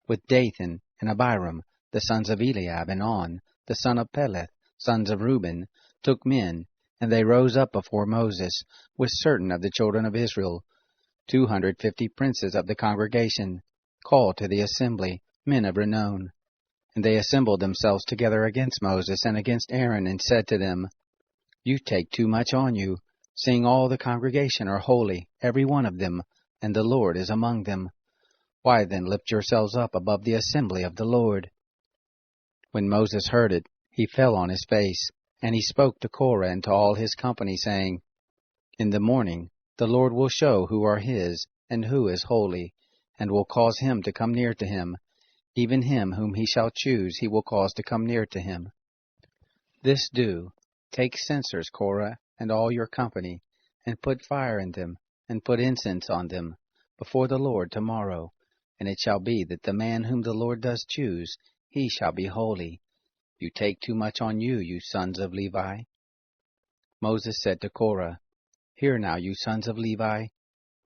with Dathan and Abiram, the sons of Eliab, and On, the son of Peleth, sons of Reuben, took men, and they rose up before Moses, with certain of the children of Israel, 250 princes of the congregation, called to the assembly, men of renown. And they assembled themselves together against Moses and against Aaron, and said to them, "You take too much on you, seeing all the congregation are holy, every one of them, and the Lord is among them. Why then lift yourselves up above the assembly of the Lord?" When Moses heard it, he fell on his face, and he spoke to Korah and to all his company, saying, "In the morning the Lord will show who are his, and who is holy, and will cause him to come near to him. Even him whom he shall choose he will cause to come near to him. This do, take censers, Korah, and all your company, and put fire in them, and put incense on them, before the Lord tomorrow. And it shall be that the man whom the Lord does choose, he shall be holy. You take too much on you, you sons of Levi." Moses said to Korah, "Hear now, you sons of Levi.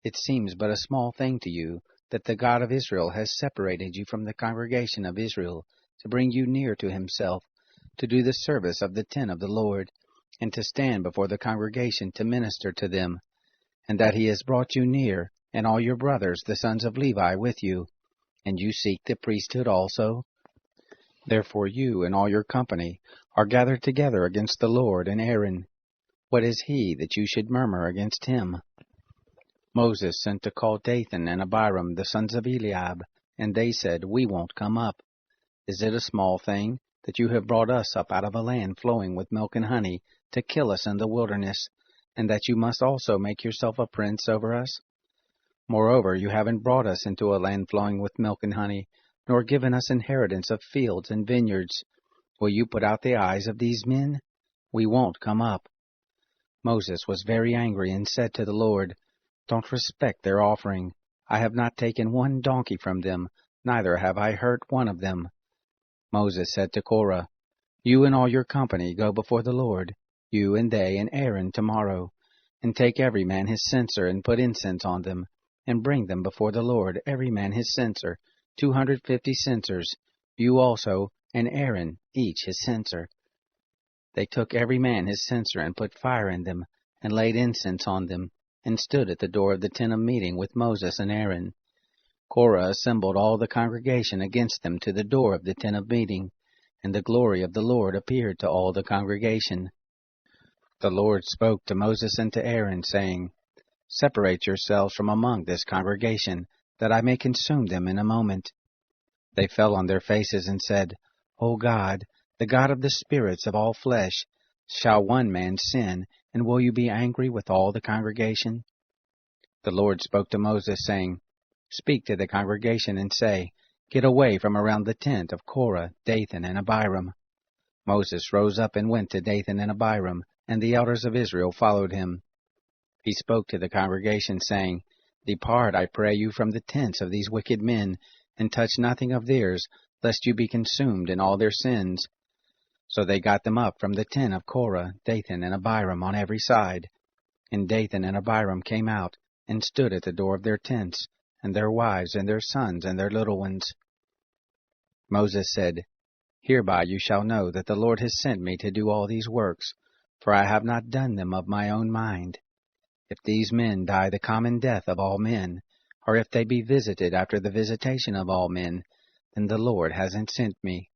It seems but a small thing to you, that the God of Israel has separated you from the congregation of Israel, to bring you near to himself, to do the service of the tent of the Lord, and to stand before the congregation to minister to them, and that he has brought you near, and all your brothers, the sons of Levi, with you, and you seek the priesthood also? Therefore you and all your company are gathered together against the Lord and Aaron. What is he that you should murmur against him?" Moses sent to call Dathan and Abiram, the sons of Eliab, and they said, "We won't come up. Is it a small thing that you have brought us up out of a land flowing with milk and honey, to kill us in the wilderness, and that you must also make yourself a prince over us? Moreover, you haven't brought us into a land flowing with milk and honey, nor given us inheritance of fields and vineyards. Will you put out the eyes of these men? We won't come up." Moses was very angry and said to the Lord, "Don't respect their offering. I have not taken one donkey from them, neither have I hurt one of them." Moses said to Korah, "You and all your company go before the Lord, you and they and Aaron tomorrow, and take every man his censer, and put incense on them, and bring them before the Lord, every man his censer, 250 censers, you also, and Aaron, each his censer." They took every man his censer, and put fire in them, and laid incense on them, and stood at the door of the tent of meeting with Moses and Aaron. Korah assembled all the congregation against them to the door of the tent of meeting, and the glory of the Lord appeared to all the congregation. The Lord spoke to Moses and to Aaron, saying, "Separate yourselves from among this congregation, that I may consume them in a moment." They fell on their faces and said, "O God, the God of the spirits of all flesh, shall one man sin, and will you be angry with all the congregation?" The Lord spoke to Moses, saying, "Speak to the congregation and say, Get away from around the tent of Korah, Dathan, and Abiram." Moses rose up and went to Dathan and Abiram, and the elders of Israel followed him. He spoke to the congregation, saying, Depart, I pray you, from the tents of these wicked men, and touch nothing of theirs, lest you be consumed in all their sins. So they got them up from the tent of Korah, Dathan, and Abiram on every side. And Dathan and Abiram came out, and stood at the door of their tents, and their wives, and their sons, and their little ones. Moses said, Hereby you shall know that the Lord has sent me to do all these works, for I have not done them of my own mind. If these men die the common death of all men, or if they be visited after the visitation of all men, then the Lord hasn't sent me.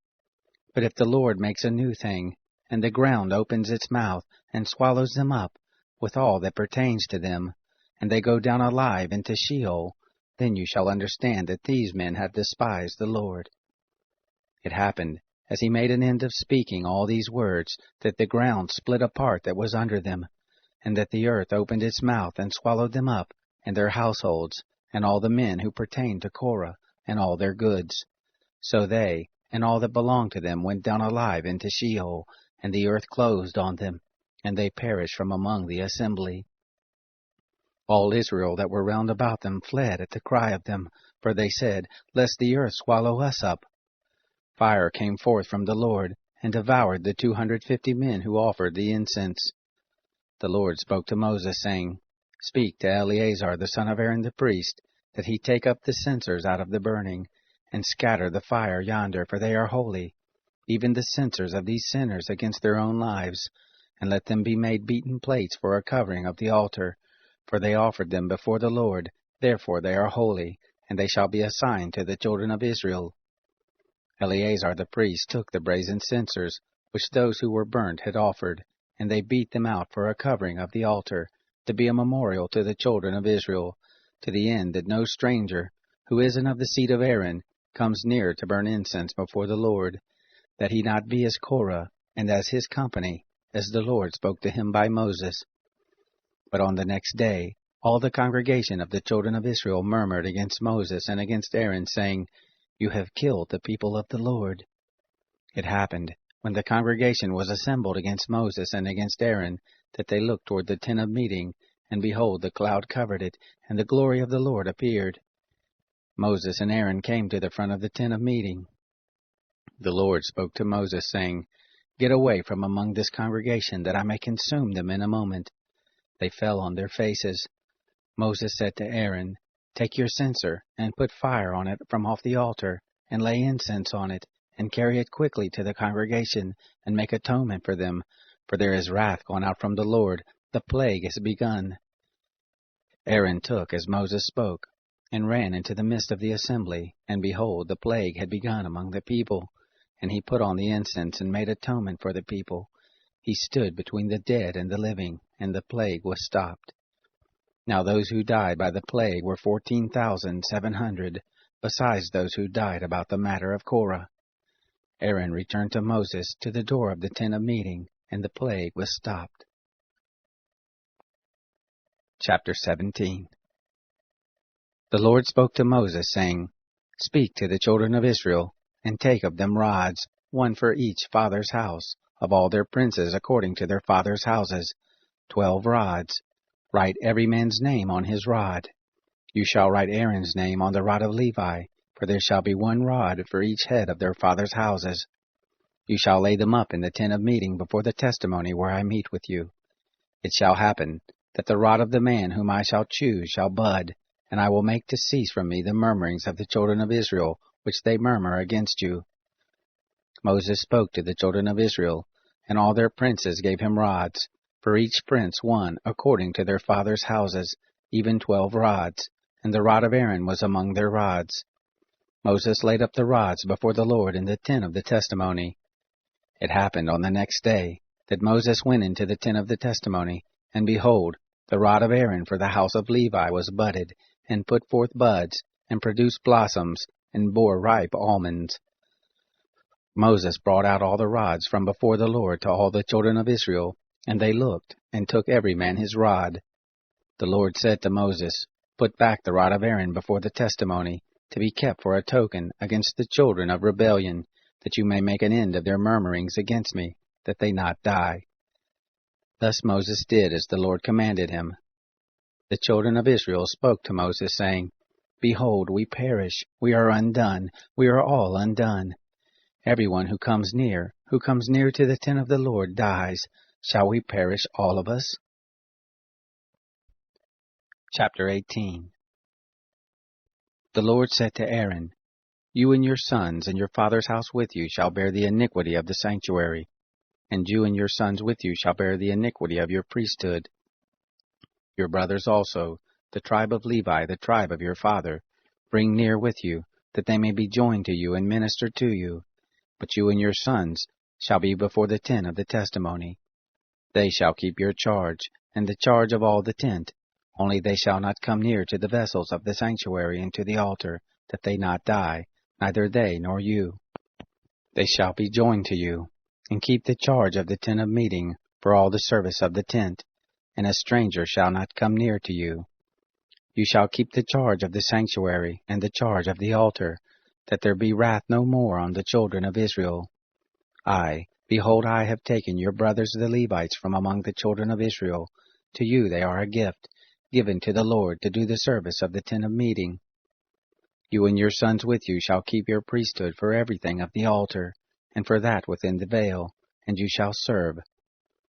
But if the Lord makes a new thing, and the ground opens its mouth, and swallows them up, with all that pertains to them, and they go down alive into Sheol, then you shall understand that these men have despised the Lord. It happened, as he made an end of speaking all these words, that the ground split apart that was under them, and that the earth opened its mouth and swallowed them up, and their households, and all the men who pertained to Korah, and all their goods. So they, and all that belonged to them, went down alive into Sheol, and the earth closed on them, and they perished from among the assembly. All Israel that were round about them fled at the cry of them, for they said, Lest the earth swallow us up. Fire came forth from the Lord, and devoured the 250 men who offered the incense. The Lord spoke to Moses, saying, Speak to Eleazar the son of Aaron the priest, that he take up the censers out of the burning, and scatter the fire yonder, for they are holy, even the censers of these sinners against their own lives, and let them be made beaten plates for a covering of the altar, for they offered them before the Lord, therefore they are holy, and they shall be a sign to the children of Israel. Eleazar the priest took the brazen censers, which those who were burnt had offered, and they beat them out for a covering of the altar, to be a memorial to the children of Israel, to the end that no stranger, who isn't of the seed of Aaron, comes near to burn incense before the Lord, that he not be as Korah, and as his company, as the Lord spoke to him by Moses. But on the next day, all the congregation of the children of Israel murmured against Moses and against Aaron, saying, You have killed the people of the Lord. It happened, when the congregation was assembled against Moses and against Aaron, that they looked toward the tent of meeting, and behold, the cloud covered it, and the glory of the Lord appeared. Moses and Aaron came to the front of the tent of meeting. The Lord spoke to Moses, saying, Get away from among this congregation, that I may consume them in a moment. They fell on their faces. Moses said to Aaron, Take your censer, and put fire on it from off the altar, and lay incense on it, and carry it quickly to the congregation, and make atonement for them, for there is wrath gone out from the Lord, the plague has begun. Aaron took as Moses spoke, and ran into the midst of the assembly, and behold, the plague had begun among the people. And he put on the incense, and made atonement for the people. He stood between the dead and the living, and the plague was stopped. Now those who died by the plague were 14,700, besides those who died about the matter of Korah. Aaron returned to Moses to the door of the tent of meeting, and the plague was stopped. Chapter 17. The Lord spoke to Moses, saying, Speak to the children of Israel, and take of them rods, one for each father's house, of all their princes according to their father's houses, 12 rods. Write every man's name on his rod. You shall write Aaron's name on the rod of Levi, for there shall be 1 rod for each head of their father's houses. You shall lay them up in the tent of meeting before the testimony where I meet with you. It shall happen that the rod of the man whom I shall choose shall bud, and I will make to cease from me the murmurings of the children of Israel, which they murmur against you. Moses spoke to the children of Israel, and all their princes gave him rods, for each prince 1 according to their father's houses, even 12 rods, and the rod of Aaron was among their rods. Moses laid up the rods before the Lord in the tent of the testimony. It happened on the next day, that Moses went into the tent of the testimony, and behold, the rod of Aaron for the house of Levi was budded, and put forth buds, and produced blossoms, and bore ripe almonds. Moses brought out all the rods from before the Lord to all the children of Israel, and they looked, and took every man his rod. The Lord said to Moses, Put back the rod of Aaron before the testimony, to be kept for a token against the children of rebellion, that you may make an end of their murmurings against me, that they not die. Thus Moses did as the Lord commanded him. The children of Israel spoke to Moses, saying, Behold, we perish, we are undone, we are all undone. Everyone who comes near to the tent of the Lord dies. Shall we perish all of us? Chapter 18. The Lord said to Aaron, You and your sons and your father's house with you shall bear the iniquity of the sanctuary, and you and your sons with you shall bear the iniquity of your priesthood. Your brothers also, the tribe of Levi, the tribe of your father, bring near with you, that they may be joined to you and minister to you. But you and your sons shall be before the tent of the testimony. They shall keep your charge, and the charge of all the tent. Only they shall not come near to the vessels of the sanctuary and to the altar, that they not die, neither they nor you. They shall be joined to you, and keep the charge of the tent of meeting for all the service of the tent, and a stranger shall not come near to you. You shall keep the charge of the sanctuary and the charge of the altar, that there be wrath no more on the children of Israel. Behold, I have taken your brothers the Levites from among the children of Israel. To you they are a gift, given to the Lord to do the service of the tent of meeting. You and your sons with you shall keep your priesthood for everything of the altar, and for that within the veil, and you shall serve.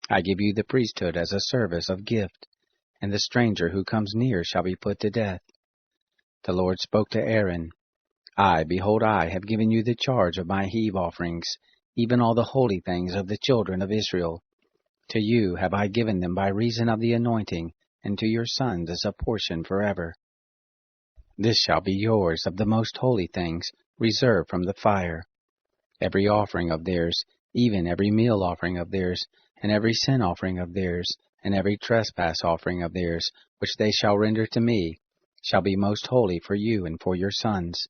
I give you the priesthood as a service of gift, and the stranger who comes near shall be put to death. The Lord spoke to Aaron, Behold, I have given you the charge of my heave offerings, even all the holy things of the children of Israel. To you have I given them by reason of the anointing, and to your sons as a portion forever. This shall be yours of the most holy things, reserved from the fire. Every offering of theirs, even every meal offering of theirs, and every sin offering of theirs, and every trespass offering of theirs, which they shall render to me, shall be most holy for you and for your sons.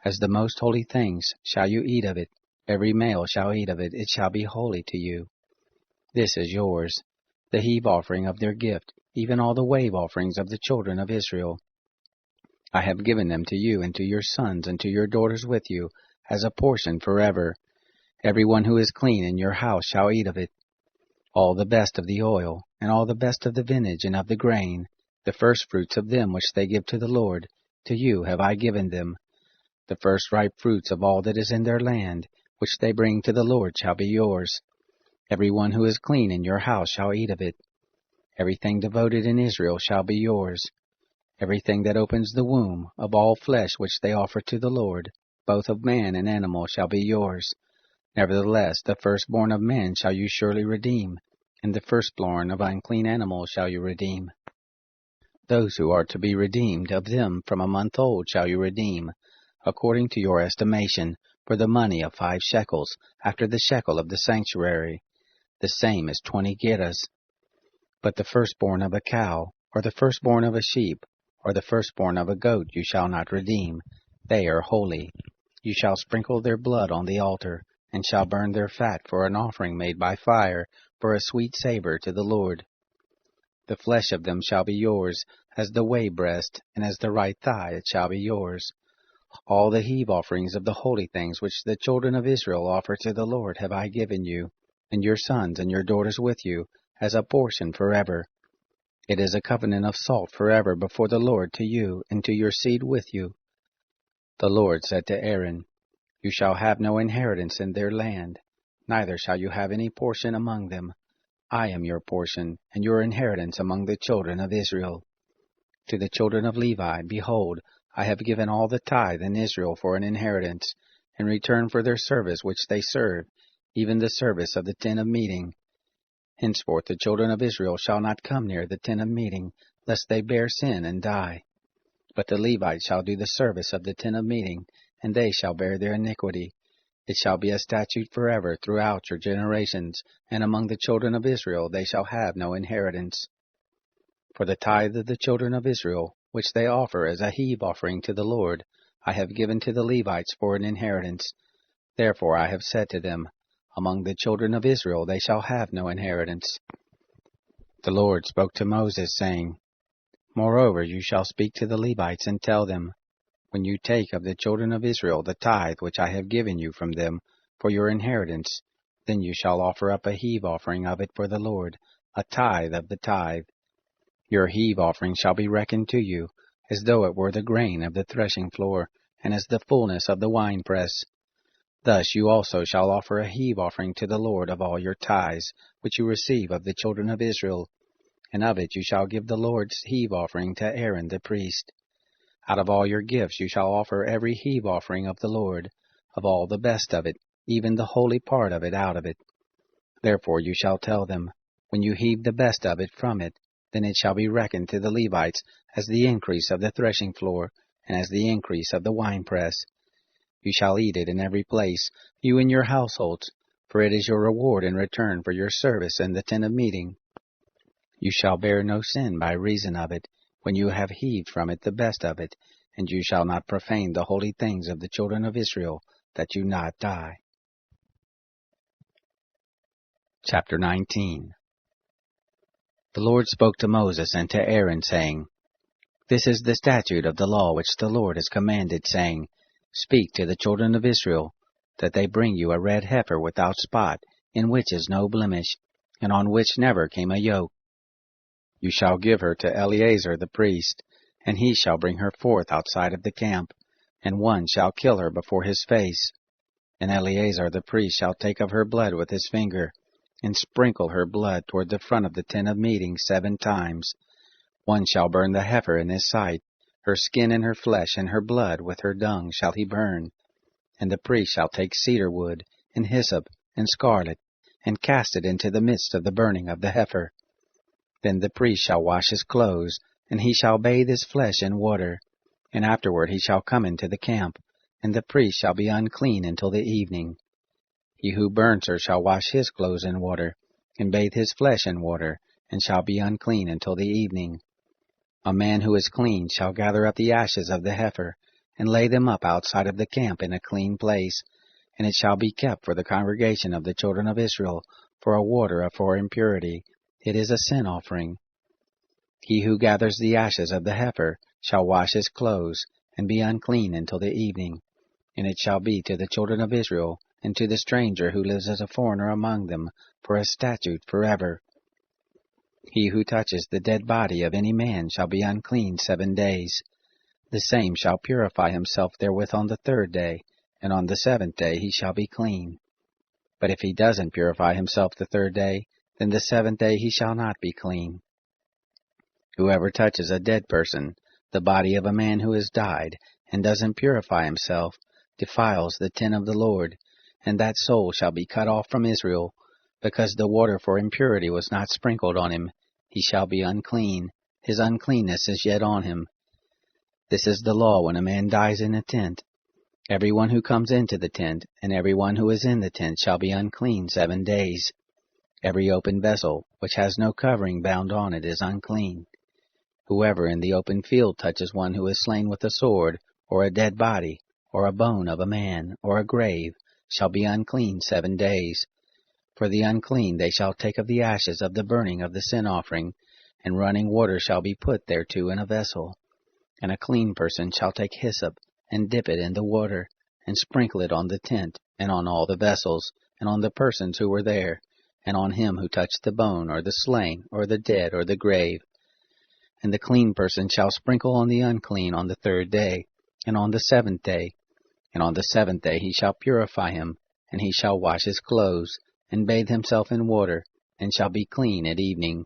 As the most holy things shall you eat of it, every male shall eat of it, it shall be holy to you. This is yours, the heave offering of their gift, even all the wave offerings of the children of Israel. I have given them to you and to your sons and to your daughters with you, as a portion forever. Every one who is clean in your house shall eat of it. All the best of the oil, and all the best of the vintage and of the grain, the firstfruits of them which they give to the Lord, to you have I given them. The first ripe fruits of all that is in their land, which they bring to the Lord, shall be yours. Every one who is clean in your house shall eat of it. Everything devoted in Israel shall be yours. Everything that opens the womb, of all flesh which they offer to the Lord, both of man and animal, shall be yours. Nevertheless, the firstborn of men shall you surely redeem, and the firstborn of unclean animals shall you redeem. Those who are to be redeemed of them from a month old shall you redeem, according to your estimation, for the money of 5 shekels, after the shekel of the sanctuary. The same is 20 gerahs. But the firstborn of a cow, or the firstborn of a sheep, or the firstborn of a goat you shall not redeem. They are holy. You shall sprinkle their blood on the altar, and shall burn their fat for an offering made by fire, for a sweet savor to the Lord. The flesh of them shall be yours, as the way breast, and as the right thigh it shall be yours. All the heave offerings of the holy things which the children of Israel offer to the Lord have I given you, and your sons and your daughters with you, as a portion forever. It is a covenant of salt forever before the Lord to you and to your seed with you. The Lord said to Aaron, You shall have no inheritance in their land, neither shall you have any portion among them. I am your portion, and your inheritance among the children of Israel. To the children of Levi, behold, I have given all the tithe in Israel for an inheritance, in return for their service which they serve, even the service of the tent of meeting. Henceforth the children of Israel shall not come near the tent of meeting, lest they bear sin and die. But the Levites shall do the service of the tent of meeting, and they shall bear their iniquity. It shall be a statute forever throughout your generations, and among the children of Israel they shall have no inheritance. For the tithe of the children of Israel, which they offer as a heave offering to the Lord, I have given to the Levites for an inheritance. Therefore I have said to them, Among the children of Israel they shall have no inheritance. The Lord spoke to Moses, saying, Moreover you shall speak to the Levites, and tell them, When you take of the children of Israel the tithe which I have given you from them for your inheritance, then you shall offer up a heave offering of it for the Lord, a tithe of the tithe. Your heave offering shall be reckoned to you, as though it were the grain of the threshing floor, and as the fullness of the winepress. Thus you also shall offer a heave offering to the Lord of all your tithes, which you receive of the children of Israel, and of it you shall give the Lord's heave offering to Aaron the priest. Out of all your gifts you shall offer every heave offering of the Lord, of all the best of it, even the holy part of it out of it. Therefore you shall tell them, when you heave the best of it from it, then it shall be reckoned to the Levites as the increase of the threshing floor, and as the increase of the winepress. You shall eat it in every place, you and your households, for it is your reward in return for your service in the tent of meeting. You shall bear no sin by reason of it, when you have heaved from it the best of it, and you shall not profane the holy things of the children of Israel, that you not die. Chapter 19. The Lord spoke to Moses and to Aaron, saying, This is the statute of the law which the Lord has commanded, saying, Speak to the children of Israel, that they bring you a red heifer without spot, in which is no blemish, and on which never came a yoke. You shall give her to Eleazar the priest, and he shall bring her forth outside of the camp, and one shall kill her before his face. And Eleazar the priest shall take of her blood with his finger, and sprinkle her blood toward the front of the tent of meeting 7 times. One shall burn the heifer in his sight, her skin and her flesh and her blood with her dung shall he burn. And the priest shall take cedar wood, and hyssop, and scarlet, and cast it into the midst of the burning of the heifer. Then the priest shall wash his clothes, and he shall bathe his flesh in water, and afterward he shall come into the camp, and the priest shall be unclean until the evening. He who burns her shall wash his clothes in water, and bathe his flesh in water, and shall be unclean until the evening. A man who is clean shall gather up the ashes of the heifer, and lay them up outside of the camp in a clean place, and it shall be kept for the congregation of the children of Israel, for a water for impurity. It is a sin offering. He who gathers the ashes of the heifer shall wash his clothes, and be unclean until the evening. And it shall be to the children of Israel, and to the stranger who lives as a foreigner among them, for a statute forever. He who touches the dead body of any man shall be unclean 7 days. The same shall purify himself therewith on the 3rd day, and on the 7th day he shall be clean. But if he doesn't purify himself the 3rd day, then the 7th day he shall not be clean. Whoever touches a dead person, the body of a man who has died, and doesn't purify himself, defiles the tent of the Lord, and that soul shall be cut off from Israel, because the water for impurity was not sprinkled on him. He shall be unclean. His uncleanness is yet on him. This is the law when a man dies in a tent. Every one who comes into the tent, and every one who is in the tent shall be unclean 7 days. Every open vessel, which has no covering bound on it, is unclean. Whoever in the open field touches one who is slain with a sword, or a dead body, or a bone of a man, or a grave, shall be unclean 7 days. For the unclean they shall take of the ashes of the burning of the sin offering, and running water shall be put thereto in a vessel. And a clean person shall take hyssop, and dip it in the water, and sprinkle it on the tent, and on all the vessels, and on the persons who were there, and on him who touched the bone, or the slain, or the dead, or the grave. And the clean person shall sprinkle on the unclean on the 3rd day, and on the 7th day. And on the 7th day he shall purify him, and he shall wash his clothes, and bathe himself in water, and shall be clean at evening.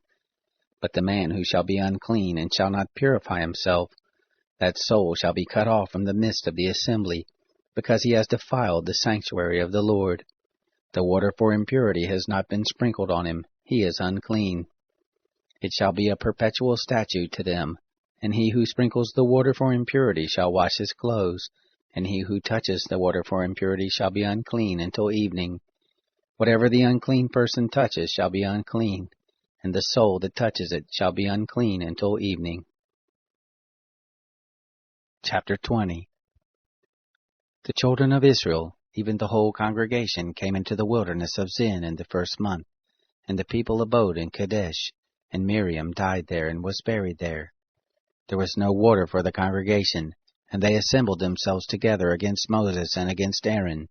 But the man who shall be unclean, and shall not purify himself, that soul shall be cut off from the midst of the assembly, because he has defiled the sanctuary of the Lord. The water for impurity has not been sprinkled on him. He is unclean. It shall be a perpetual statute to them. And he who sprinkles the water for impurity shall wash his clothes, and he who touches the water for impurity shall be unclean until evening. Whatever the unclean person touches shall be unclean, and the soul that touches it shall be unclean until evening. Chapter 20. The children of Israel, even the whole congregation, came into the wilderness of Zin in the 1st month, and the people abode in Kadesh, and Miriam died there and was buried there. There was no water for the congregation, and they assembled themselves together against Moses and against Aaron.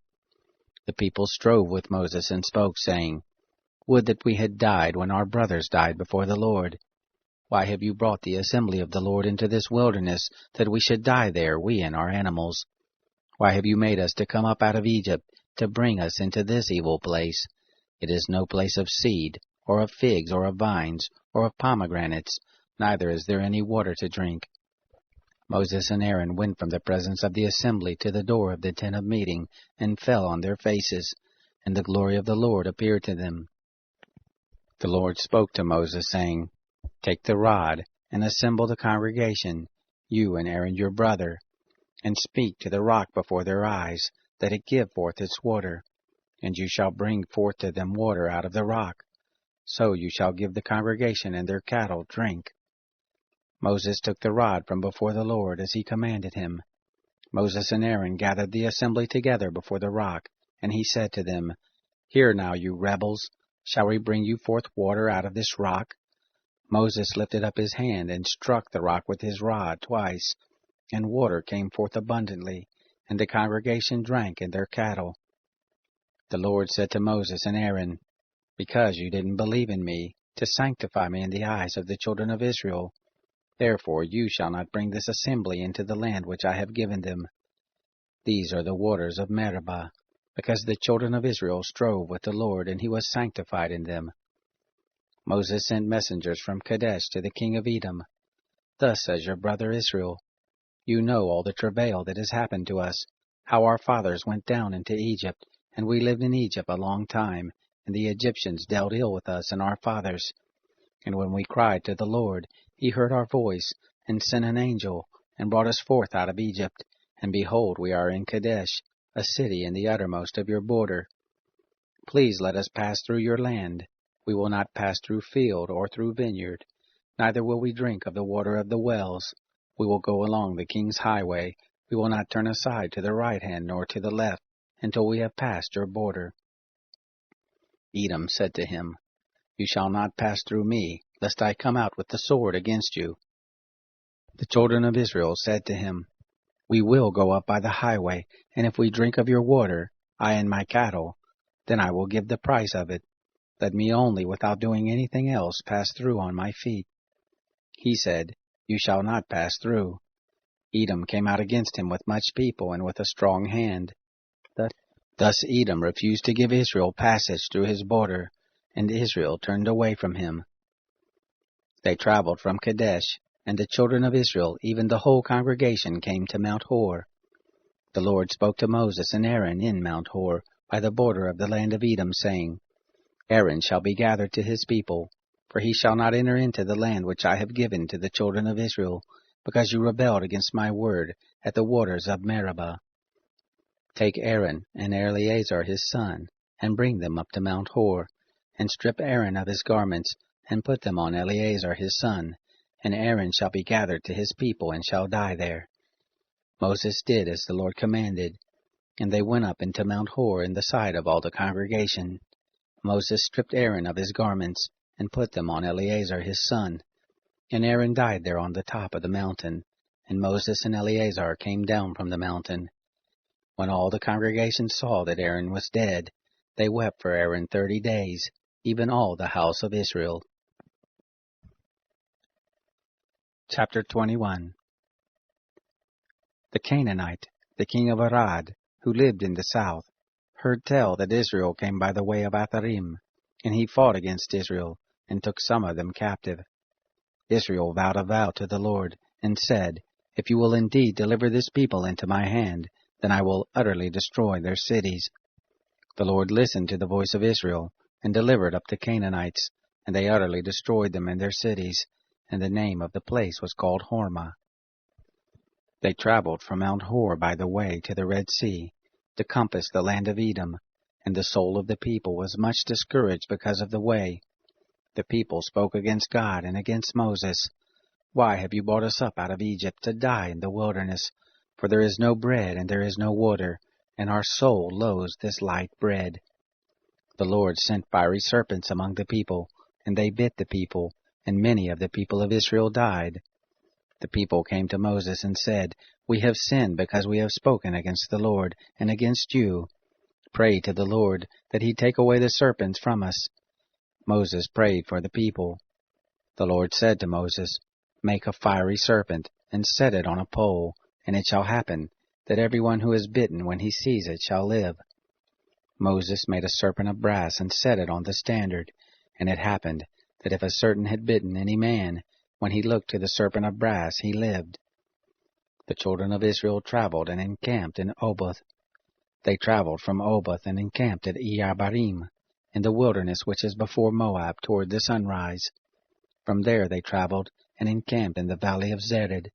The people strove with Moses and spoke, saying, Would that we had died when our brothers died before the Lord. Why have you brought the assembly of the Lord into this wilderness, that we should die there, we and our animals? Why have you made us to come up out of Egypt, to bring us into this evil place? It is no place of seed, or of figs, or of vines, or of pomegranates, neither is there any water to drink. Moses and Aaron went from the presence of the assembly to the door of the tent of meeting, and fell on their faces, and the glory of the Lord appeared to them. The Lord spoke to Moses, saying, Take the rod, and assemble the congregation, you and Aaron your brother, and speak to the rock before their eyes, that it give forth its water, and you shall bring forth to them water out of the rock. So you shall give the congregation and their cattle drink. Moses took the rod from before the Lord, as he commanded him. Moses and Aaron gathered the assembly together before the rock, and he said to them, Hear now, you rebels, shall we bring you forth water out of this rock? Moses lifted up his hand and struck the rock with his rod twice, and water came forth abundantly, and the congregation drank and their cattle. The Lord said to Moses and Aaron, Because you didn't believe in me, to sanctify me in the eyes of the children of Israel, therefore you shall not bring this assembly into the land which I have given them. These are the waters of Meribah, because the children of Israel strove with the Lord, and he was sanctified in them. Moses sent messengers from Kadesh to the king of Edom. Thus says your brother Israel, You know all the travail that has happened to us, how our fathers went down into Egypt, and we lived in Egypt a long time, and the Egyptians dealt ill with us and our fathers. And when we cried to the Lord, he heard our voice, and sent an angel, and brought us forth out of Egypt. And behold, we are in Kadesh, a city in the uttermost of your border. Please let us pass through your land. We will not pass through field or through vineyard, neither will we drink of the water of the wells. We will go along the king's highway. We will not turn aside to the right hand nor to the left, until we have passed your border. Edom said to him, You shall not pass through me, lest I come out with the sword against you. The children of Israel said to him, We will go up by the highway, and if we drink of your water, I and my cattle, then I will give the price of it. Let me only, without doing anything else, pass through on my feet. He said, You shall not pass through. Edom came out against him with much people and with a strong hand. Thus Edom refused to give Israel passage through his border, and Israel turned away from him. They traveled from Kadesh, and the children of Israel, even the whole congregation, came to Mount Hor. The Lord spoke to Moses and Aaron in Mount Hor, by the border of the land of Edom, saying, Aaron shall be gathered to his people, for he shall not enter into the land which I have given to the children of Israel, because you rebelled against my word at the waters of Meribah. Take Aaron and Eleazar his son, and bring them up to Mount Hor, and strip Aaron of his garments, and put them on Eleazar his son, and Aaron shall be gathered to his people, and shall die there. Moses did as the Lord commanded, and they went up into Mount Hor in the sight of all the congregation. Moses stripped Aaron of his garments, and put them on Eleazar his son, and Aaron died there on the top of the mountain, and Moses and Eleazar came down from the mountain. When all the congregation saw that Aaron was dead, they wept for Aaron 30 days, even all the house of Israel. Chapter 21. The Canaanite, the king of Arad, who lived in the south, heard tell that Israel came by the way of Atharim, and he fought against Israel, and took some of them captive. Israel vowed a vow to the Lord, and said, If you will indeed deliver this people into my hand, then I will utterly destroy their cities. The Lord listened to the voice of Israel, and delivered up the Canaanites, and they utterly destroyed them and their cities, and the name of the place was called Hormah. They traveled from Mount Hor by the way to the Red Sea, to compass the land of Edom, and the soul of the people was much discouraged because of the way. The people spoke against God and against Moses. Why have you brought us up out of Egypt to die in the wilderness? For there is no bread and there is no water, and our soul loathes this light bread. The Lord sent fiery serpents among the people, and they bit the people, and many of the people of Israel died. The people came to Moses and said, We have sinned because we have spoken against the Lord and against you. Pray to the Lord that he take away the serpents from us. Moses prayed for the people. The Lord said to Moses, Make a fiery serpent, and set it on a pole, and it shall happen that everyone who is bitten when he sees it shall live. Moses made a serpent of brass and set it on the standard, and it happened that if a serpent had bitten any man, when he looked to the serpent of brass, he lived. The children of Israel traveled and encamped in Oboth. They traveled from Oboth and encamped at Iyabarim, in the wilderness which is before Moab toward the sunrise. From there they traveled and encamped in the valley of Zered.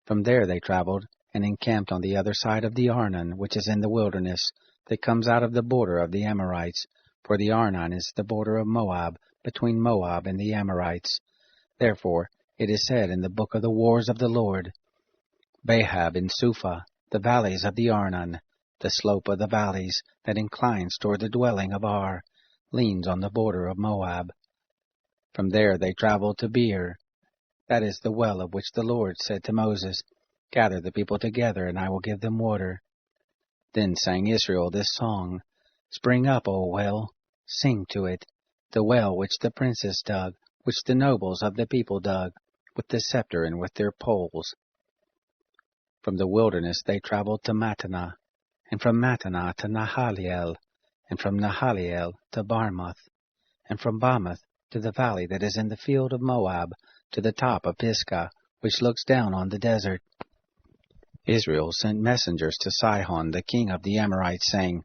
From there they traveled and encamped on the other side of the Arnon, which is in the wilderness, that comes out of the border of the Amorites, for the Arnon is the border of Moab, between Moab and the Amorites. Therefore it is said in the book of the wars of the Lord, Bahab and Suphah, the valleys of the Arnon, the slope of the valleys that inclines toward the dwelling of Ar, leans on the border of Moab. From there they traveled to Beer. That is the well of which the Lord said to Moses, Gather the people together, and I will give them water. Then sang Israel this song, Spring up, O well, sing to it, the well which the princes dug, which the nobles of the people dug, with the scepter and with their poles. From the wilderness they traveled to Mattanah, and from Mattanah to Nahaliel, and from Nahaliel to Barmoth, and from Barmoth to the valley that is in the field of Moab, to the top of Pisgah, which looks down on the desert. Israel sent messengers to Sihon, the king of the Amorites, saying,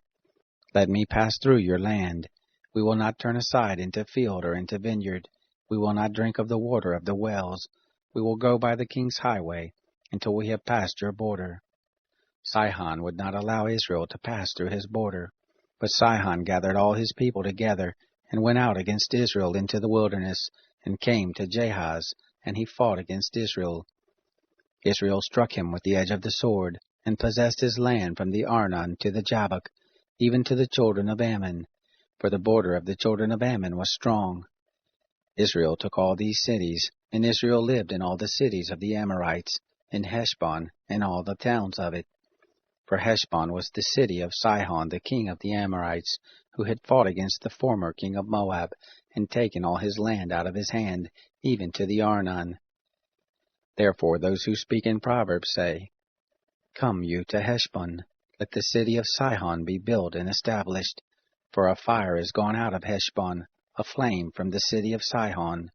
Let me pass through your land. We will not turn aside into field or into vineyard. We will not drink of the water of the wells. We will go by the king's highway, until we have passed your border. Sihon would not allow Israel to pass through his border, but Sihon gathered all his people together, and went out against Israel into the wilderness, and came to Jahaz, and he fought against Israel. Israel struck him with the edge of the sword, and possessed his land from the Arnon to the Jabbok, even to the children of Ammon, for the border of the children of Ammon was strong. Israel took all these cities, and Israel lived in all the cities of the Amorites, in Heshbon, and all the towns of it. For Heshbon was the city of Sihon the king of the Amorites, who had fought against the former king of Moab, and taken all his land out of his hand, even to the Arnon. Therefore those who speak in Proverbs say, Come you to Heshbon, let the city of Sihon be built and established. For a fire is gone out of Heshbon, a flame from the city of Sihon.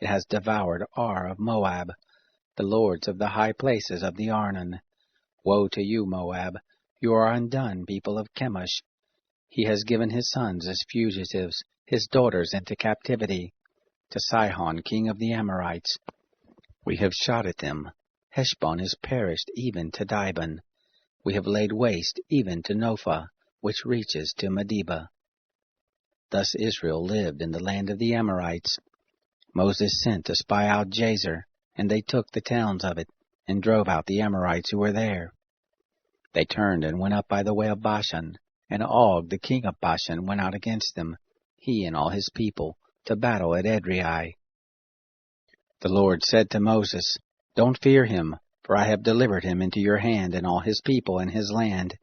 It has devoured Ar of Moab, the lords of the high places of the Arnon. Woe to you, Moab! You are undone, people of Chemosh. He has given his sons as fugitives, his daughters into captivity. To Sihon, king of the Amorites, we have shot at them. Heshbon is perished even to Dibon. We have laid waste even to Nophah, which reaches to Medeba. Thus Israel lived in the land of the Amorites. Moses sent to spy out Jazer, and they took the towns of it, and drove out the Amorites who were there. They turned and went up by the way of Bashan, and Og the king of Bashan went out against them, he and all his people, to battle at Edrei. The Lord said to Moses, Don't fear him, for I have delivered him into your hand and all his people and his land,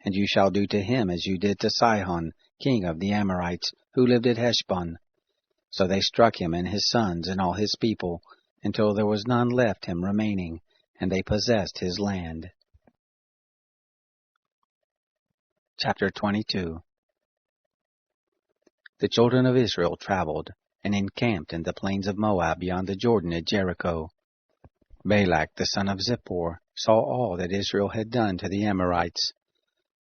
and you shall do to him as you did to Sihon, king of the Amorites, who lived at Heshbon. So they struck him and his sons and all his people, until there was none left him remaining, and they possessed his land. Chapter 22. The children of Israel traveled, and encamped in the plains of Moab beyond the Jordan at Jericho. Balak the son of Zippor saw all that Israel had done to the Amorites.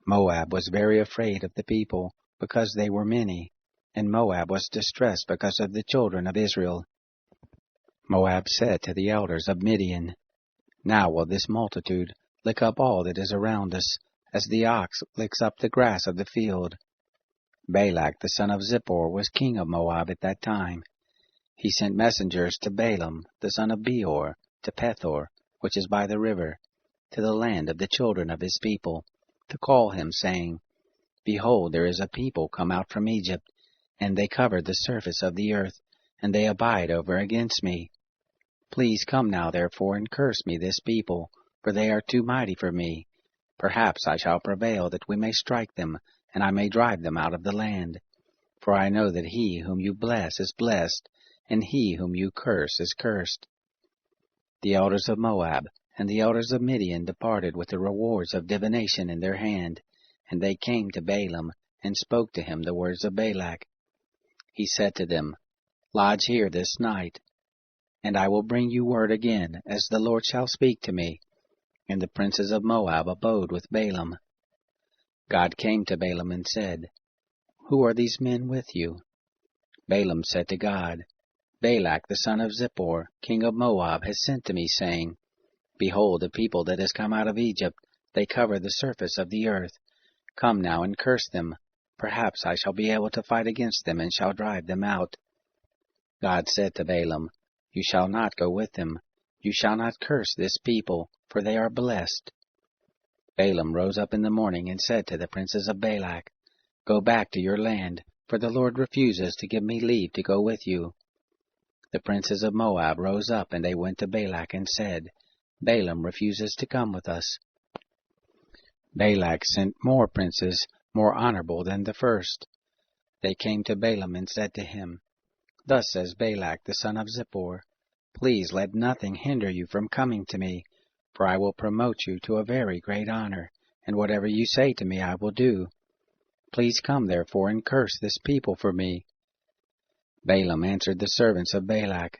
Moab was very afraid of the people, because they were many, and Moab was distressed because of the children of Israel. Moab said to the elders of Midian, Now will this multitude lick up all that is around us, as the ox licks up the grass of the field. Balak the son of Zippor was king of Moab at that time. He sent messengers to Balaam the son of Beor, to Pethor, which is by the river, to the land of the children of his people, to call him, saying, Behold, there is a people come out from Egypt, and they cover the surface of the earth, and they abide over against me. Please come now, therefore, and curse me this people, for they are too mighty for me. Perhaps I shall prevail that we may strike them, and I may drive them out of the land. For I know that he whom you bless is blessed, and he whom you curse is cursed. The elders of Moab and the elders of Midian departed with the rewards of divination in their hand, and they came to Balaam, and spoke to him the words of Balak. He said to them, Lodge here this night, and I will bring you word again, as the Lord shall speak to me. And the princes of Moab abode with Balaam. God came to Balaam and said, Who are these men with you? Balaam said to God, Balak the son of Zippor, king of Moab, has sent to me, saying, Behold, the people that has come out of Egypt, they cover the surface of the earth. Come now and curse them. Perhaps I shall be able to fight against them, and shall drive them out. God said to Balaam, You shall not go with them. You shall not curse this people, for they are blessed. Balaam rose up in the morning and said to the princes of Balak, Go back to your land, for the Lord refuses to give me leave to go with you. The princes of Moab rose up, and they went to Balak and said, Balaam refuses to come with us. Balak sent more princes, more honorable than the first. They came to Balaam and said to him, Thus says Balak the son of Zippor, Please let nothing hinder you from coming to me, for I will promote you to a very great honor, and whatever you say to me I will do. Please come therefore and curse this people for me. Balaam answered the servants of Balak,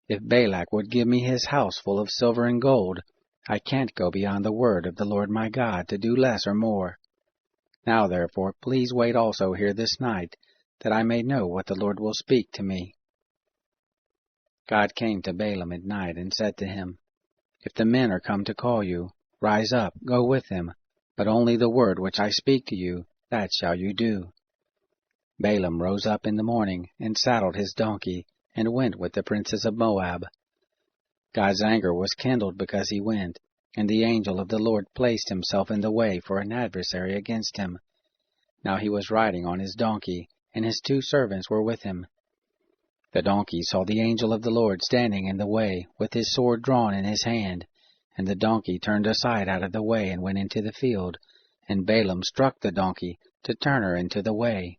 If Balak would give me his house full of silver and gold, I can't go beyond the word of the Lord my God to do less or more. Now therefore please wait also here this night, that I may know what the Lord will speak to me. God came to Balaam at night and said to him, If the men are come to call you, rise up, go with them, but only the word which I speak to you, that shall you do. Balaam rose up in the morning, and saddled his donkey, and went with the princes of Moab. God's anger was kindled because he went, and the angel of the Lord placed himself in the way for an adversary against him. Now he was riding on his donkey, and his 2 servants were with him. The donkey saw the angel of the Lord standing in the way, with his sword drawn in his hand, and the donkey turned aside out of the way and went into the field, and Balaam struck the donkey to turn her into the way.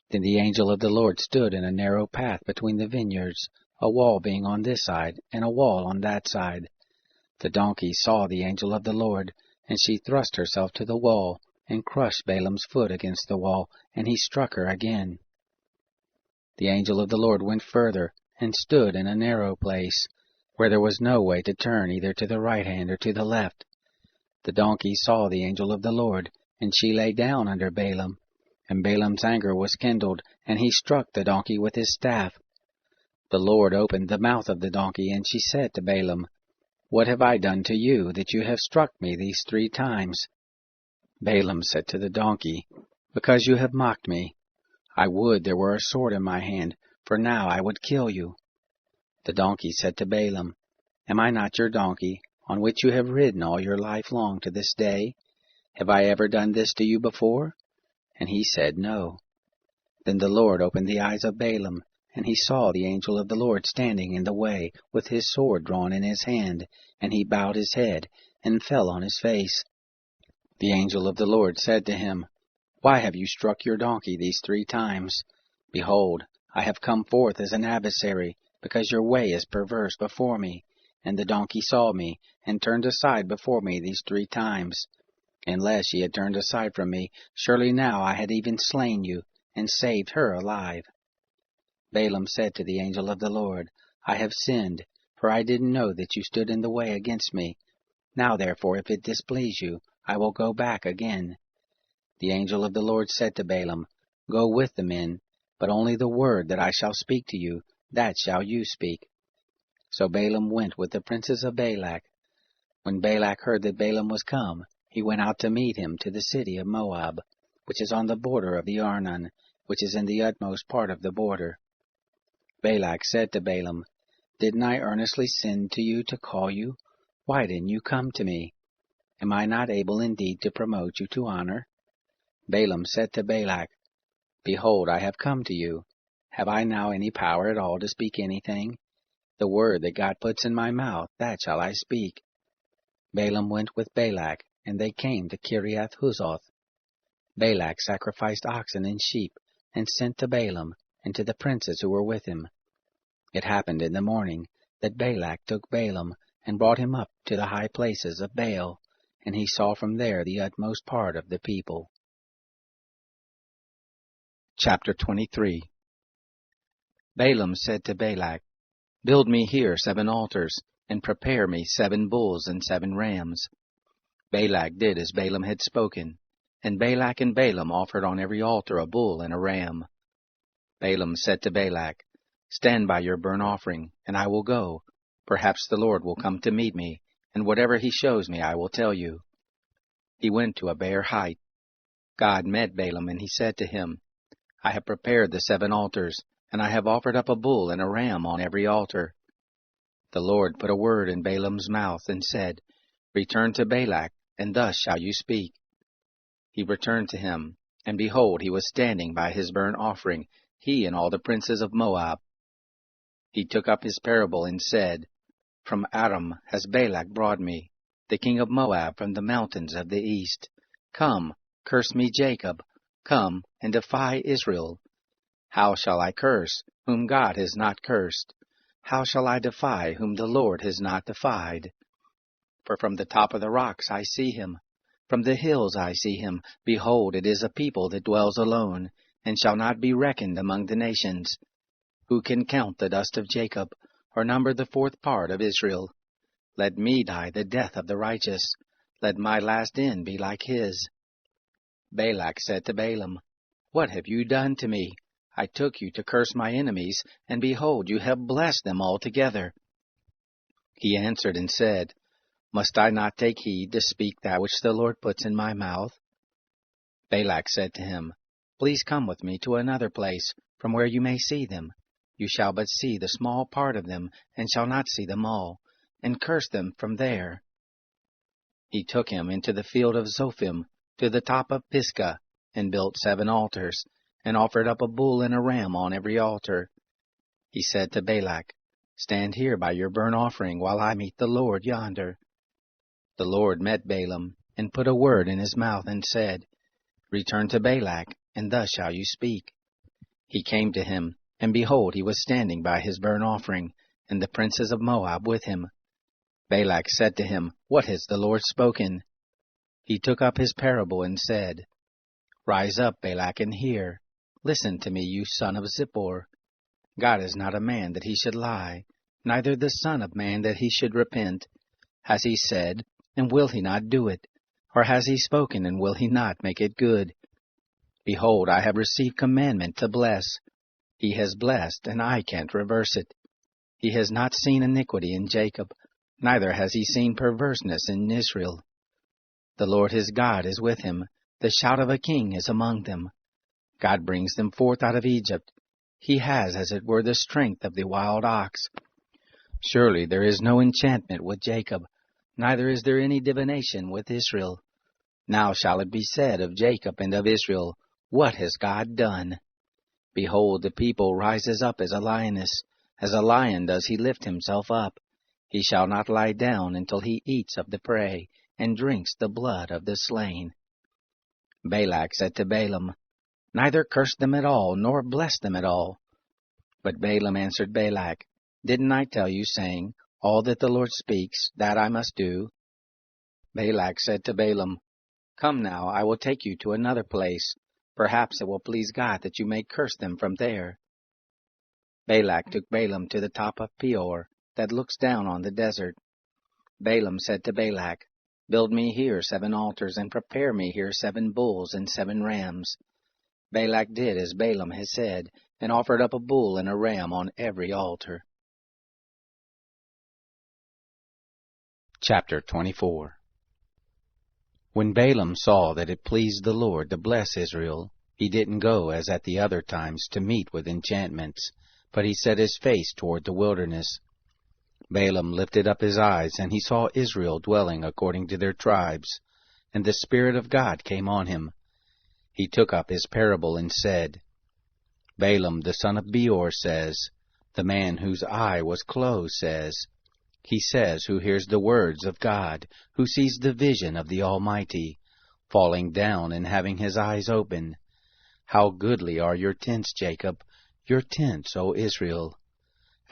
Then the angel of the Lord stood in a narrow path between the vineyards, a wall being on this side, and a wall on that side. The donkey saw the angel of the Lord, and she thrust herself to the wall, and crushed Balaam's foot against the wall, and he struck her again. The angel of the Lord went further, and stood in a narrow place, where there was no way to turn either to the right hand or to the left. The donkey saw the angel of the Lord, and she lay down under Balaam. And Balaam's anger was kindled, and he struck the donkey with his staff. The Lord opened the mouth of the donkey, and she said to Balaam, What have I done to you, that you have struck me these 3 times? Balaam said to the donkey, Because you have mocked me. I would there were a sword in my hand, for now I would kill you. The donkey said to Balaam, Am I not your donkey, on which you have ridden all your life long to this day? Have I ever done this to you before? And he said, No. Then the Lord opened the eyes of Balaam, and he saw the angel of the Lord standing in the way, with his sword drawn in his hand, and he bowed his head, and fell on his face. The angel of the Lord said to him, Why have you struck your donkey these 3 times? Behold, I have come forth as an adversary, because your way is perverse before me. And the donkey saw me, and turned aside before me these 3 times. Unless ye had turned aside from me, surely now I had even slain you, and saved her alive. Balaam said to the angel of the Lord, I have sinned, for I didn't know that you stood in the way against me. Now therefore, if it displease you, I will go back again. The angel of the Lord said to Balaam, Go with the men, but only the word that I shall speak to you, that shall you speak. So Balaam went with the princes of Balak. When Balak heard that Balaam was come, he went out to meet him to the city of Moab, which is on the border of the Arnon, which is in the utmost part of the border. Balak said to Balaam, Didn't I earnestly send to you to call you? Why didn't you come to me? Am I not able indeed to promote you to honor? Balaam said to Balak, Behold, I have come to you. Have I now any power at all to speak anything? The word that God puts in my mouth, that shall I speak. Balaam went with Balak, and they came to Kiriath-Huzoth. Balak sacrificed oxen and sheep, and sent to Balaam, and to the princes who were with him. It happened in the morning that Balak took Balaam and brought him up to the high places of Baal, and he saw from there the utmost part of the people. Chapter 23. Balaam said to Balak, Build me here 7 altars, and prepare me 7 bulls and 7 rams. Balak did as Balaam had spoken, and Balak and Balaam offered on every altar a bull and a ram. Balaam said to Balak, Stand by your burnt offering, and I will go. Perhaps the Lord will come to meet me, and whatever he shows me I will tell you. He went to a bare height. God met Balaam, and he said to him, I have prepared the 7 altars, and I have offered up a bull and a ram on every altar. The Lord put a word in Balaam's mouth, and said, Return to Balak, and thus shall you speak. He returned to him, and behold, he was standing by his burnt offering, he and all the princes of Moab. He took up his parable and said, From Aram has Balak brought me, the king of Moab from the mountains of the east. Come, curse me Jacob, come and defy Israel. How shall I curse, whom God has not cursed? How shall I defy, whom the Lord has not defied? For from the top of the rocks I see him, from the hills I see him. Behold, it is a people that dwells alone, and shall not be reckoned among the nations. Who can count the dust of Jacob, or number the 4th part of Israel? Let me die the death of the righteous. Let my last end be like his. Balak said to Balaam, What have you done to me? I took you to curse my enemies, and behold, you have blessed them altogether. He answered and said, Must I not take heed to speak that which the Lord puts in my mouth? Balak said to him, Please come with me to another place, from where you may see them. You shall but see the small part of them, and shall not see them all, and curse them from there. He took him into the field of Zophim, to the top of Pisgah, and built 7 altars, and offered up a bull and a ram on every altar. He said to Balak, Stand here by your burnt offering, while I meet the Lord yonder. The Lord met Balaam, and put a word in his mouth, and said, Return to Balak, and thus shall you speak. He came to him, and behold, he was standing by his burnt offering, and the princes of Moab with him. Balak said to him, What has the Lord spoken? He took up his parable and said, Rise up, Balak, and hear. Listen to me, you son of Zippor. God is not a man that he should lie, neither the son of man that he should repent. Has he said, and will he not do it? Or has he spoken, and will he not make it good? Behold, I have received commandment to bless. He has blessed, and I can't reverse it. He has not seen iniquity in Jacob, neither has he seen perverseness in Israel. The Lord his God is with him, the shout of a king is among them. God brings them forth out of Egypt. He has, as it were, the strength of the wild ox. Surely there is no enchantment with Jacob, neither is there any divination with Israel. Now shall it be said of Jacob and of Israel, What has God done? Behold, the people rises up as a lioness, as a lion does he lift himself up. He shall not lie down until he eats of the prey, and drinks the blood of the slain. Balak said to Balaam, Neither curse them at all, nor bless them at all. But Balaam answered Balak, Didn't I tell you, saying, All that the Lord speaks, that I must do? Balak said to Balaam, Come now, I will take you to another place. Perhaps it will please God that you may curse them from there. Balak took Balaam to the top of Peor, that looks down on the desert. Balaam said to Balak, Build me here 7 altars, and prepare me here 7 bulls and 7 rams. Balak did as Balaam had said, and offered up a bull and a ram on every altar. Chapter 24. When Balaam saw that it pleased the Lord to bless Israel, he didn't go as at the other times to meet with enchantments, but he set his face toward the wilderness. Balaam lifted up his eyes, and he saw Israel dwelling according to their tribes, and the Spirit of God came on him. He took up his parable and said, Balaam the son of Beor says, The man whose eye was closed says, He says who hears the words of God, who sees the vision of the Almighty, falling down and having his eyes open. How goodly are your tents, Jacob, your tents, O Israel!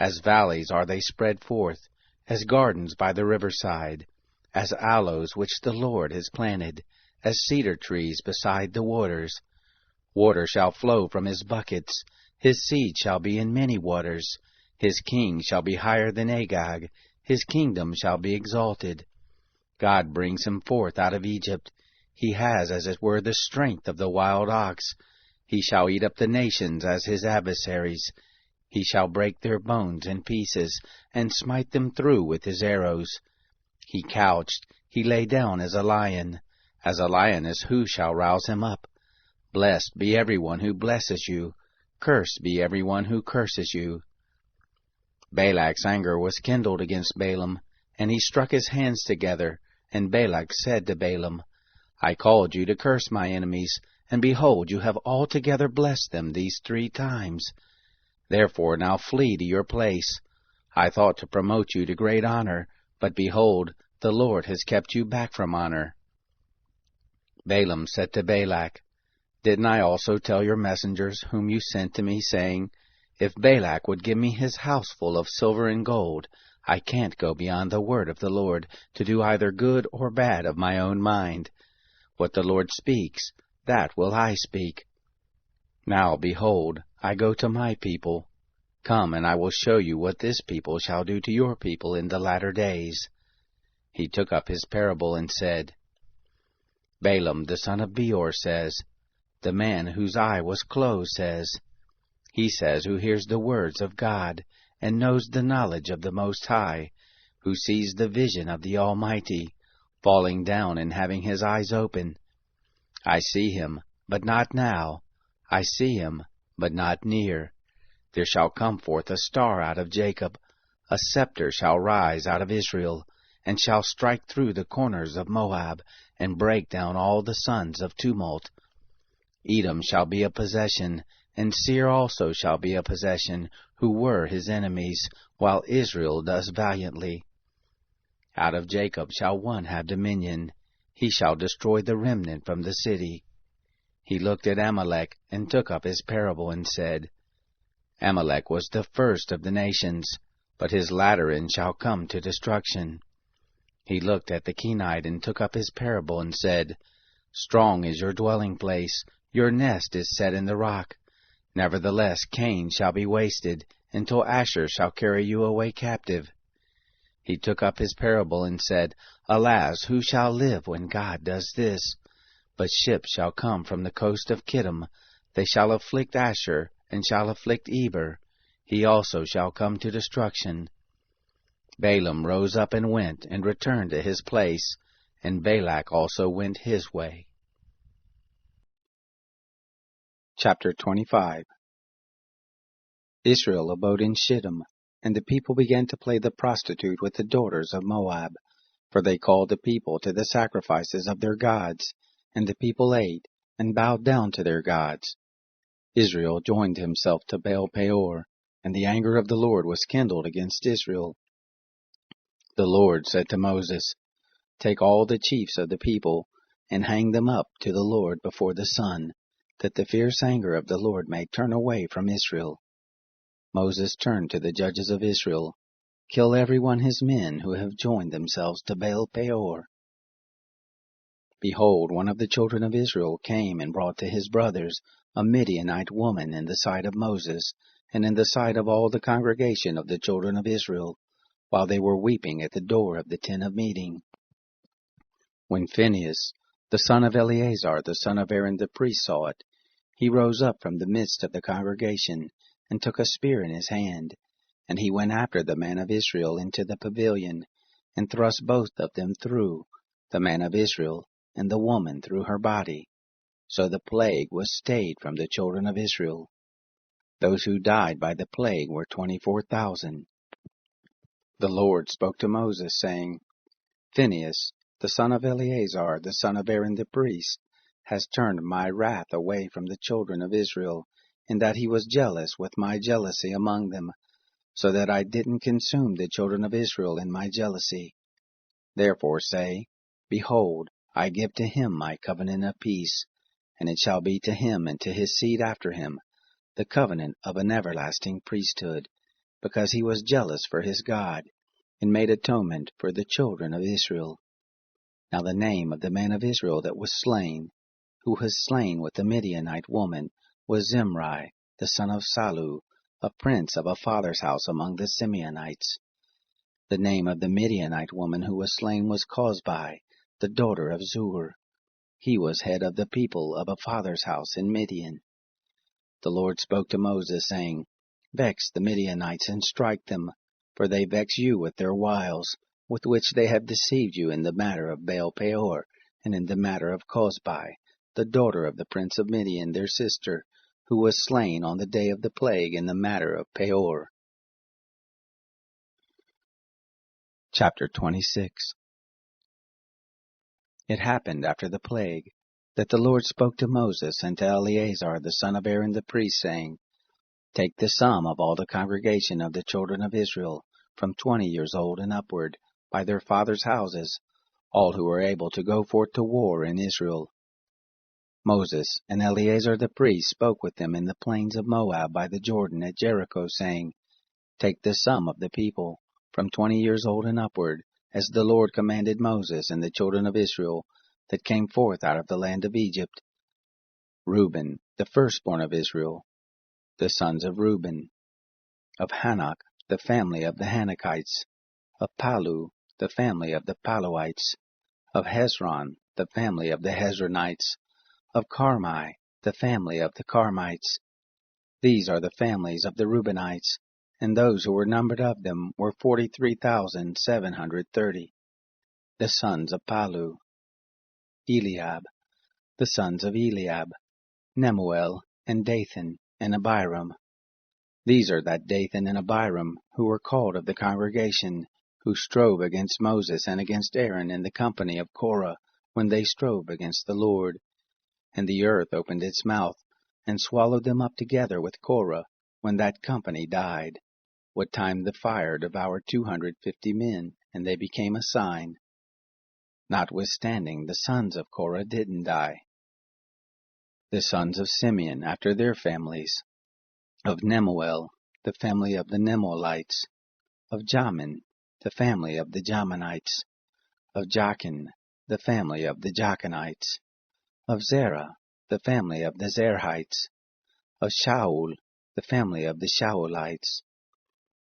As valleys are they spread forth, as gardens by the riverside, as aloes which the Lord has planted, as cedar trees beside the waters. Water shall flow from his buckets, his seed shall be in many waters. His king shall be higher than Agag, his kingdom shall be exalted. God brings him forth out of Egypt. He has, as it were, the strength of the wild ox. He shall eat up the nations as his adversaries. He shall break their bones in pieces, and smite them through with his arrows. He couched, he lay down as a lioness who shall rouse him up? Blessed be every one who blesses you, cursed be every one who curses you. Balak's anger was kindled against Balaam, and he struck his hands together, and Balak said to Balaam, I called you to curse my enemies, and behold, you have altogether blessed them these 3 times. Therefore now flee to your place. I thought to promote you to great honor, but behold, the Lord has kept you back from honor. Balaam said to Balak, Didn't I also tell your messengers whom you sent to me, saying, If Balak would give me his house full of silver and gold, I can't go beyond the word of the Lord to do either good or bad of my own mind. What the Lord speaks, that will I speak. Now, behold, I go to my people. Come, and I will show you what this people shall do to your people in the latter days. He took up his parable and said, Balaam the son of Beor says, The man whose eye was closed says, He says who hears the words of God, and knows the knowledge of the Most High, who sees the vision of the Almighty, falling down and having his eyes open. I see him, but not now. I see him, but not near. There shall come forth a star out of Jacob, a scepter shall rise out of Israel, and shall strike through the corners of Moab, and break down all the sons of tumult. Edom shall be a possession, and Seir also shall be a possession, who were his enemies, while Israel does valiantly. Out of Jacob shall one have dominion. He shall destroy the remnant from the city. He looked at Amalek, and took up his parable, and said, Amalek was the first of the nations, but his latter end shall come to destruction. He looked at the Kenite, and took up his parable, and said, Strong is your dwelling place, your nest is set in the rock. Nevertheless Cain shall be wasted, until Asher shall carry you away captive. He took up his parable, and said, Alas, who shall live when God does this? But ships shall come from the coast of Kittim. They shall afflict Asher, and shall afflict Eber. He also shall come to destruction. Balaam rose up and went, and returned to his place, and Balak also went his way. Chapter 25. Israel abode in Shittim, and the people began to play the prostitute with the daughters of Moab, for they called the people to the sacrifices of their gods, and the people ate, and bowed down to their gods. Israel joined himself to Baal Peor, and the anger of the Lord was kindled against Israel. The Lord said to Moses, Take all the chiefs of the people, and hang them up to the Lord before the sun, that the fierce anger of the Lord may turn away from Israel. Moses turned to the judges of Israel, Kill every one his men who have joined themselves to Baal Peor. Behold, one of the children of Israel came and brought to his brothers a Midianite woman in the sight of Moses, and in the sight of all the congregation of the children of Israel, while they were weeping at the door of the tent of meeting. When Phinehas, the son of Eleazar, the son of Aaron the priest, saw it, he rose up from the midst of the congregation, and took a spear in his hand, and he went after the man of Israel into the pavilion, and thrust both of them through, the man of Israel and the woman through her body. So the plague was stayed from the children of Israel. Those who died by the plague were 24,000. The Lord spoke to Moses, saying, Phinehas, the son of Eleazar, the son of Aaron the priest, has turned my wrath away from the children of Israel, in that he was jealous with my jealousy among them, so that I didn't consume the children of Israel in my jealousy. Therefore say, Behold, I give to him my covenant of peace, and it shall be to him and to his seed after him, the covenant of an everlasting priesthood. because he was jealous for his God, and made atonement for the children of Israel. Now the name of the man of Israel that was slain, who was slain with the Midianite woman, was Zimri, the son of Salu, a prince of a father's house among the Simeonites. The name of the Midianite woman who was slain was Cozbi, the daughter of Zur. He was head of the people of a father's house in Midian. The Lord spoke to Moses, saying, Vex the Midianites and strike them, for they vex you with their wiles, with which they have deceived you in the matter of Baal Peor, and in the matter of Cozbi, the daughter of the prince of Midian, their sister, who was slain on the day of the plague in the matter of Peor. Chapter 26. It happened after the plague, that the Lord spoke to Moses and to Eleazar the son of Aaron the priest, saying, Take the sum of all the congregation of the children of Israel, from 20 years old and upward, by their fathers' houses, all who are able to go forth to war in Israel. Moses and Eleazar the priest spoke with them in the plains of Moab by the Jordan at Jericho, saying, Take the sum of the people, from 20 years old and upward, as the Lord commanded Moses and the children of Israel that came forth out of the land of Egypt. Reuben, the firstborn of Israel, the sons of Reuben, of Hanok, the family of the Hanokites, of Palu, the family of the Paluites, of Hezron, the family of the Hezronites, of Carmi, the family of the Carmites. These are the families of the Reubenites, and those who were numbered of them were 43,730. The sons of Palu, Eliab, the sons of Eliab, Nemuel, and Dathan, and Abiram. These are that Dathan and Abiram, who were called of the congregation, who strove against Moses and against Aaron in the company of Korah, when they strove against the Lord. And the earth opened its mouth, and swallowed them up together with Korah, when that company died, what time the fire devoured 250 men, and they became a sign. Notwithstanding, the sons of Korah didn't die. The sons of Simeon after their families, of Nemuel, the family of the Nemuelites, of Jamin, the family of the Jaminites, of Jachin, the family of the Jachinites, of Zerah, the family of the Zerhites, of Shaul, the family of the Shaulites.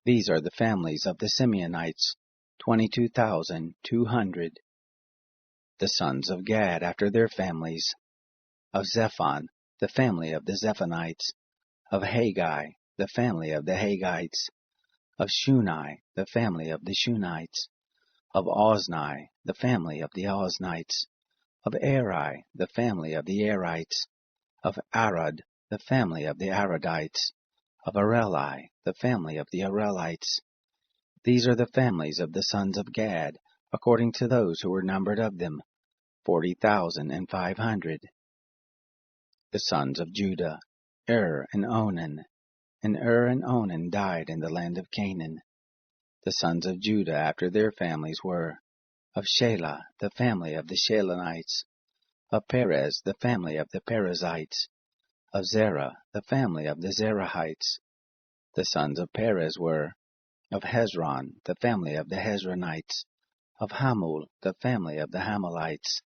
These are the families of the Simeonites, 22,200. The sons of Gad after their families, of Zephon, the family of the Zephonites, of Haggai, the family of the Haggites, of Shuni, the family of the Shunites, of Ozni, the family of the Oznites, of Eri, the family of the Erites, of Arad, the family of the Aradites, of Areli, the family of the Arelites. These are the families of the sons of Gad, according to those who were numbered of them, 40,500. The sons of Judah, and Onan. And and Onan died in the land of Canaan. The sons of Judah after their families were, of Shelah, the family of the Shelonites, of Perez, the family of the Perizzites, of Zerah, the family of the Zerahites. The sons of Perez were, of Hezron, the family of the Hezronites, of Hamul, the family of the Hamulites.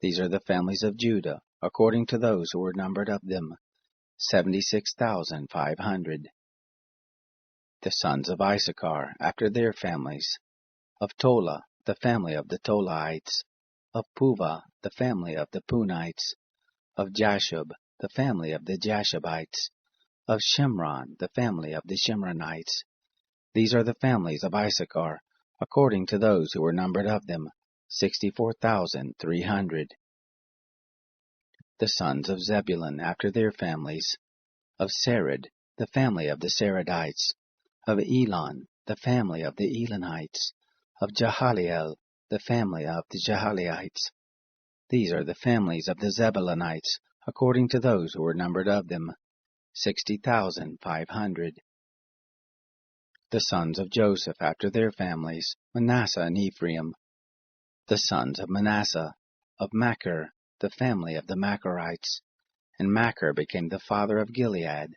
These are the families of Judah, according to those who were numbered of them, 76,500. The sons of Issachar, after their families, of Tola, the family of the Tolaites, of Puvah, the family of the Punites, of Jashub, the family of the Jashubites, of Shimron, the family of the Shimronites. These are the families of Issachar, according to those who were numbered of them, 64,300. The sons of Zebulun after their families, of Sered, the family of the Seredites, of Elon, the family of the Elonites, of Jahaliel, the family of the Jahaliites. These are the families of the Zebulunites, according to those who were numbered of them, 60,500. The sons of Joseph after their families, Manasseh and Ephraim. The sons of Manasseh, of Machir, the family of the Machirites. And Machir became the father of Gilead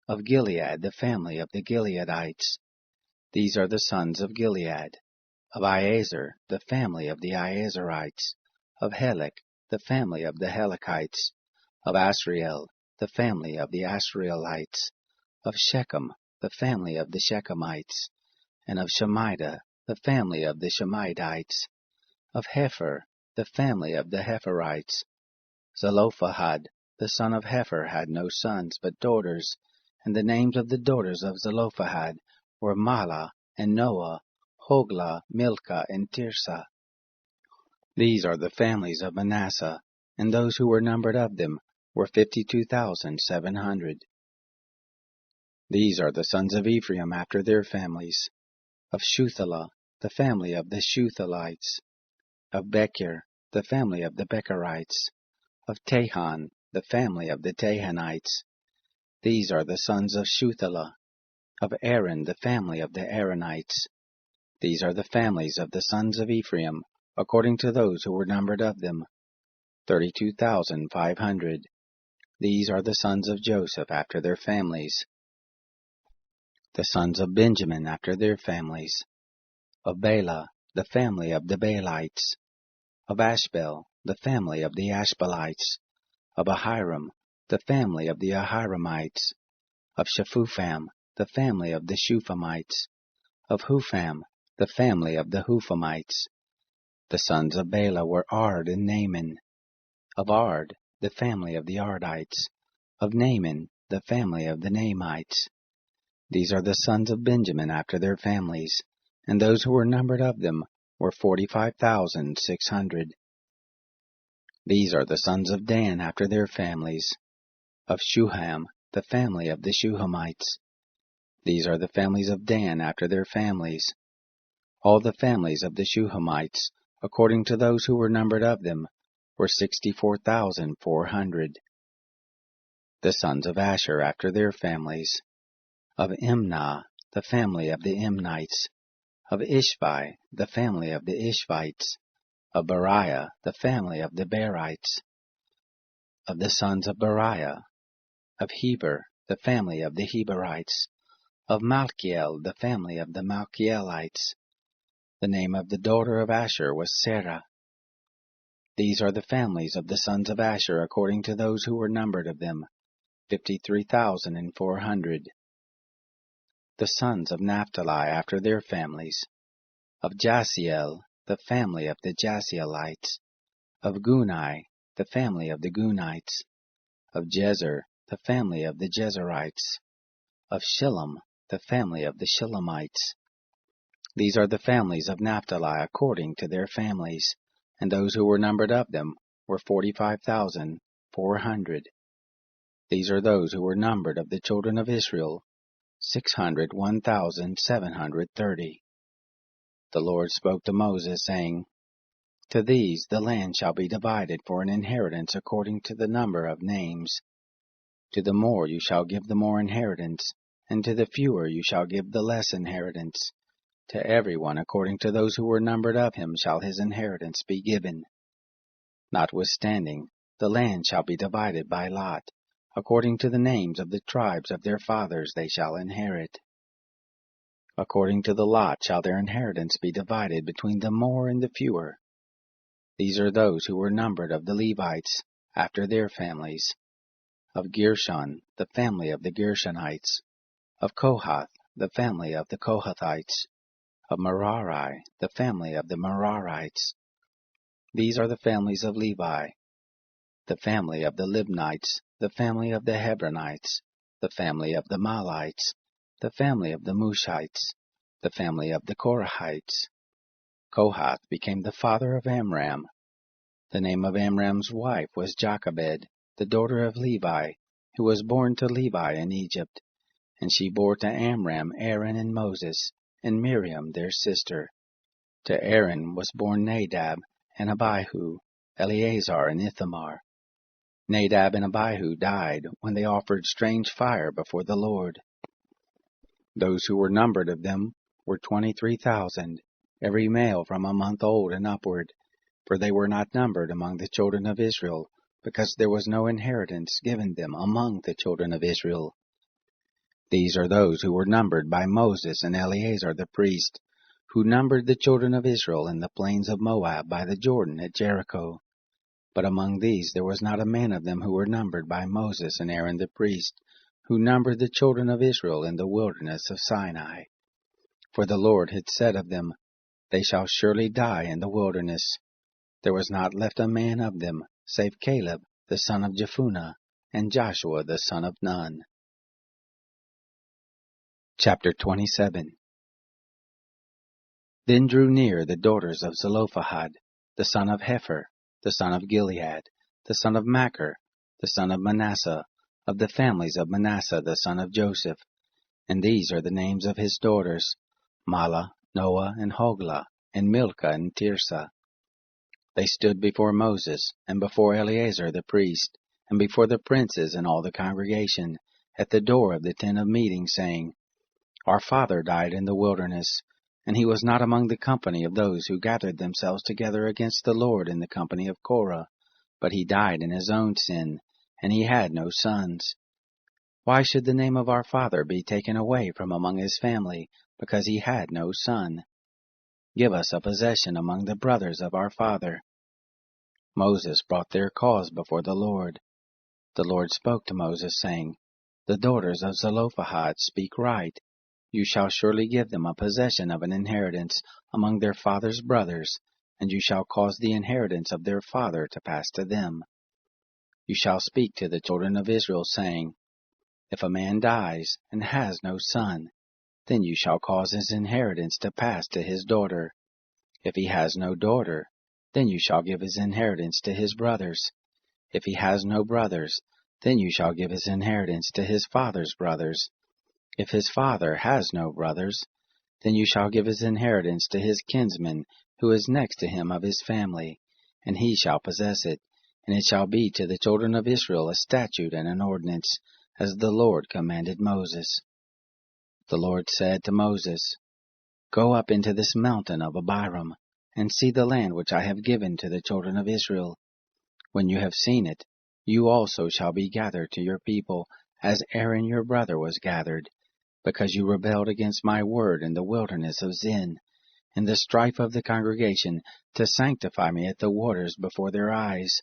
the family of the Gileadites. These are the sons of Gilead. Of Iezer, the family of the Iezerites. Of Helek, the family of the Helekites. Of Asriel, the family of the Asrielites. Of Shechem, the family of the Shechemites. And of Shemida, the family of the Shemidites. Of Hepher, the family of the Hepherites. Zelophehad, the son of Hepher, had no sons but daughters, and the names of the daughters of Zelophehad were Mahlah and Noah, Hoglah, Milcah, and Tirzah. These are the families of Manasseh, and those who were numbered of them were 52,700. These are the sons of Ephraim after their families. Of Shuthelah, the family of the Shuthelites. Of Becher, the family of the Becherites. Of Tahan, the family of the Tahanites. These are the sons of Shuthelah. Of Aaron, the family of the Aaronites. These are the families of the sons of Ephraim, according to those who were numbered of them, 32,500. These are the sons of Joseph after their families. The sons of Benjamin after their families. Of Bela, the family of the Baalites. Of Ashbel, the family of the Ashbelites. Of Ahiram, the family of the Ahiramites. Of Shephupham, the family of the Shuphamites. Of Hupham, the family of the Huphamites. The sons of Bela were Ard and Naaman. Of Ard, the family of the Ardites. Of Naaman, the family of the Naamites. These are the sons of Benjamin after their families, and those who were numbered of them were 45,600. These are the sons of Dan after their families. Of Shuham, the family of the Shuhamites. These are the families of Dan after their families. All the families of the Shuhamites, according to those who were numbered of them, were 64,400. The sons of Asher after their families. Of Imnah, the family of the Imnites. Of Ishvi, the family of the Ishvites. Of Beriah, the family of the Berites. Of the sons of Beriah. Of Heber, the family of the Heberites. Of Malchiel, the family of the Malchielites. The name of the daughter of Asher was Sarah. These are the families of the sons of Asher according to those who were numbered of them, 53,400. The sons of Naphtali after their families. Of Jasiel, the family of the Jasielites. Of Gunai, the family of the Gunites. Of Jezer, the family of the Jezerites. Of Shillem, the family of the Shillemites. These are the families of Naphtali according to their families, and those who were numbered of them were 45,400. These are those who were numbered of the children of Israel, 601,730. The Lord spoke to Moses, saying, To these the land shall be divided for an inheritance according to the number of names. To the more you shall give the more inheritance, and to the fewer you shall give the less inheritance. To everyone according to those who were numbered of him shall his inheritance be given. Notwithstanding, the land shall be divided by lot. According to the names of the tribes of their fathers they shall inherit. According to the lot shall their inheritance be divided between the more and the fewer. These are those who were numbered of the Levites, after their families. Of Gershon, the family of the Gershonites. Of Kohath, the family of the Kohathites. Of Merari, the family of the Merarites. These are the families of Levi. The family of the Libnites, the family of the Hebronites, the family of the Malites, the family of the Mushites, the family of the Korahites. Kohath became the father of Amram. The name of Amram's wife was Jochebed, the daughter of Levi, who was born to Levi in Egypt. And she bore to Amram Aaron and Moses, and Miriam their sister. To Aaron was born Nadab, and Abihu, Eleazar and Ithamar. Nadab and Abihu died when they offered strange fire before the Lord. Those who were numbered of them were 23,000, every male from a month old and upward, for they were not numbered among the children of Israel, because there was no inheritance given them among the children of Israel. These are those who were numbered by Moses and Eleazar the priest, who numbered the children of Israel in the plains of Moab by the Jordan at Jericho. But among these there was not a man of them who were numbered by Moses and Aaron the priest, who numbered the children of Israel in the wilderness of Sinai. For the Lord had said of them, They shall surely die in the wilderness. There was not left a man of them, save Caleb the son of Jephunneh, and Joshua the son of Nun. Chapter 27. Then drew near the daughters of Zelophehad, the son of Hepher, the son of Gilead, the son of Machir, the son of Manasseh, of the families of Manasseh the son of Joseph. And these are the names of his daughters, Mahlah, Noah, and Hoglah, and Milcah, and Tirzah. They stood before Moses, and before Eleazar the priest, and before the princes and all the congregation, at the door of the tent of meeting, saying, Our father died in the wilderness, and he was not among the company of those who gathered themselves together against the Lord in the company of Korah, but he died in his own sin, and he had no sons. Why should the name of our father be taken away from among his family, because he had no son? Give us a possession among the brothers of our father. Moses brought their cause before the Lord. The Lord spoke to Moses, saying, The daughters of Zelophehad speak right. You shall surely give them a possession of an inheritance among their father's brothers, and you shall cause the inheritance of their father to pass to them. You shall speak to the children of Israel, saying, If a man dies and has no son, then you shall cause his inheritance to pass to his daughter. If he has no daughter, then you shall give his inheritance to his brothers. If he has no brothers, then you shall give his inheritance to his father's brothers. If his father has no brothers, then you shall give his inheritance to his kinsman, who is next to him of his family, and he shall possess it, and it shall be to the children of Israel a statute and an ordinance, as the Lord commanded Moses. The Lord said to Moses, Go up into this mountain of Abiram, and see the land which I have given to the children of Israel. When you have seen it, you also shall be gathered to your people, as Aaron your brother was gathered, because you rebelled against my word in the wilderness of Zin, in the strife of the congregation, to sanctify me at the waters before their eyes.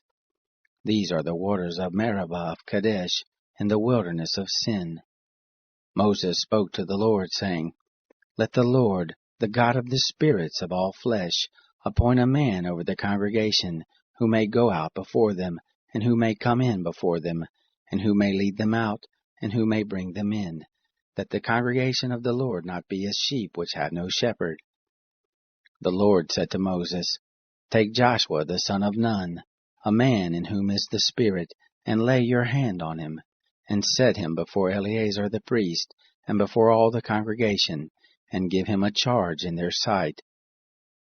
These are the waters of Meribah of Kadesh, in the wilderness of Sin. Moses spoke to the Lord, saying, Let the Lord, the God of the spirits of all flesh, appoint a man over the congregation, who may go out before them, and who may come in before them, and who may lead them out, and who may bring them in, that the congregation of the Lord not be as sheep which have no shepherd. The Lord said to Moses, Take Joshua the son of Nun, a man in whom is the Spirit, and lay your hand on him, and set him before Eleazar the priest, and before all the congregation, and give him a charge in their sight.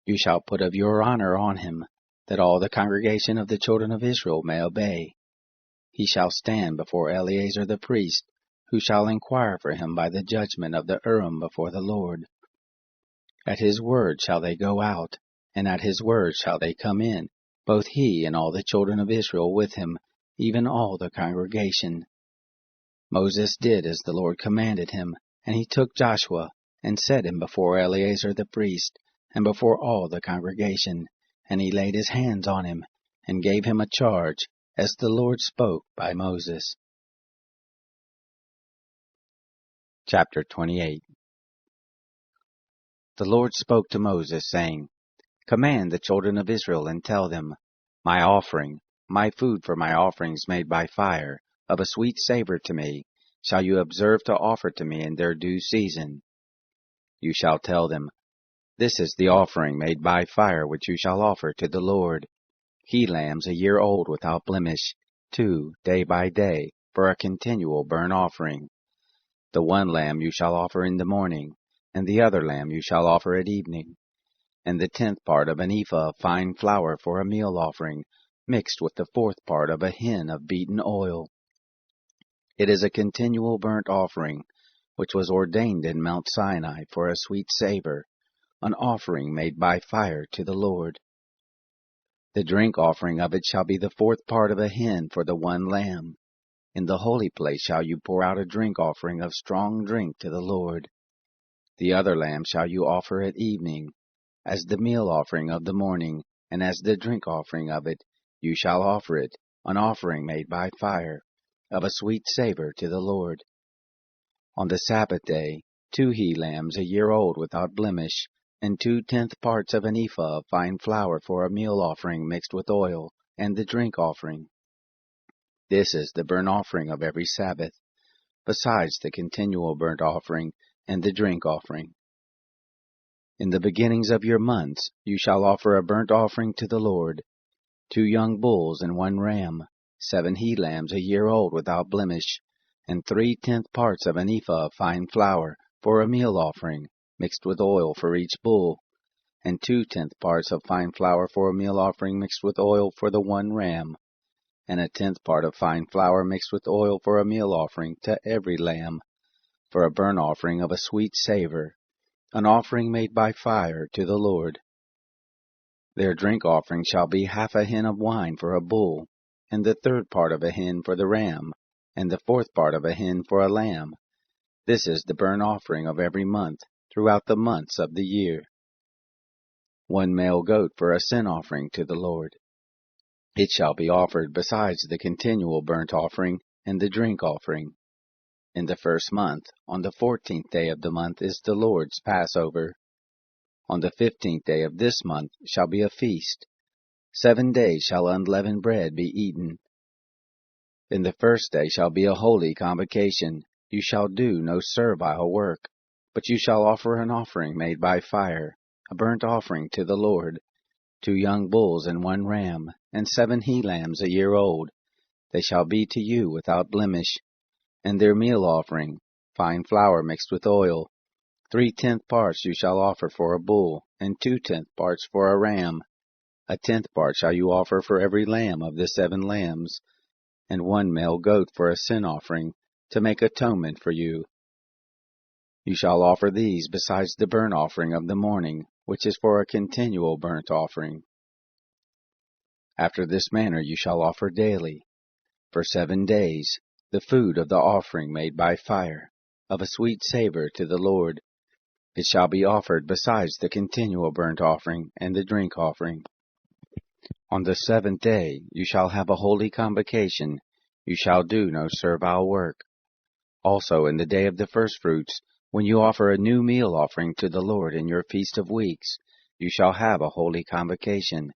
You shall put of your honor on him, that all the congregation of the children of Israel may obey. He shall stand before Eleazar the priest, who shall inquire for him by the judgment of the Urim before the Lord. At his word shall they go out, and at his word shall they come in, both he and all the children of Israel with him, even all the congregation. Moses did as the Lord commanded him, and he took Joshua, and set him before Eleazar the priest, and before all the congregation, and he laid his hands on him, and gave him a charge, as the Lord spoke by Moses. Chapter 28. The Lord spoke to Moses, saying, Command the children of Israel, and tell them, My offering, my food for my offerings made by fire, of a sweet savor to me, shall you observe to offer to me in their due season. You shall tell them, This is the offering made by fire which you shall offer to the Lord. He-lambs a year old without blemish, 2 day by day, for a continual burnt offering. The one lamb you shall offer in the morning, and the other lamb you shall offer at evening. And the 10th part of an ephah of fine flour for a meal offering, mixed with the 4th part of a hin of beaten oil. It is a continual burnt offering, which was ordained in Mount Sinai for a sweet savor, an offering made by fire to the Lord. The drink offering of it shall be the 4th part of a hin for the one lamb. In the holy place shall you pour out a drink offering of strong drink to the Lord. The other lamb shall you offer at evening, as the meal offering of the morning, and as the drink offering of it. You shall offer it, an offering made by fire, of a sweet savor to the Lord. On the Sabbath day, 2 he-lambs a year old without blemish, and 2/10 parts of an ephah of fine flour for a meal offering mixed with oil, and the drink offering. This is the burnt offering of every Sabbath, besides the continual burnt offering and the drink offering. In the beginnings of your months you shall offer a burnt offering to the Lord, 2 young bulls and 1 ram, 7 he-lambs a year old without blemish, and 3/10 parts of an ephah of fine flour for a meal offering, mixed with oil for each bull, and 2/10 parts of fine flour for a meal offering mixed with oil for the 1 ram, and 1/10 part of fine flour mixed with oil for a meal offering to every lamb, for a burnt offering of a sweet savor, an offering made by fire to the Lord. Their drink offering shall be 1/2 a hin of wine for a bull, and the 1/3 part of a hin for the ram, and the 1/4 part of a hin for a lamb. This is the burnt offering of every month, throughout the months of the year. 1 male goat for a sin offering to the Lord. It shall be offered besides the continual burnt offering and the drink offering. In the 1st month, on the 14th day of the month, is the Lord's Passover. On the 15th day of this month shall be a feast. 7 days shall unleavened bread be eaten. In the 1st day shall be a holy convocation. You shall do no servile work, but you shall offer an offering made by fire, a burnt offering to the Lord, 2 young bulls and 1 ram, and 7 he-lambs a year old. They shall be to you without blemish. And their meal offering, fine flour mixed with oil, 3/10 parts you shall offer for a bull, and 2/10 parts for a ram. 1/10 part shall you offer for every lamb of the 7 lambs, and 1 male goat for a sin offering, to make atonement for you. You shall offer these besides the burnt offering of the morning, which is for a continual burnt offering. After this manner you shall offer daily, for 7 days, the food of the offering made by fire, of a sweet savor to the Lord. It shall be offered besides the continual burnt offering and the drink offering. On the 7th day you shall have a holy convocation. You shall do no servile work. Also in the day of the firstfruits, when you offer a new meal offering to the Lord in your feast of weeks, you shall have a holy convocation.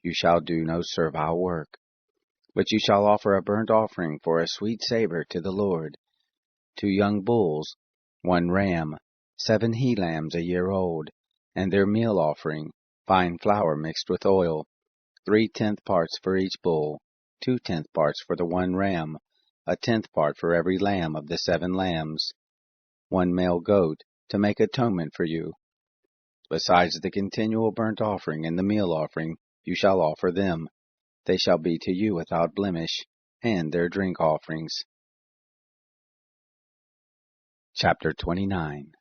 You shall do no servile work. But you shall offer a burnt offering for a sweet savor to the Lord, 2 young bulls, 1 ram, 7 he-lambs a year old, and their meal offering, fine flour mixed with oil, 3/10 parts for each bull, 2/10 parts for the 1 ram, 1/10 part for every lamb of the 7 lambs, 1 male goat, to make atonement for you. Besides the continual burnt offering and the meal offering, you shall offer them. They shall be to you without blemish, and their drink offerings. Chapter 29.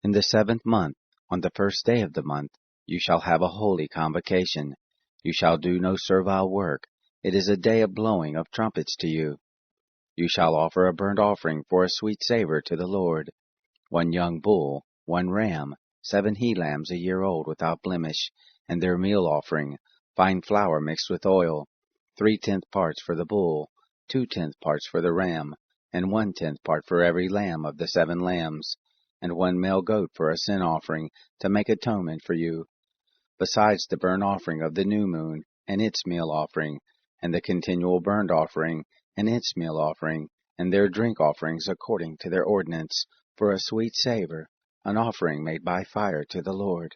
In the 7th month, on the 1st day of the month, you shall have a holy convocation. You shall do no servile work. It is a day of blowing of trumpets to you. You shall offer a burnt offering for a sweet savor to the Lord, 1 young bull, 1 ram, 7 he-lambs a year old without blemish, and their meal offering, fine flour mixed with oil, 3/10 parts for the bull, 2/10 parts for the ram, and 1/10 part for every lamb of the 7 lambs, and 1 male goat for a sin offering, to make atonement for you. Besides the burnt offering of the new moon, and its meal offering, and the continual burnt offering, and its meal offering, and their drink offerings according to their ordinance, for a sweet savor, an offering made by fire to the Lord.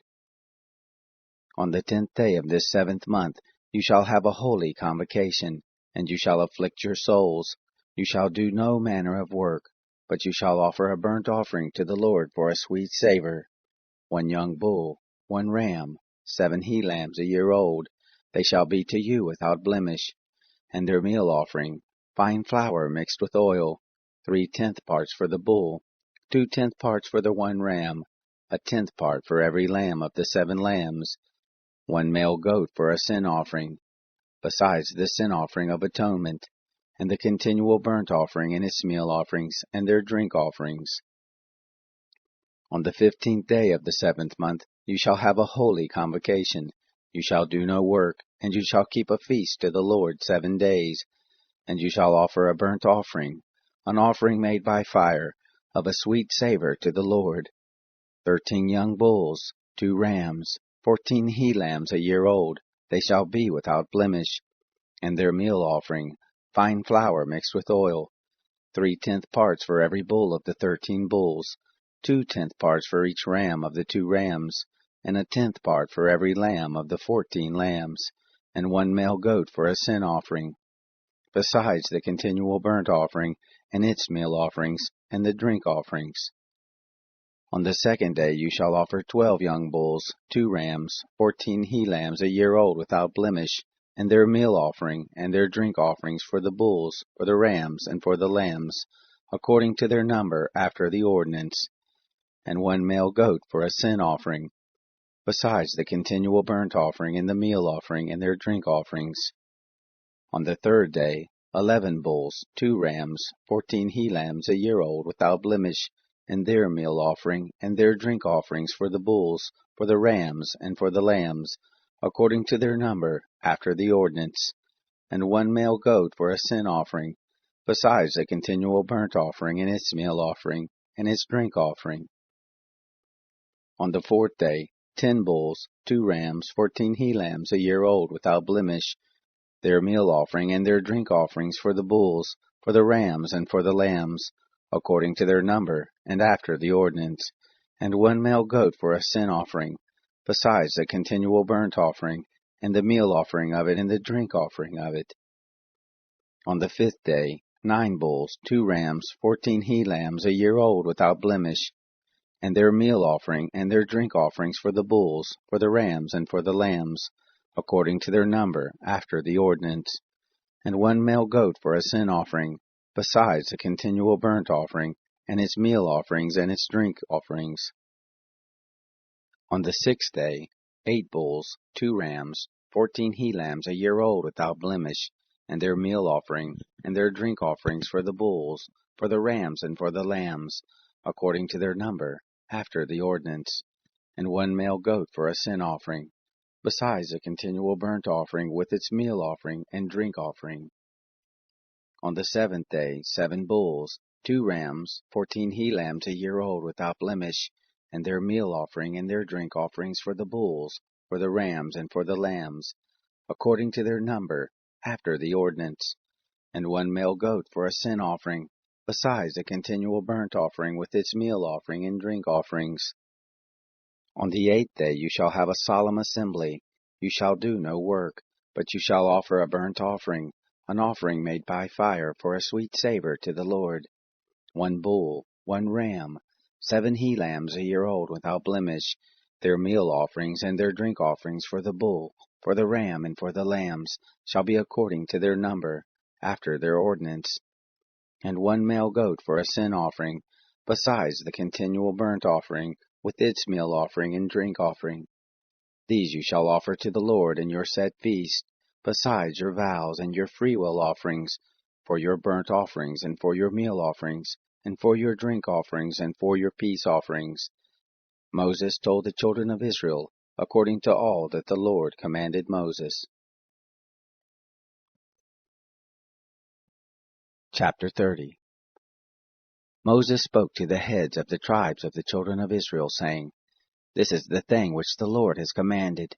On the 10th day of this 7th month you shall have a holy convocation, and you shall afflict your souls. You shall do no manner of work, but you shall offer a burnt offering to the Lord for a sweet savor, 1 young bull, 1 ram, 7 he-lambs a year old. They shall be to you without blemish, and their meal offering, fine flour mixed with oil, 3/10 parts for the bull, 2/10 parts for the 1 ram, 1/10 part for every lamb of the 7 lambs, 1 male goat for a sin offering, besides the sin offering of atonement, and the continual burnt offering and its meal offerings, and their drink offerings. On the 15th day of the 7th month you shall have a holy convocation. You shall do no work, and you shall keep a feast to the Lord 7 days. And you shall offer a burnt offering, an offering made by fire, of a sweet savor to the Lord. 13 young bulls, 2 rams, 14 he-lambs a year old, they shall be without blemish. And their meal offering, fine flour mixed with oil, 3/10 parts for every bull of the 13 bulls, 2/10 parts for each ram of the 2 rams, and 1/10 part for every lamb of the 14 lambs, and 1 male goat for a sin offering, besides the continual burnt offering, and its meal offerings, and the drink offerings. On the 2nd day you shall offer 12 young bulls, 2 rams, 14 he-lambs a year old without blemish, and their meal offering, and their drink offerings for the bulls, for the rams, and for the lambs, according to their number after the ordinance, and 1 male goat for a sin offering, besides the continual burnt offering, and the meal offering, and their drink offerings. On the 3rd day, 11 bulls, 2 rams, 14 he-lambs a year old without blemish, and their meal offering, and their drink offerings for the bulls, for the rams, and for the lambs, according to their number, after the ordinance, and 1 male goat for a sin offering, besides the continual burnt offering, and its meal offering, and its drink offering. On the 4th day, 10 bulls, 2 rams, 14 he-lambs a year old without blemish, their meal offering, and their drink offerings for the bulls, for the rams, and for the lambs, according to their number, and after the ordinance, and 1 male goat for a sin offering, besides the continual burnt offering, and the meal offering of it, and the drink offering of it. On the 5th day, 9 bulls, 2 rams, 14 he-lambs a year old without blemish, and their meal offering, and their drink offerings for the bulls, for the rams, and for the lambs, according to their number, after the ordinance, and 1 male goat for a sin offering, besides the continual burnt offering, and its meal offerings, and its drink offerings. On the 6th day, 8 bulls, 2 rams, 14 he-lambs a year old without blemish, and their meal offering, and their drink offerings for the bulls, for the rams, and for the lambs, according to their number, after the ordinance, and 1 male goat for a sin offering, besides a continual burnt offering with its meal offering and drink offering. On the 7th day, 7 bulls, 2 rams, 14 he-lambs a year old without blemish, and their meal offering and their drink offerings for the bulls, for the rams, and for the lambs, according to their number, after the ordinance, and 1 male goat for a sin offering, besides a continual burnt offering with its meal offering and drink offerings. On the 8th day you shall have a solemn assembly. You shall do no work, but you shall offer a burnt offering, an offering made by fire for a sweet savor to the Lord. 1 bull, 1 ram, 7 he-lambs a year old without blemish, their meal offerings and their drink offerings for the bull, for the ram, and for the lambs, shall be according to their number, after their ordinance, and 1 male goat for a sin offering, besides the continual burnt offering, with its meal offering and drink offering. These you shall offer to the Lord in your set feast, besides your vows and your freewill offerings, for your burnt offerings, and for your meal offerings, and for your drink offerings, and for your peace offerings. Moses told the children of Israel, according to all that the Lord commanded Moses. Chapter 30. Moses spoke to the heads of the tribes of the children of Israel, saying, This is the thing which the Lord has commanded.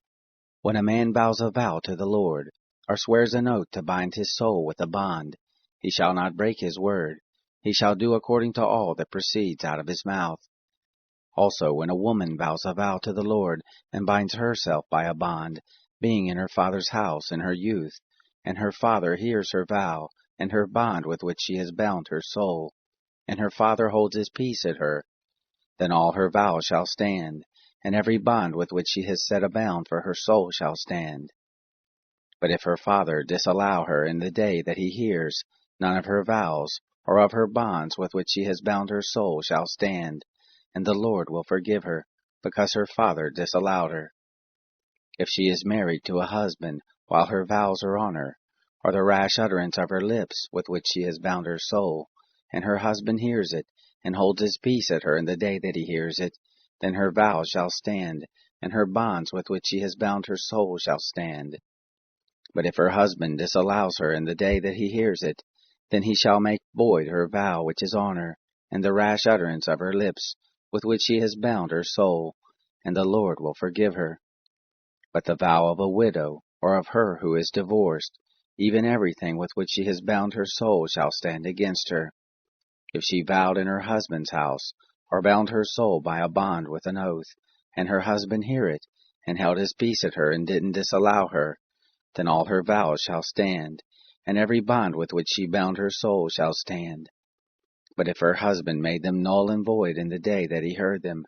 When a man vows a vow to the Lord, or swears an oath to bind his soul with a bond, he shall not break his word. He shall do according to all that proceeds out of his mouth. Also, when a woman vows a vow to the Lord, and binds herself by a bond, being in her father's house in her youth, and her father hears her vow, and her bond with which she has bound her soul, and her father holds his peace at her, then all her vows shall stand, and every bond with which she has set a bound for her soul shall stand. But if her father disallow her in the day that he hears, none of her vows, or of her bonds with which she has bound her soul shall stand, and the Lord will forgive her, because her father disallowed her. If she is married to a husband while her vows are on her, or the rash utterance of her lips with which she has bound her soul, and her husband hears it, and holds his peace at her in the day that he hears it, then her vow shall stand, and her bonds with which she has bound her soul shall stand. But if her husband disallows her in the day that he hears it, then he shall make void her vow which is on her, and the rash utterance of her lips, with which she has bound her soul, and the Lord will forgive her. But the vow of a widow, or of her who is divorced, even everything with which she has bound her soul shall stand against her. If she vowed in her husband's house, or bound her soul by a bond with an oath, and her husband hear it, and held his peace at her, and didn't disallow her, then all her vows shall stand, and every bond with which she bound her soul shall stand. But if her husband made them null and void in the day that he heard them,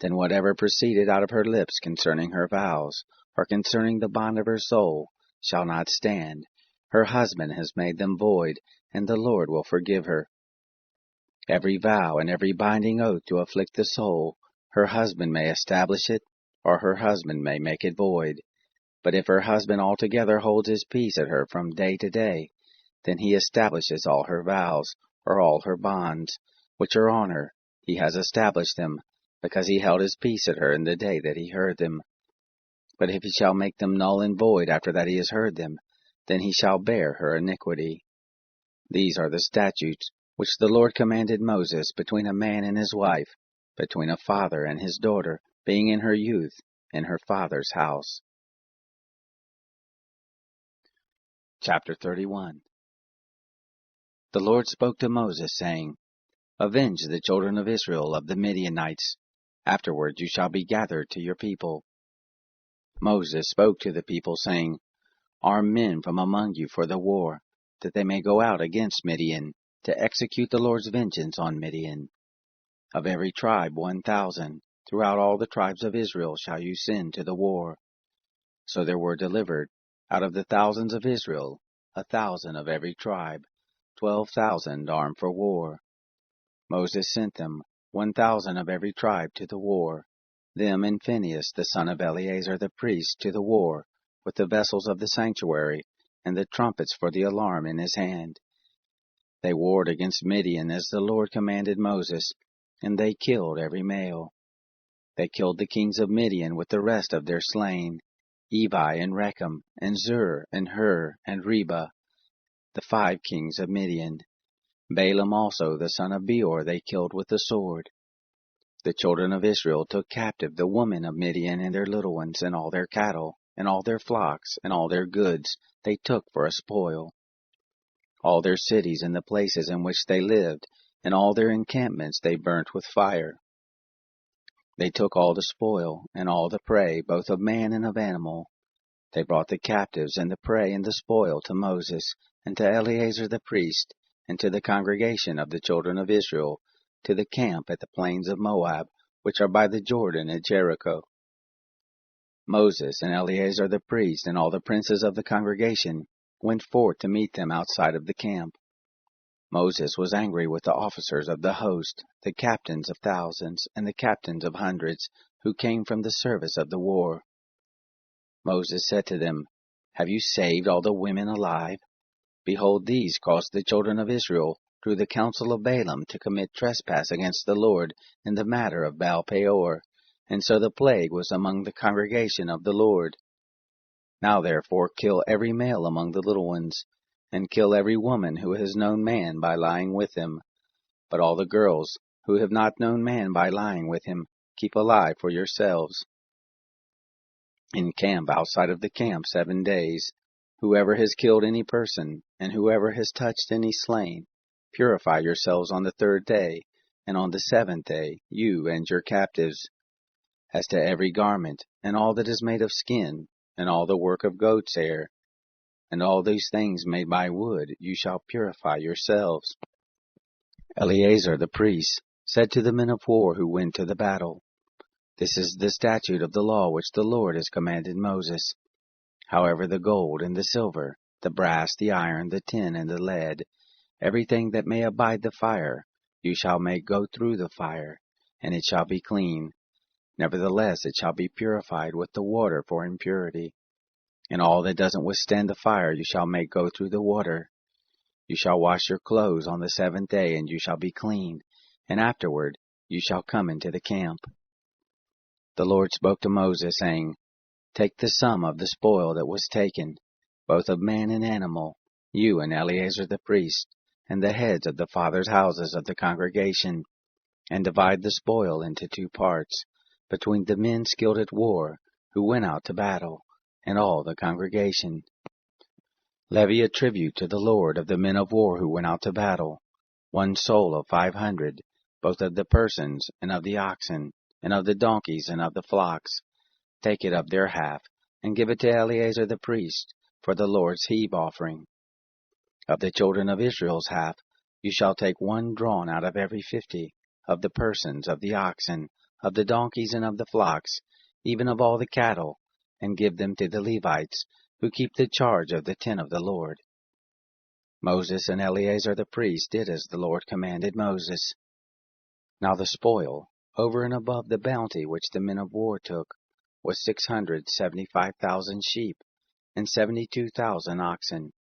then whatever proceeded out of her lips concerning her vows, or concerning the bond of her soul, shall not stand. Her husband has made them void, and the Lord will forgive her. Every vow and every binding oath to afflict the soul, her husband may establish it, or her husband may make it void. But if her husband altogether holds his peace at her from day to day, then he establishes all her vows, or all her bonds, which are on her. He has established them, because he held his peace at her in the day that he heard them. But if he shall make them null and void after that he has heard them, then he shall bear her iniquity. These are the statutes which the Lord commanded Moses between a man and his wife, between a father and his daughter, being in her youth, in her father's house. Chapter 31. The Lord spoke to Moses, saying, Avenge the children of Israel of the Midianites. Afterward you shall be gathered to your people. Moses spoke to the people, saying, Arm men from among you for the war, that they may go out against Midian, to execute the Lord's vengeance on Midian. Of every tribe 1,000, throughout all the tribes of Israel shall you send to the war. So there were delivered, out of the thousands of Israel, 1,000 of every tribe, 12,000 armed for war. Moses sent them, 1,000 of every tribe to the war, them and Phinehas the son of Eleazar the priest to the war, with the vessels of the sanctuary, and the trumpets for the alarm in his hand. They warred against Midian as the Lord commanded Moses, and they killed every male. They killed the kings of Midian with the rest of their slain, Evi and Rechem, and Zur, and Hur, and Reba, the 5 kings of Midian. Balaam also the son of Beor they killed with the sword. The children of Israel took captive the women of Midian and their little ones, and all their cattle, and all their flocks, and all their goods they took for a spoil. All their cities and the places in which they lived, and all their encampments they burnt with fire. They took all the spoil, and all the prey, both of man and of animal. They brought the captives and the prey and the spoil to Moses, and to Eleazar the priest, and to the congregation of the children of Israel, to the camp at the plains of Moab, which are by the Jordan at Jericho. Moses and Eleazar the priest and all the princes of the congregation went forth to meet them outside of the camp. Moses was angry with the officers of the host, the captains of thousands, and the captains of hundreds, who came from the service of the war. Moses said to them, Have you saved all the women alive? Behold, these caused the children of Israel, through the counsel of Balaam, to commit trespass against the Lord in the matter of Baal-peor, and so the plague was among the congregation of the Lord. Now therefore kill every male among the little ones, and kill every woman who has known man by lying with him. But all the girls who have not known man by lying with him, keep alive for yourselves. Encamp outside of the camp 7 days. Whoever has killed any person, and whoever has touched any slain, purify yourselves on the 3rd day, and on the 7th day, you and your captives. As to every garment, and all that is made of skin, and all the work of goat's hair, and all these things made by wood, you shall purify yourselves. Eleazar the priest said to the men of war who went to the battle, This is the statute of the law which the Lord has commanded Moses. However, the gold and the silver, the brass, the iron, the tin, and the lead, everything that may abide the fire, you shall make go through the fire, and it shall be clean. Nevertheless it shall be purified with the water for impurity. And all that doesn't withstand the fire you shall make go through the water. You shall wash your clothes on the 7th day, and you shall be clean, and afterward you shall come into the camp. The Lord spoke to Moses, saying, Take the sum of the spoil that was taken, both of man and animal, you and Eleazar the priest, and the heads of the fathers' houses of the congregation, and divide the spoil into 2 parts, between the men skilled at war, who went out to battle, and all the congregation. Levy a tribute to the Lord of the men of war who went out to battle, 1 soul of 500, both of the persons, and of the oxen, and of the donkeys, and of the flocks. Take it of their half, and give it to Eleazar the priest, for the Lord's heave offering. Of the children of Israel's half, you shall take 1 drawn out of every 50, of the persons, of the oxen, of the donkeys, and of the flocks, even of all the cattle, and give them to the Levites, who keep the charge of the tent of the Lord. Moses and Eleazar the priest did as the Lord commanded Moses. Now the spoil, over and above the bounty which the men of war took, was 675,000 sheep, and 72,000 oxen,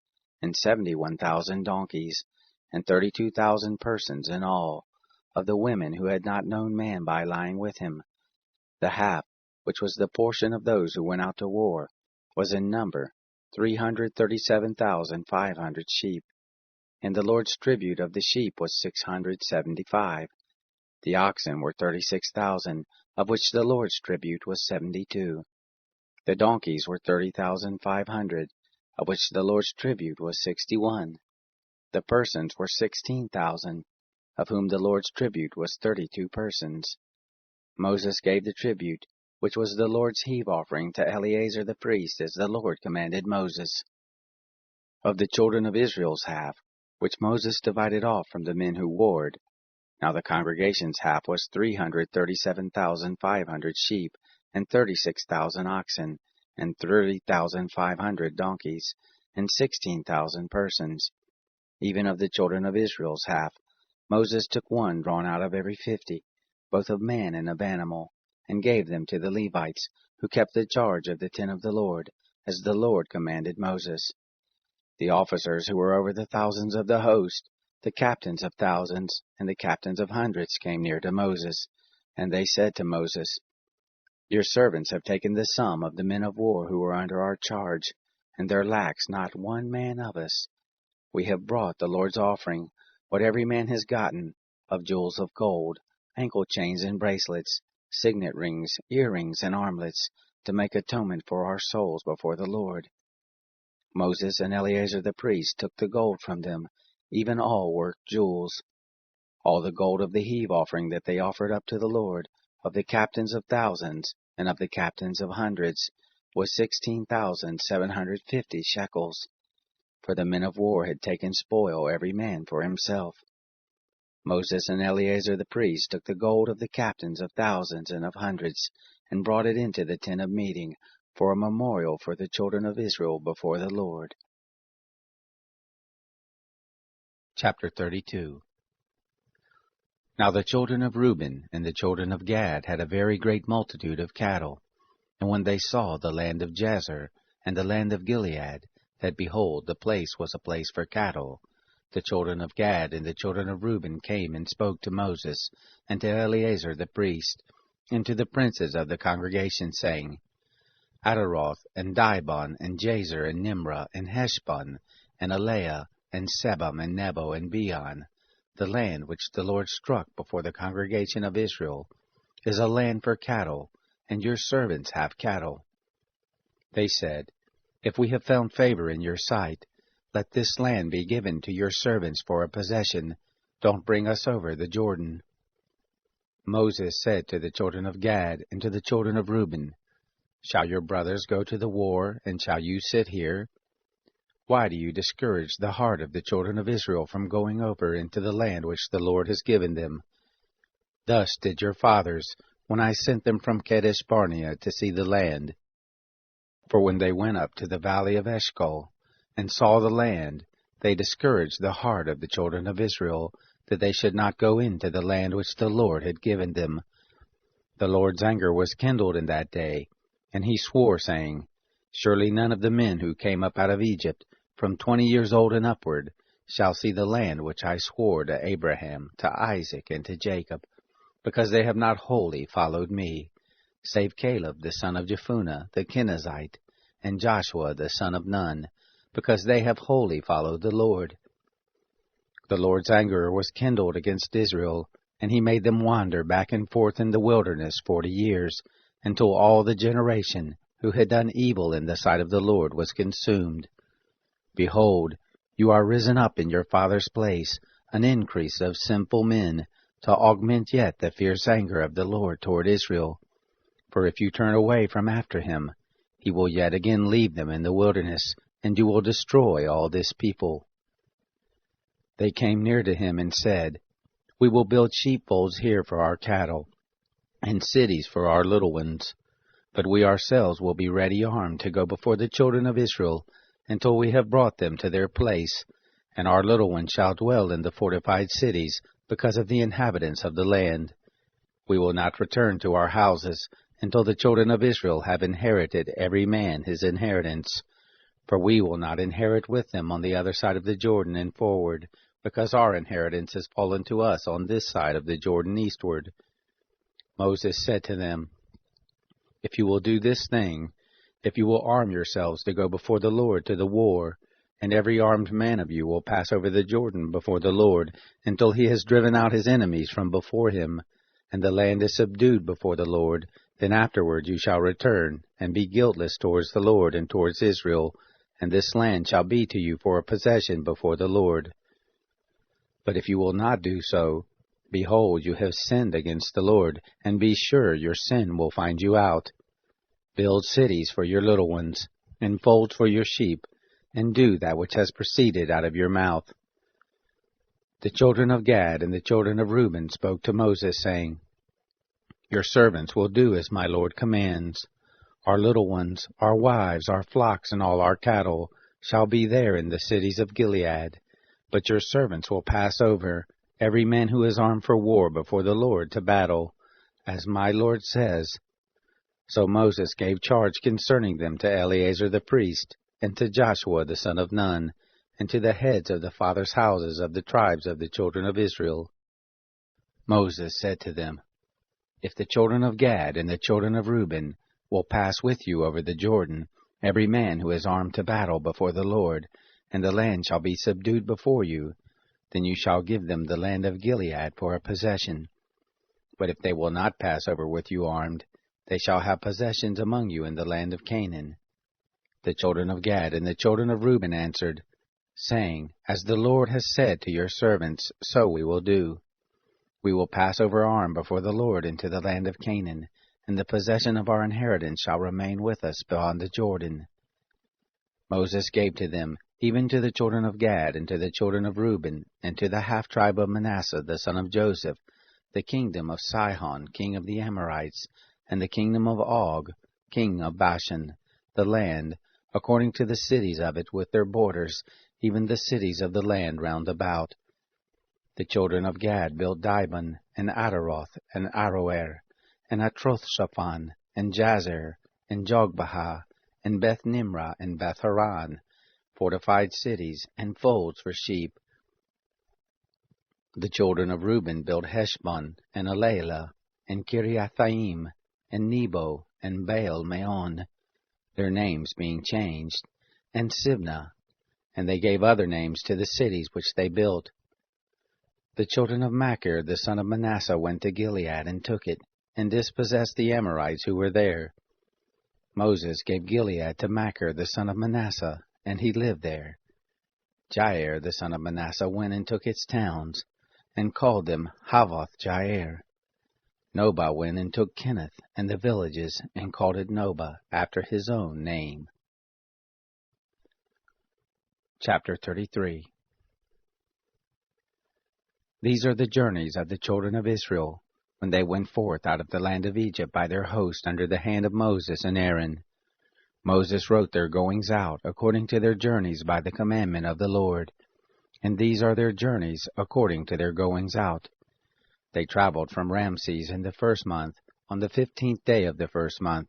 and 71,000 donkeys, and 32,000 persons in all, of the women who had not known man by lying with him. The half, which was the portion of those who went out to war, was in number 337,500 sheep, and the Lord's tribute of the sheep was 675. The oxen were 36,000, of which the Lord's tribute was 72. The donkeys were 30,500, of which the Lord's tribute was 61. The persons were 16,000, of whom the Lord's tribute was 32 persons. Moses gave the tribute, which was the Lord's heave offering, to Eleazar the priest, as the Lord commanded Moses. Of the children of Israel's half, which Moses divided off from the men who warred, now the congregation's half was 337,500 sheep, and 36,000 oxen, and 30,500 donkeys, and 16,000 persons. Even of the children of Israel's half, Moses took 1 drawn out of every 50, both of man and of animal, and gave them to the Levites, who kept the charge of the tent of the Lord, as the Lord commanded Moses. The officers who were over the thousands of the host, the captains of thousands, and the captains of hundreds came near to Moses, and they said to Moses, Your servants have taken the sum of the men of war who were under our charge, and there lacks not 1 man of us. We have brought the Lord's offering, what every man has gotten, of jewels of gold, ankle chains and bracelets, signet rings, earrings, and armlets, to make atonement for our souls before the Lord. Moses and Eleazar the priest took the gold from them, even all worked jewels. All the gold of the heave offering that they offered up to the Lord, of the captains of thousands, and of the captains of hundreds, was 16,750 shekels. For the men of war had taken spoil every man for himself. Moses and Eleazar the priest took the gold of the captains of thousands and of hundreds, and brought it into the tent of meeting, for a memorial for the children of Israel before the Lord. Chapter 32. Now the children of Reuben and the children of Gad had a very great multitude of cattle. And when they saw the land of Jazer and the land of Gilead, that behold, the place was a place for cattle, the children of Gad and the children of Reuben came and spoke to Moses, and to Eleazar the priest, and to the princes of the congregation, saying, Ataroth, and Dibon, and Jazer, and Nimrah, and Heshbon, and Eleah, and Sebam, and Nebo, and Beon, the land which the Lord struck before the congregation of Israel, is a land for cattle, and your servants have cattle. They said, If we have found favor in your sight, let this land be given to your servants for a possession. Don't bring us over the Jordan. Moses said to the children of Gad and to the children of Reuben, Shall your brothers go to the war, and shall you sit here? Why do you discourage the heart of the children of Israel from going over into the land which the Lord has given them? Thus did your fathers, when I sent them from Kadesh Barnea to see the land. For when they went up to the valley of Eshcol, and saw the land, they discouraged the heart of the children of Israel, that they should not go into the land which the Lord had given them. The Lord's anger was kindled in that day, and he swore, saying, Surely none of the men who came up out of Egypt, from 20 years old and upward, shall see the land which I swore to Abraham, to Isaac, and to Jacob, because they have not wholly followed me, save Caleb the son of Jephunneh the Kenizzite, and Joshua the son of Nun, because they have wholly followed the Lord. The Lord's anger was kindled against Israel, and he made them wander back and forth in the wilderness 40 years, until all the generation who had done evil in the sight of the Lord was consumed. Behold, you are risen up in your father's place, an increase of sinful men, to augment yet the fierce anger of the Lord toward Israel. For if you turn away from after him, he will yet again leave them in the wilderness, and you will destroy all this people. They came near to him and said, We will build sheepfolds here for our cattle, and cities for our little ones. But we ourselves will be ready armed to go before the children of Israel, until we have brought them to their place, and our little ones shall dwell in the fortified cities, because of the inhabitants of the land. We will not return to our houses, until the children of Israel have inherited every man his inheritance. For we will not inherit with them on the other side of the Jordan and forward, because our inheritance has fallen to us on this side of the Jordan eastward. Moses said to them, If you will do this thing, if you will arm yourselves to go before the Lord to the war, and every armed man of you will pass over the Jordan before the Lord, until he has driven out his enemies from before him, and the land is subdued before the Lord, then afterward you shall return, and be guiltless towards the Lord and towards Israel, and this land shall be to you for a possession before the Lord. But if you will not do so, behold, you have sinned against the Lord, and be sure your sin will find you out. Build cities for your little ones, and folds for your sheep, and do that which has proceeded out of your mouth. The children of Gad and the children of Reuben spoke to Moses, saying, Your servants will do as my Lord commands. Our little ones, our wives, our flocks, and all our cattle shall be there in the cities of Gilead. But your servants will pass over, every man who is armed for war before the Lord to battle, as my Lord says. So Moses gave charge concerning them to Eleazar the priest, and to Joshua the son of Nun, and to the heads of the fathers' houses of the tribes of the children of Israel. Moses said to them, If the children of Gad and the children of Reuben will pass with you over the Jordan, every man who is armed to battle before the Lord, and the land shall be subdued before you, then you shall give them the land of Gilead for a possession. But if they will not pass over with you armed, they shall have possessions among you in the land of Canaan. The children of Gad and the children of Reuben answered, saying, As the Lord has said to your servants, so we will do. We will pass over armed before the Lord into the land of Canaan, and the possession of our inheritance shall remain with us beyond the Jordan. Moses gave to them, even to the children of Gad and to the children of Reuben, and to the half-tribe of Manasseh the son of Joseph, the kingdom of Sihon, king of the Amorites, and the kingdom of Og, king of Bashan, the land, according to the cities of it with their borders, even the cities of the land round about. The children of Gad built Dibon, and Ataroth, and Aroer, and Atrothshaphan, and Jazer, and Jogbehah, and Beth-Nimrah, and Beth-Haran, fortified cities, and folds for sheep. The children of Reuben built Heshbon, and Elelah, and Kiriathaim, and Nebo, and Baal-Meon, their names being changed, and Sibnah, and they gave other names to the cities which they built. The children of Machir the son of Manasseh went to Gilead and took it, and dispossessed the Amorites who were there. Moses gave Gilead to Machir the son of Manasseh, and he lived there. Jair the son of Manasseh went and took its towns, and called them Havoth-Jair. Nobah went and took Kenneth and the villages, and called it Nobah, after his own name. Chapter 33. These are the journeys of the children of Israel, when they went forth out of the land of Egypt by their host under the hand of Moses and Aaron. Moses wrote their goings out according to their journeys by the commandment of the Lord. And these are their journeys according to their goings out. They traveled from Ramses in the 1st month, on the 15th day of the 1st month.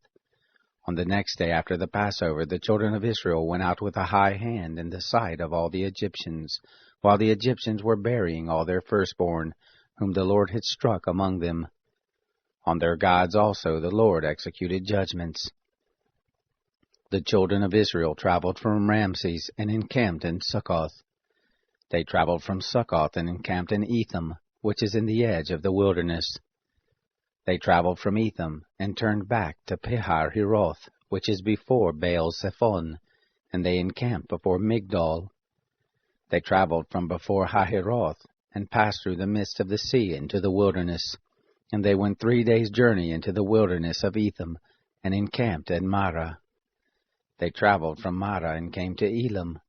On the next day after the Passover, the children of Israel went out with a high hand in the sight of all the Egyptians, while the Egyptians were burying all their firstborn, whom the Lord had struck among them. On their gods also the Lord executed judgments. The children of Israel traveled from Ramses and encamped in Succoth. They traveled from Succoth and encamped in Etham, which is in the edge of the wilderness. They traveled from Etham and turned back to Pihar-Hiroth, which is before Baal-Zephon, and they encamped before Migdol. They traveled from before Hahiroth and passed through the midst of the sea into the wilderness, and they went 3 days' journey into the wilderness of Etham and encamped at Marah. They traveled from Marah and came to Elam,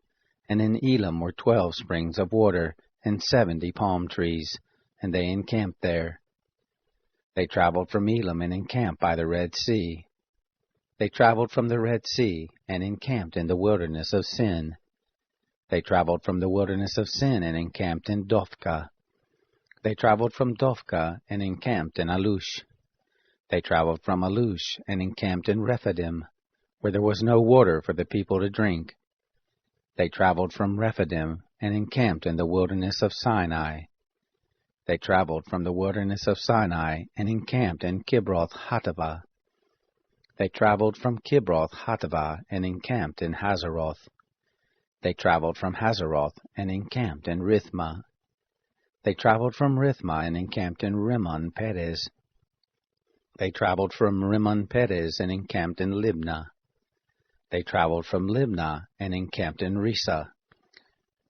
and in Elam were 12 springs of water and 70 palm trees, and they encamped there. They traveled from Elam and encamped by the Red Sea. They traveled from the Red Sea and encamped in the wilderness of Sin. They traveled from the wilderness of Sin and encamped in Dophkah. They traveled from Dophkah and encamped in Alush. They traveled from Alush and encamped in Rephidim, where there was no water for the people to drink. They traveled from Rephidim and encamped in the wilderness of Sinai. They traveled from the wilderness of Sinai and encamped in Kibroth-Hattaavah. They traveled from Kibroth-Hattaavah and encamped in Hazeroth. They traveled from Hazeroth and encamped in Rithmah. They traveled from Rithmah and encamped in Rimmon-Perez. They traveled from Rimmon-Perez and encamped in Libnah. They traveled from Libnah and encamped in Risa.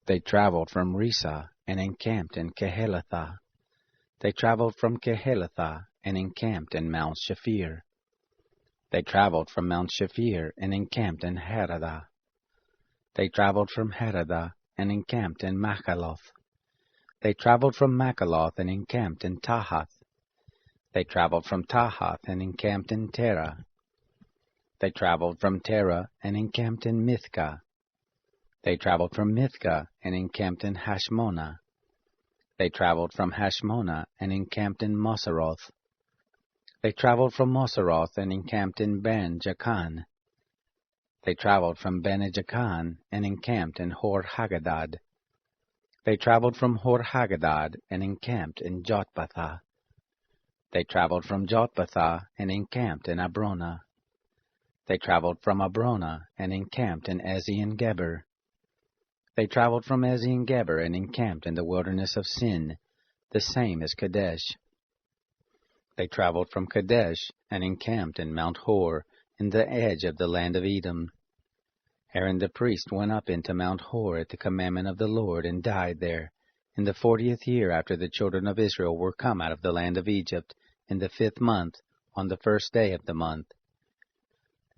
They traveled from Risa and encamped in Kehelathah. They traveled from Kehelathah and encamped in Mount Shafir. They traveled from Mount Shafir and encamped in Heradah. They traveled from Heradah and encamped in Machaloth. They traveled from Machaloth and encamped in Tahath. They traveled from Tahath and encamped in Terah. They traveled from Terah and encamped in Mithkah. They traveled from Mithkah and encamped in Hashmonah. They traveled from Hashmonah and encamped in Moseroth. They traveled from Moseroth and encamped in Ben-Jaakan. They traveled from Ben-Jaakan and encamped in Hor-Hagadad. They traveled from Hor-Hagadad and encamped in Jotbathah. They traveled from Jotbathah and encamped in Abrona. They traveled from Abrona and encamped in Ezion-Geber. They traveled from Ezion-Geber and encamped in the wilderness of Sin, the same as Kadesh. They traveled from Kadesh and encamped in Mount Hor, in the edge of the land of Edom. Aaron the priest went up into Mount Hor at the commandment of the Lord and died there, in the 40th year after the children of Israel were come out of the land of Egypt, in the 5th month, on the 1st day of the month.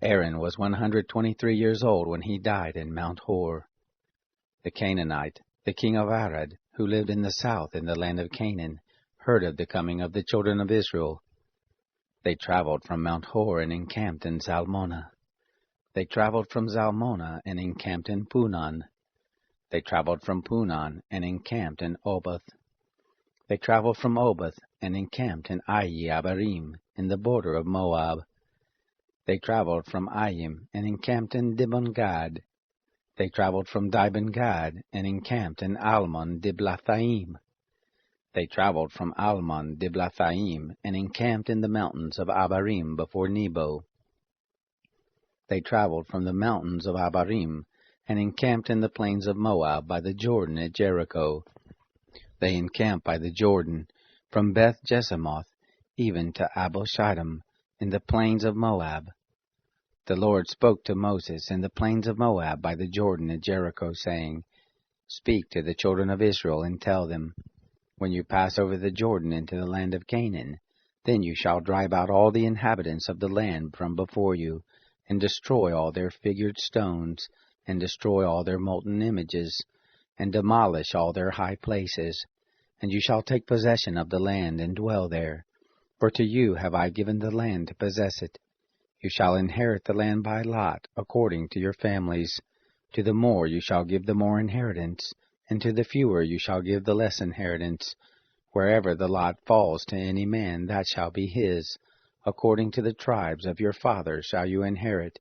Aaron was 123 years old when he died in Mount Hor. The Canaanite, the king of Arad, who lived in the south in the land of Canaan, heard of the coming of the children of Israel. They traveled from Mount Hor and encamped in Zalmonah. They traveled from Zalmonah and encamped in Punon. They traveled from Punon and encamped in Oboth. They traveled from Oboth and encamped in Ayi-Abarim, in the border of Moab. They traveled from Ayim and encamped in Dibon-Gad. They traveled from Dibon-Gad and encamped in Almon-Diblathaim. They traveled from Almon-Diblathaim and encamped in the mountains of Abarim before Nebo. They traveled from the mountains of Abarim and encamped in the plains of Moab by the Jordan at Jericho. They encamped by the Jordan, from Beth-Jesimoth even to Abel-Shittim, in the plains of Moab. The Lord spoke to Moses in the plains of Moab by the Jordan at Jericho, saying, Speak to the children of Israel and tell them, When you pass over the Jordan into the land of Canaan, then you shall drive out all the inhabitants of the land from before you, and destroy all their figured stones, and destroy all their molten images, and demolish all their high places. And you shall take possession of the land and dwell there. For to you have I given the land to possess it. You shall inherit the land by lot, according to your families. To the more you shall give the more inheritance, and to the fewer you shall give the less inheritance. Wherever the lot falls to any man, that shall be his. according to the tribes of your fathers shall you inherit.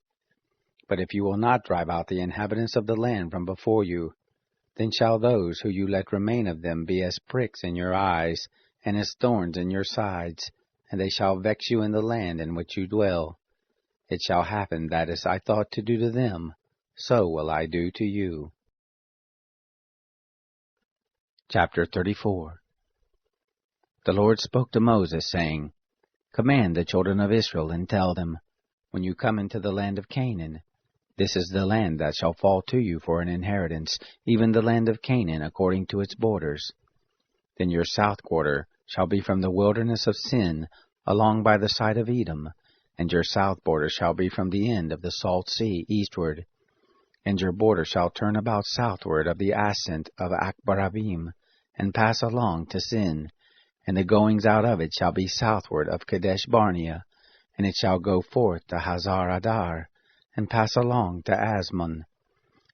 But if you will not drive out the inhabitants of the land from before you, then shall those who you let remain of them be as pricks in your eyes, and as thorns in your sides, and they shall vex you in the land in which you dwell. It shall happen that as I thought to do to them, so will I do to you. Chapter 34. The Lord spoke to Moses, saying, Command the children of Israel, and tell them, When you come into the land of Canaan, this is the land that shall fall to you for an inheritance, even the land of Canaan according to its borders. Then your south quarter shall be from the wilderness of Sin, along by the side of Edom, and your south border shall be from the end of the salt sea eastward. And your border shall turn about southward of the ascent of Akbarabim, and pass along to Sin, and the goings out of it shall be southward of Kadesh Barnea, and it shall go forth to Hazar Adar, and pass along to Asmon.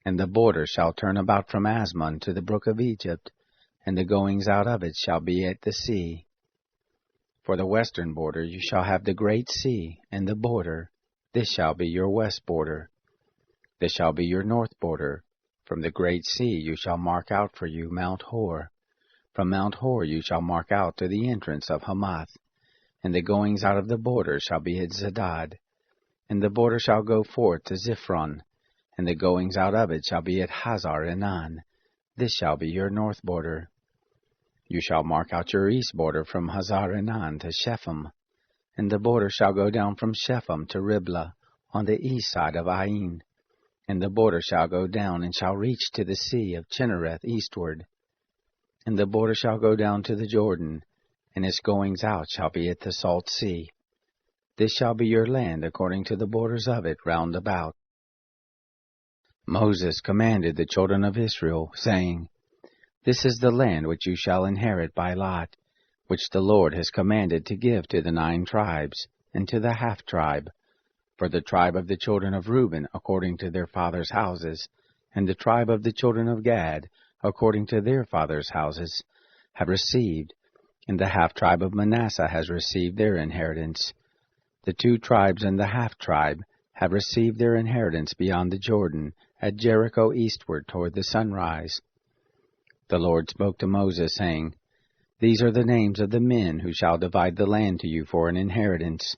And the border shall turn about from Asmon to the brook of Egypt, and the goings out of it shall be at the sea. For the western border you shall have the great sea, and the border, this shall be your west border. This shall be your north border. From the great sea you shall mark out for you Mount Hor. From Mount Hor you shall mark out to the entrance of Hamath, and the goings out of the border shall be at Zedad. And the border shall go forth to Ziphron, and the goings out of it shall be at Hazar Enan. This shall be your north border. You shall mark out your east border from Hazar Enan to Shephem, and the border shall go down from Shephem to Riblah, on the east side of Ain. And the border shall go down and shall reach to the sea of Chinnereth eastward. And the border shall go down to the Jordan, and its goings out shall be at the salt sea. This shall be your land according to the borders of it round about. Moses commanded the children of Israel, saying, This is the land which you shall inherit by lot, which the Lord has commanded to give to the 9 tribes, and to the half-tribe, for the tribe of the children of Reuben according to their fathers' houses, and the tribe of the children of Gad according to their fathers' houses, have received, and the half-tribe of Manasseh has received their inheritance. The 2 tribes and the half-tribe have received their inheritance beyond the Jordan, at Jericho eastward toward the sunrise. The Lord spoke to Moses, saying, These are the names of the men who shall divide the land to you for an inheritance: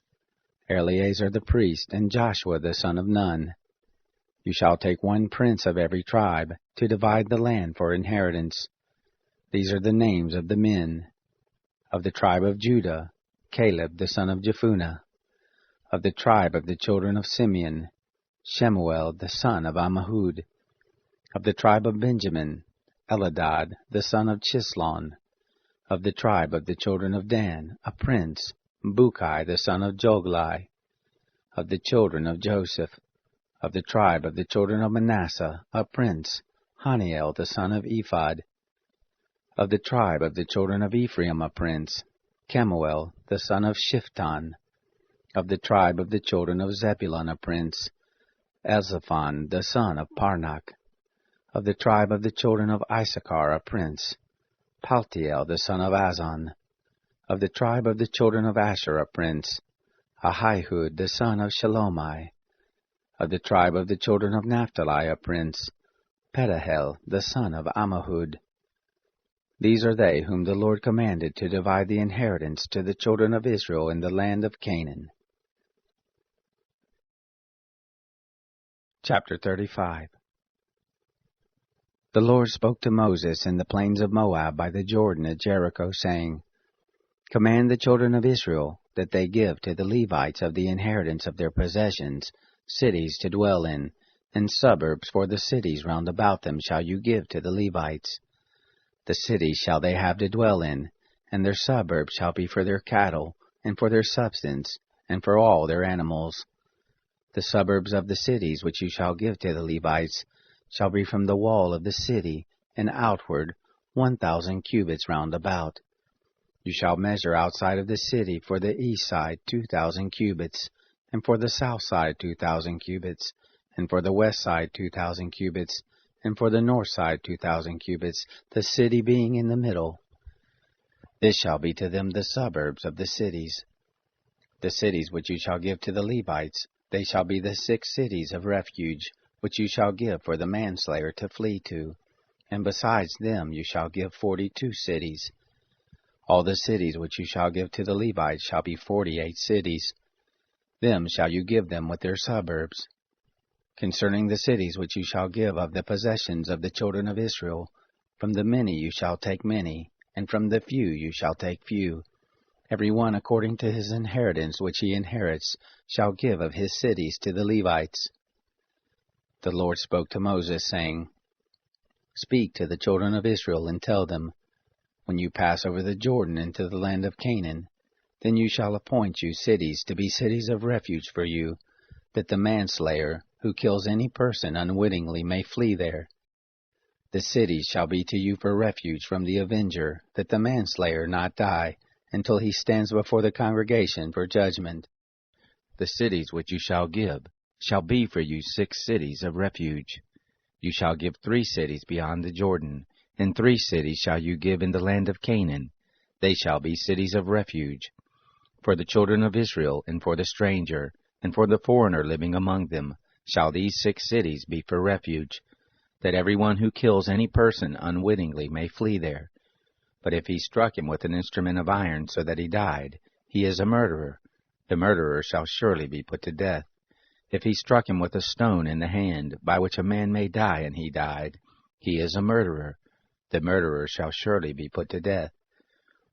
Eleazar the priest, and Joshua the son of Nun. You shall take 1 prince of every tribe, to divide the land for inheritance. These are the names of the men. Of the tribe of Judah, Caleb the son of Jephunneh. Of the tribe of the children of Simeon, Shemuel the son of Ammihud. Of the tribe of Benjamin, Eladad the son of Chislon. Of the tribe of the children of Dan, a prince, Bukai the son of Joglai. Of the children of Joseph, of the tribe of the children of Manasseh, a prince, Haniel the son of Ephod. Of the tribe of the children of Ephraim, a prince, Kemuel the son of Shiftan. Of the tribe of the children of Zebulun, a prince, Elzaphan the son of Parnak. Of the tribe of the children of Issachar, a prince, Paltiel the son of Azan. Of the tribe of the children of Asher, a prince, Ahihud the son of Shalomai. Of the tribe of the children of Naphtali, a prince, Pedahel the son of Ammihud. These are they whom the Lord commanded to divide the inheritance to the children of Israel in the land of Canaan. Chapter 35. The Lord spoke to Moses in the plains of Moab by the Jordan at Jericho, saying, Command the children of Israel that they give to the Levites of the inheritance of their possessions cities to dwell in, and suburbs for the cities round about them shall you give to the Levites. The cities shall they have to dwell in, and their suburbs shall be for their cattle, and for their substance, and for all their animals. The suburbs of the cities which you shall give to the Levites shall be from the wall of the city, and outward 1,000 cubits round about. You shall measure outside of the city for the east side 2,000 cubits, and for the south side 2,000 cubits, and for the west side 2,000 cubits, and for the north side 2,000 cubits, the city being in the middle. This shall be to them the suburbs of the cities. The cities which you shall give to the Levites, they shall be the 6 cities of refuge, which you shall give for the manslayer to flee to, and besides them you shall give 42 cities. All the cities which you shall give to the Levites shall be 48 cities. Them shall you give them with their suburbs. Concerning the cities which you shall give of the possessions of the children of Israel, from the many you shall take many, and from the few you shall take few. Every one according to his inheritance which he inherits shall give of his cities to the Levites. The Lord spoke to Moses, saying, Speak to the children of Israel, and tell them, When you pass over the Jordan into the land of Canaan, then you shall appoint you cities to be cities of refuge for you, that the manslayer, who kills any person unwittingly, may flee there. The cities shall be to you for refuge from the avenger, that the manslayer not die, until he stands before the congregation for judgment. The cities which you shall give shall be for you 6 cities of refuge. You shall give 3 cities beyond the Jordan, and 3 cities shall you give in the land of Canaan. They shall be cities of refuge. For the children of Israel, and for the stranger, and for the foreigner living among them, shall these 6 cities be for refuge, that every one who kills any person unwittingly may flee there. But if he struck him with an instrument of iron so that he died, he is a murderer. The murderer shall surely be put to death. If he struck him with a stone in the hand, by which a man may die, and he died, he is a murderer. The murderer shall surely be put to death.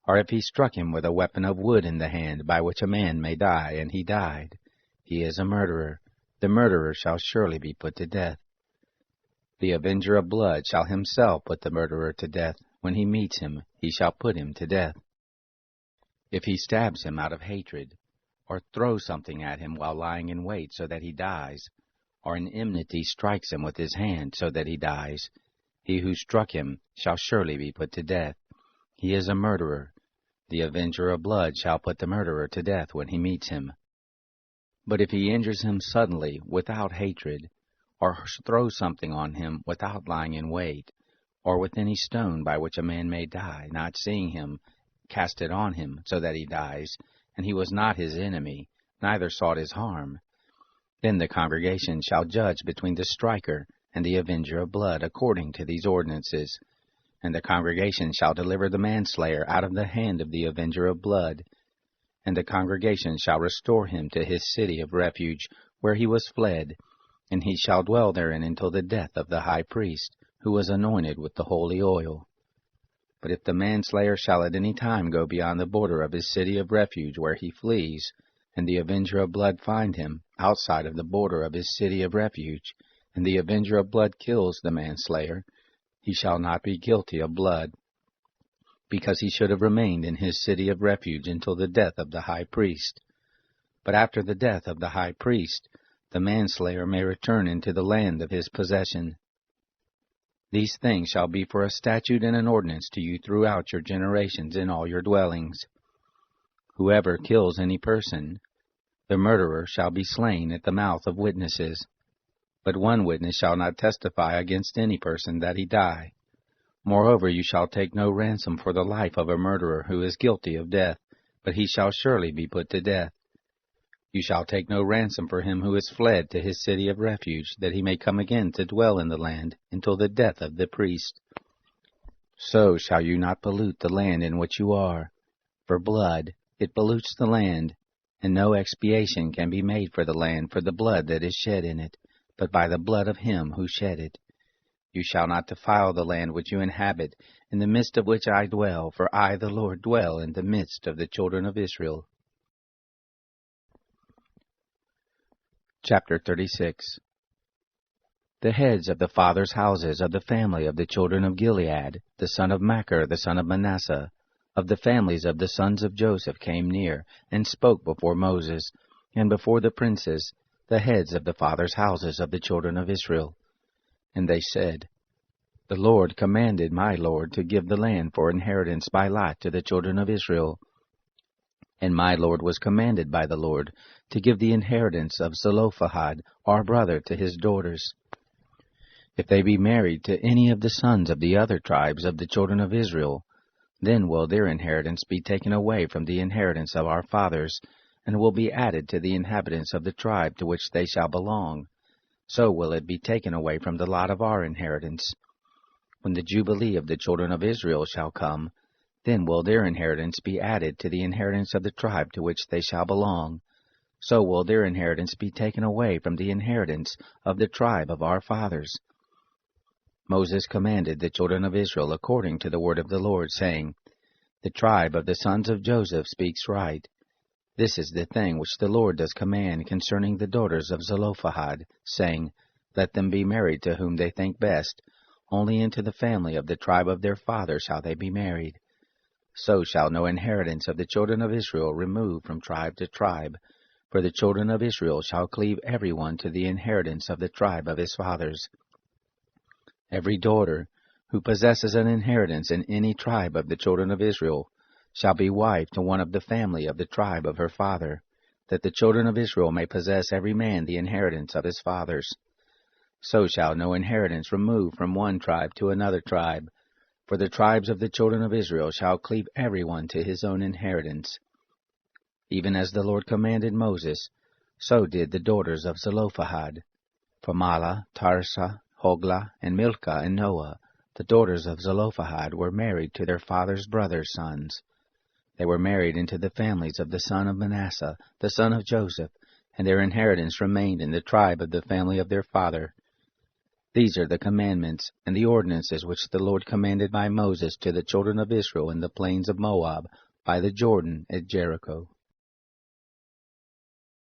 Or if he struck him with a weapon of wood in the hand, by which a man may die, and he died, he is a murderer. The murderer shall surely be put to death. The avenger of blood shall himself put the murderer to death. When he meets him, he shall put him to death. If he stabs him out of hatred, or throws something at him while lying in wait so that he dies, or in enmity strikes him with his hand so that he dies, he who struck him shall surely be put to death. He is a murderer. The avenger of blood shall put the murderer to death when he meets him. But if he injures him suddenly, without hatred, or throws something on him without lying in wait, or with any stone by which a man may die, not seeing him, cast it on him, so that he dies, and he was not his enemy, neither sought his harm, then the congregation shall judge between the striker and the avenger of blood according to these ordinances. And the congregation shall deliver the manslayer out of the hand of the avenger of blood. And the congregation shall restore him to his city of refuge, where he was fled, and he shall dwell therein until the death of the high priest, who was anointed with the holy oil. But if the manslayer shall at any time go beyond the border of his city of refuge where he flees, and the avenger of blood find him outside of the border of his city of refuge, and the avenger of blood kills the manslayer, he shall not be guilty of blood, because he should have remained in his city of refuge until the death of the high priest. But after the death of the high priest, the manslayer may return into the land of his possession. These things shall be for a statute and an ordinance to you throughout your generations in all your dwellings. Whoever kills any person, the murderer shall be slain at the mouth of witnesses. But one witness shall not testify against any person that he die. Moreover, you shall take no ransom for the life of a murderer who is guilty of death, but he shall surely be put to death. You shall take no ransom for him who is fled to his city of refuge, that he may come again to dwell in the land until the death of the priest. So shall you not pollute the land in which you are. For blood, it pollutes the land, and no expiation can be made for the land for the blood that is shed in it, but by the blood of him who shed it. You shall not defile the land which you inhabit, in the midst of which I dwell, for I, the Lord, dwell in the midst of the children of Israel. Chapter 36. The heads of the fathers' houses of the family of the children of Gilead, the son of Machir, the son of Manasseh, of the families of the sons of Joseph, came near, and spoke before Moses, and before the princes, the heads of the fathers' houses of the children of Israel. And they said, The Lord commanded my Lord to give the land for inheritance by lot to the children of Israel. And my Lord was commanded by the Lord to give the inheritance of Zelophehad, our brother, to his daughters. If they be married to any of the sons of the other tribes of the children of Israel, then will their inheritance be taken away from the inheritance of our fathers, and will be added to the inhabitants of the tribe to which they shall belong. So will it be taken away from the lot of our inheritance. When the Jubilee of the children of Israel shall come, then will their inheritance be added to the inheritance of the tribe to which they shall belong. So will their inheritance be taken away from the inheritance of the tribe of our fathers. Moses commanded the children of Israel according to the word of the Lord, saying, The tribe of the sons of Joseph speaks right. This is the thing which the Lord does command concerning the daughters of Zelophehad, saying, Let them be married to whom they think best, only into the family of the tribe of their father shall they be married. So shall no inheritance of the children of Israel remove from tribe to tribe, for the children of Israel shall cleave every one to the inheritance of the tribe of his fathers. Every daughter who possesses an inheritance in any tribe of the children of Israel shall be wife to one of the family of the tribe of her father, that the children of Israel may possess every man the inheritance of his fathers. So shall no inheritance remove from one tribe to another tribe, for the tribes of the children of Israel shall cleave every one to his own inheritance. Even as the Lord commanded Moses, so did the daughters of Zelophehad. For Mahlah, Tirzah, Hoglah, and Milcah, and Noah, the daughters of Zelophehad, were married to their father's brothers' sons. They were married into the families of the son of Manasseh, the son of Joseph, and their inheritance remained in the tribe of the family of their father. These are the commandments and the ordinances which the Lord commanded by Moses to the children of Israel in the plains of Moab, by the Jordan at Jericho.